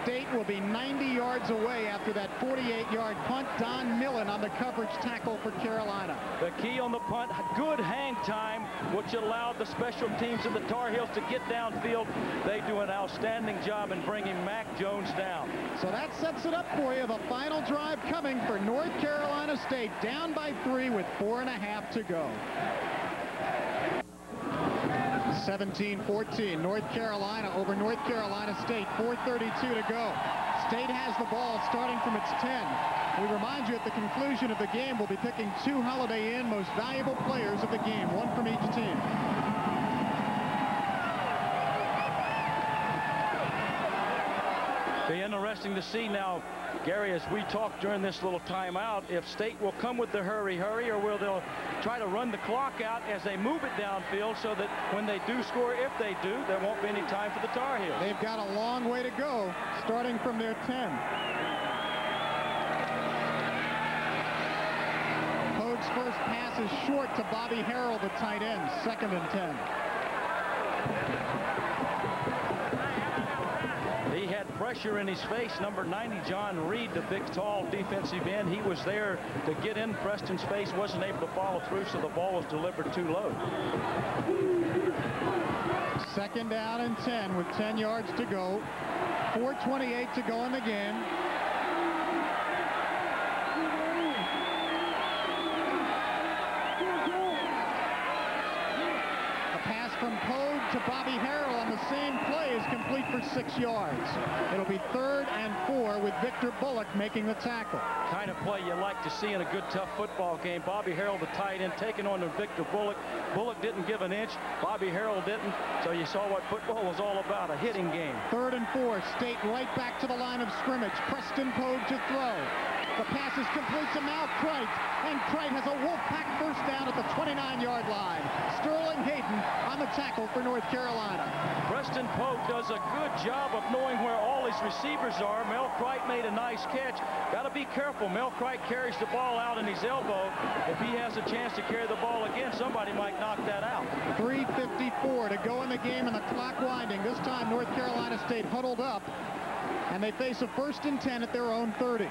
State will be 90 yards away after that 48-yard punt. Don Millen on the coverage tackle for Carolina. The key on the punt, good hang time, which allowed the special teams of the Tar Heels to get downfield. They do an outstanding job in bringing Mac Jones down. So that sets it up for you. The final drive coming for North Carolina State, down by 3 with 4.5 to go. 17-14, North Carolina over North Carolina State, 4:32 to go. State has the ball starting from its 10. We remind you at the conclusion of the game, we'll be picking 2 Holiday Inn most valuable players of the game, 1 from each team. Be interesting to see now, Gary, as we talk during this little timeout, if State will come with the hurry, or will they try to run the clock out as they move it downfield so that when they do score, if they do, there won't be any time for the Tar Heels. They've got a long way to go, starting from their 10. Pogue's first pass is short to Bobby Harrell, the tight end, 2nd and 10. He had pressure in his face. Number 90, John Reed, the big, tall defensive end. He was there to get in Preston's face, wasn't able to follow through, so the ball was delivered too low. 2nd down and 10 with 10 yards to go. 4:28 to go in the game. A pass from Pogue to Bobby Harrell on the same play is complete for 6 yards. It'll be 3rd and 4 with Victor Bullock making the tackle. Kind of play you like to see in a good, tough football game. Bobby Harrell, the tight end, taking on to Victor Bullock. Bullock didn't give an inch. Bobby Harrell didn't. So you saw what football was all about, a hitting game. 3rd and 4, State right back to the line of scrimmage. Preston Pogue to throw. The pass is complete to Mal Crite, and Crite has a Wolfpack first down at the 29-yard line. Sterling Hayden on the tackle for North Carolina. Preston Pogue does a good job of knowing where all his receivers are. Mel Crite made a nice catch. Got to be careful. Mel Crite carries the ball out in his elbow. If he has a chance to carry the ball again, somebody might knock that out. 3:54 to go in the game, and the clock winding. This time North Carolina State huddled up, and they face a 1st and 10 at their own 30.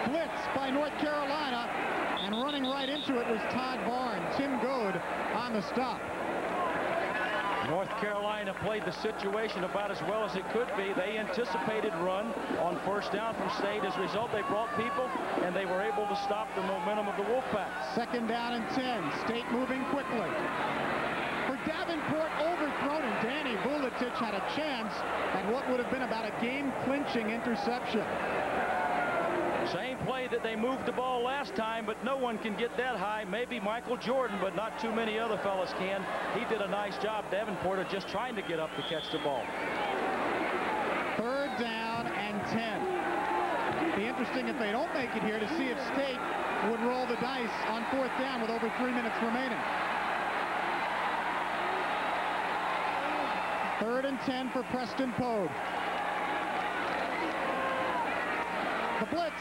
Blitz by North Carolina, and running right into it was Todd Barnes. Tim Goad on the stop. North Carolina played the situation about as well as it could be. They anticipated run on 1st down from State. As a result, they brought people, and they were able to stop the momentum of the Wolfpack. 2nd down and 10. State moving quickly. For Davenport, overthrown, and Danny Vuletich had a chance at what would have been about a game-clinching interception. Same play that they moved the ball last time, but no one can get that high. Maybe Michael Jordan, but not too many other fellas can. He did a nice job, Davenport, of just trying to get up to catch the ball. 3rd down and 10. Be interesting if they don't make it here to see if State would roll the dice on 4th down with over 3 minutes remaining. 3rd and 10 for Preston Pogue. The blitz.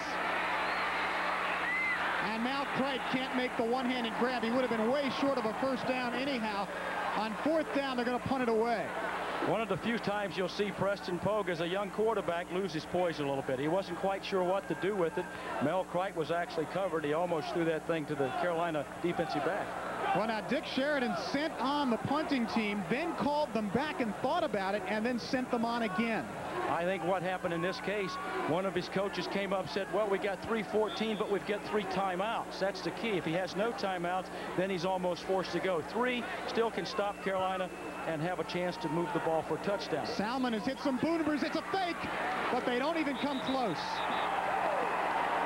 And Mal Crite can't make the one-handed grab. He would have been way short of a 1st down anyhow. On 4th down, they're going to punt it away. One of the few times you'll see Preston Pogue as a young quarterback lose his poise a little bit. He wasn't quite sure what to do with it. Mel Crite was actually covered. He almost threw that thing to the Carolina defensive back. Well, now Dick Sheridan sent on the punting team, then called them back and thought about it, and then sent them on again. I think what happened in this case, one of his coaches came up and said, well, we got 3:14, but we've got 3 timeouts. That's the key. If he has no timeouts, then he's almost forced to go. 3 still can stop Carolina and have a chance to move the ball for a touchdown. Salmon has hit some boomers. It's a fake, but they don't even come close.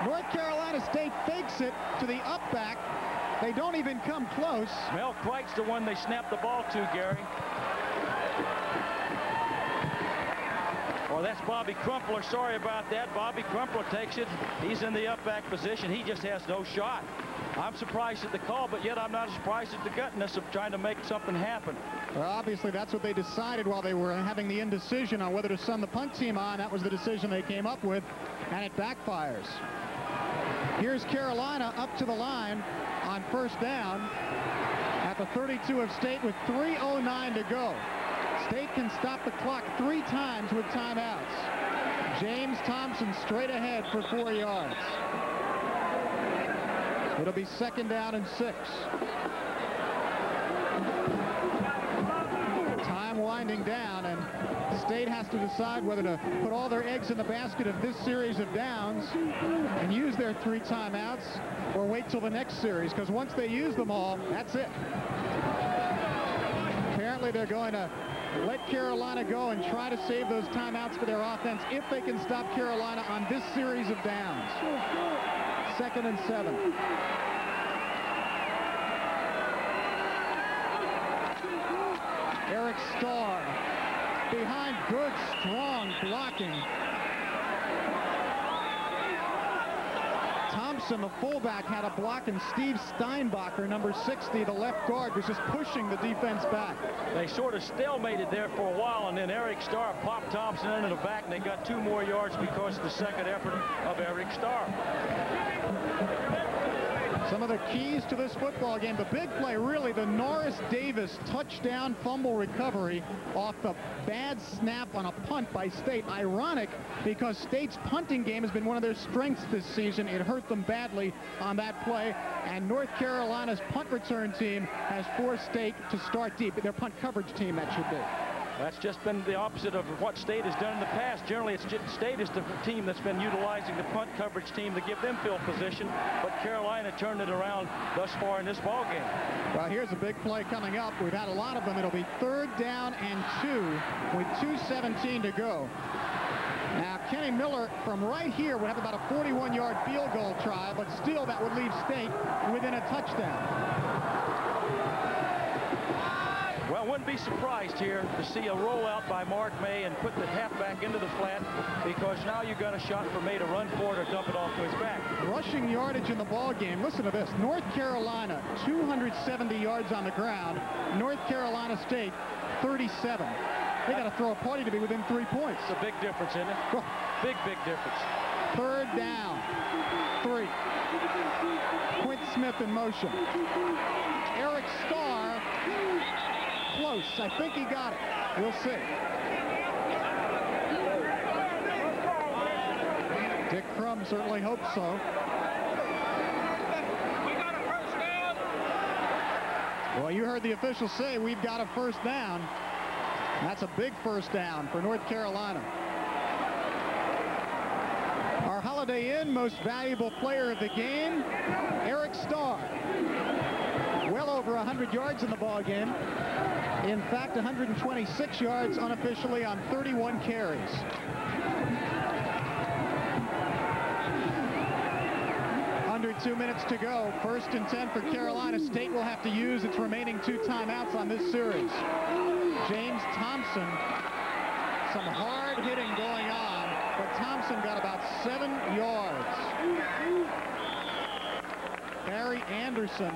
North Carolina State fakes it to the up back. They don't even come close. Mel Crite's the one they snapped the ball to, Gary. Well, that's Bobby Crumpler. Sorry about that. Bobby Crumpler takes it. He's in the up back position. He just has no shot. I'm surprised at the call, but yet I'm not surprised at the gutness of trying to make something happen. Well, obviously, that's what they decided while they were having the indecision on whether to send the punt team on. That was the decision they came up with, and it backfires. Here's Carolina up to the line on first down at the 32 of State with 3:09 to go. State can stop the clock 3 times with timeouts. James Thompson straight ahead for 4 yards. It'll be 2nd down and 6. Time winding down, and State has to decide whether to put all their eggs in the basket of this series of downs and use their 3 timeouts, or wait till the next series, because once they use them all, that's it. Apparently they're going to let Carolina go and try to save those timeouts for their offense if they can stop Carolina on this series of downs. 2nd and 7. Eric Starr behind, good, strong blocking. Thompson, the fullback, had a block, and Steve Steinbacher, number 60, the left guard, was just pushing the defense back. They sort of stalemated there for a while, and then Eric Starr popped Thompson into the back, and they got 2 more yards because of the second effort of Eric Starr. Some of the keys to this football game, the big play, really, the Norris Davis touchdown fumble recovery off the bad snap on a punt by State. Ironic, because State's punting game has been one of their strengths this season. It hurt them badly on that play, and North Carolina's punt return team has forced State to start deep. Their punt coverage team, that should be. That's just been the opposite of what State has done in the past. Generally, it's just State is the team that's been utilizing the punt coverage team to give them field position, but Carolina turned it around thus far in this ball game. Well, here's a big play coming up. We've had a lot of them. It'll be 3rd down and 2 with 2:17 to go. Now, Kenny Miller from right here would have about a 41-yard field goal try, but still that would leave State within a touchdown. Well, wouldn't be surprised here to see a rollout by Mark May and put the halfback into the flat, because now you've got a shot for May to run for it or dump it off to his back. Rushing yardage in the ball game. Listen to this. North Carolina, 270 yards on the ground. North Carolina State, 37. They got to throw a party to be within 3 points. It's a big difference, isn't it? Big difference. 3rd down, 3. Quint Smith in motion. Eric Starr, close. I think he got it. We'll see. Dick Crum certainly hopes so. Well, you heard the officials say we've got a 1st down. That's a big 1st down for North Carolina. Our Holiday Inn most valuable player of the game, Eric Starr. Well over 100 yards in the ball game. In fact, 126 yards unofficially on 31 carries. Under 2 minutes to go. 1st and 10 for Carolina. State will have to use its remaining 2 timeouts on this series. James Thompson, some hard hitting going on, but Thompson got about 7 yards. Barry Anderson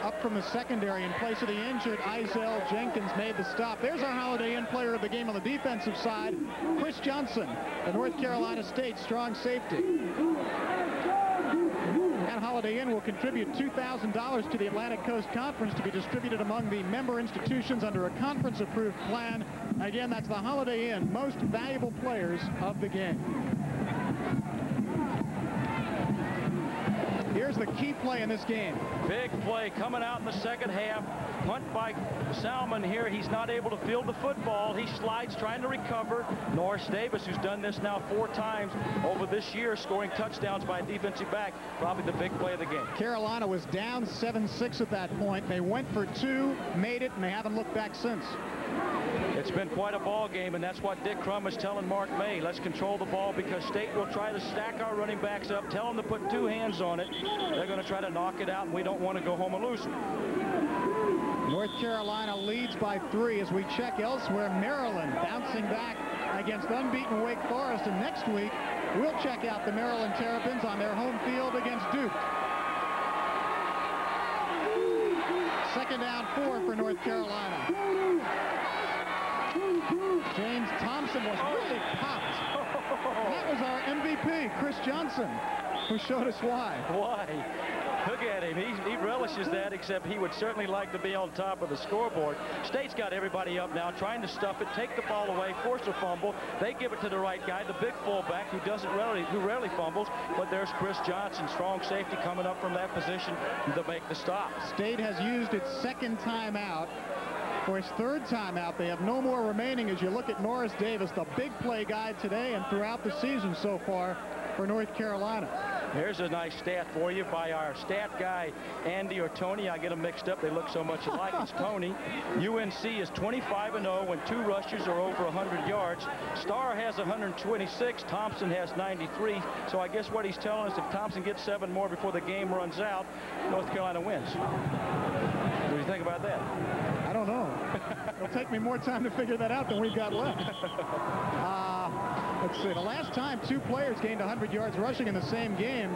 up from the secondary in place of the injured Izell Jenkins made the stop. There's our Holiday Inn player of the game on the defensive side, Chris Johnson, the North Carolina State strong safety. And Holiday Inn will contribute $2,000 to the Atlantic Coast Conference to be distributed among the member institutions under a conference-approved plan. Again, that's the Holiday Inn most valuable players of the game. Here's the key play in this game. Big play coming out in the second half. Punt by Salmon here. He's not able to field the football. He slides trying to recover. Norris Davis, who's done this now 4 times over this year, scoring touchdowns by a defensive back. Probably the big play of the game. Carolina was down 7-6 at that point. They went for 2, made it, and they haven't looked back since. It's been quite a ball game, and that's what Dick Crum is telling Mark May. Let's control the ball, because State will try to stack our running backs up, tell them to put 2 hands on it. They're going to try to knock it out, and we don't want to go home and lose it. North Carolina leads by 3 as we check elsewhere. Maryland bouncing back against unbeaten Wake Forest, and next week we'll check out the Maryland Terrapins on their home field against Duke. 2nd down 4 for North Carolina. James Thompson was really popped. And that was our MVP, Chris Johnson. who showed us why. Why? Look at him. He relishes that, except he would certainly like to be on top of the scoreboard. State's got everybody up now, trying to stuff it, take the ball away, force a fumble. They give it to the right guy, the big fullback, who rarely fumbles. But there's Chris Johnson, strong safety, coming up from that position to make the stop. State has used its second timeout. For his third timeout, they have no more remaining. As you look at Norris Davis, the big play guy today and throughout the season so far for North Carolina. Here's a nice stat for you by our stat guy, Andy or Tony. I get them mixed up. They look so much alike. It's Tony. UNC is 25-0 when 2 rushers are over 100 yards. Starr has 126. Thompson has 93. So I guess what he's telling us, if Thompson gets 7 more before the game runs out, North Carolina wins. What do you think about that? I don't know. It'll take me more time to figure that out than we've got left. Let's see. The last time 2 players gained 100 yards rushing in the same game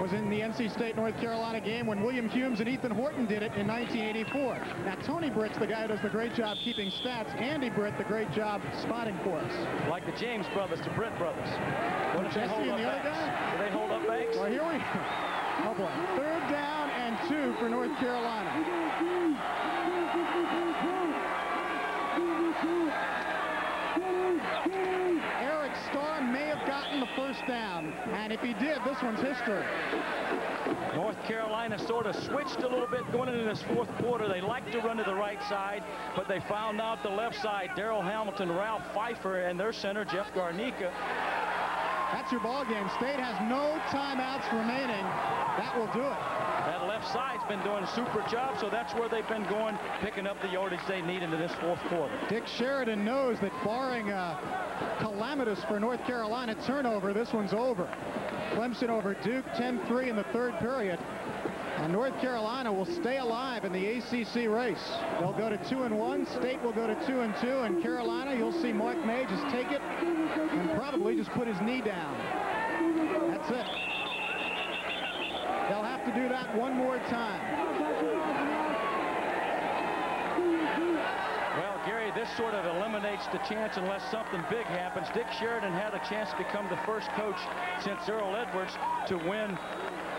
was in the NC State-North Carolina game when William Humes and Ethan Horton did it in 1984. Now, Tony Britt's the guy who does the great job keeping stats. Andy Britt, the great job spotting for us. Like the James brothers to Britt brothers. What did Jesse they hold and up the other Banks? guy? Did they hold up Banks? Well, here we go. Oh, boy. 3rd down and 2 for North Carolina. Eric Starr may have gotten the first down, and if he did, this one's history. North Carolina sort of switched a little bit going into this 4th quarter. They like to run to the right side, but they found out the left side. Darrell Hamilton, Ralph Pfeiffer, and their center, Jeff Garnica. That's your ball game. State has no timeouts remaining. That will do it. That left side's been doing a super job, so that's where they've been going, picking up the yardage they need into this 4th quarter. Dick Sheridan knows that barring a calamitous for North Carolina turnover, this one's over. Clemson over Duke, 10-3 in the 3rd period. And North Carolina will stay alive in the ACC race. They'll go to 2-1. State will go to 2-2. And Carolina, you'll see Mark May just take it and probably just put his knee down. That's it. They'll have to do that one more time. Well, Gary, this sort of eliminates the chance unless something big happens. Dick Sheridan had a chance to become the first coach since Earl Edwards to win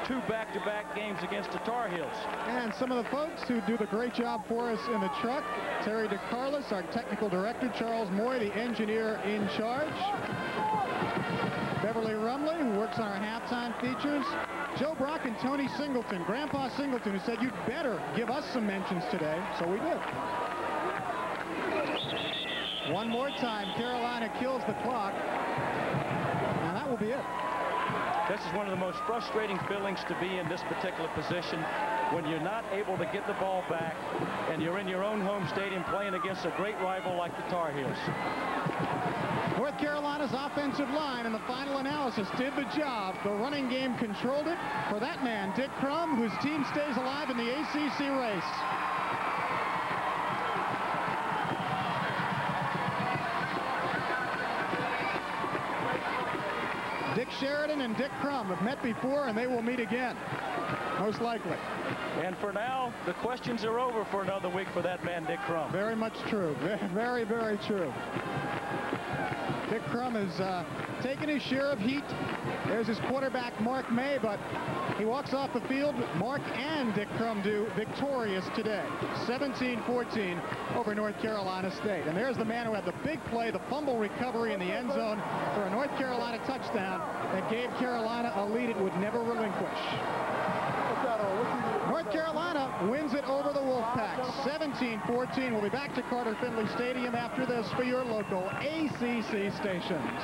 2 back-to-back games against the Tar Heels. And some of the folks who do the great job for us in the truck: Terry DeCarlos, our technical director; Charles Moy, the engineer in charge; Beverly Rumley, who works on our halftime features; Joe Brock and Tony Singleton, Grandpa Singleton, who said, "You'd better give us some mentions today." So we did. One more time, Carolina kills the clock. And that will be it. This is one of the most frustrating feelings to be in this particular position, when you're not able to get the ball back and you're in your own home stadium playing against a great rival like the Tar Heels. North Carolina's offensive line in the final analysis did the job. The running game controlled it for that man, Dick Crum, whose team stays alive in the ACC race. Dick Sheridan and Dick Crum have met before, and they will meet again, most likely. And for now, the questions are over for another week for that man, Dick Crum. Very much true. Very, very true. Dick Crum has taken his share of heat. There's his quarterback, Mark May, but he walks off the field. Mark and Dick Crum do victorious today. 17-14 over North Carolina State. And there's the man who had the big play, the fumble recovery in the end zone for a North Carolina touchdown that gave Carolina a lead it would never relinquish. North Carolina wins it over the Wolfpack, 17-14. We'll be back to Carter-Finley Stadium after this for your local ACC stations.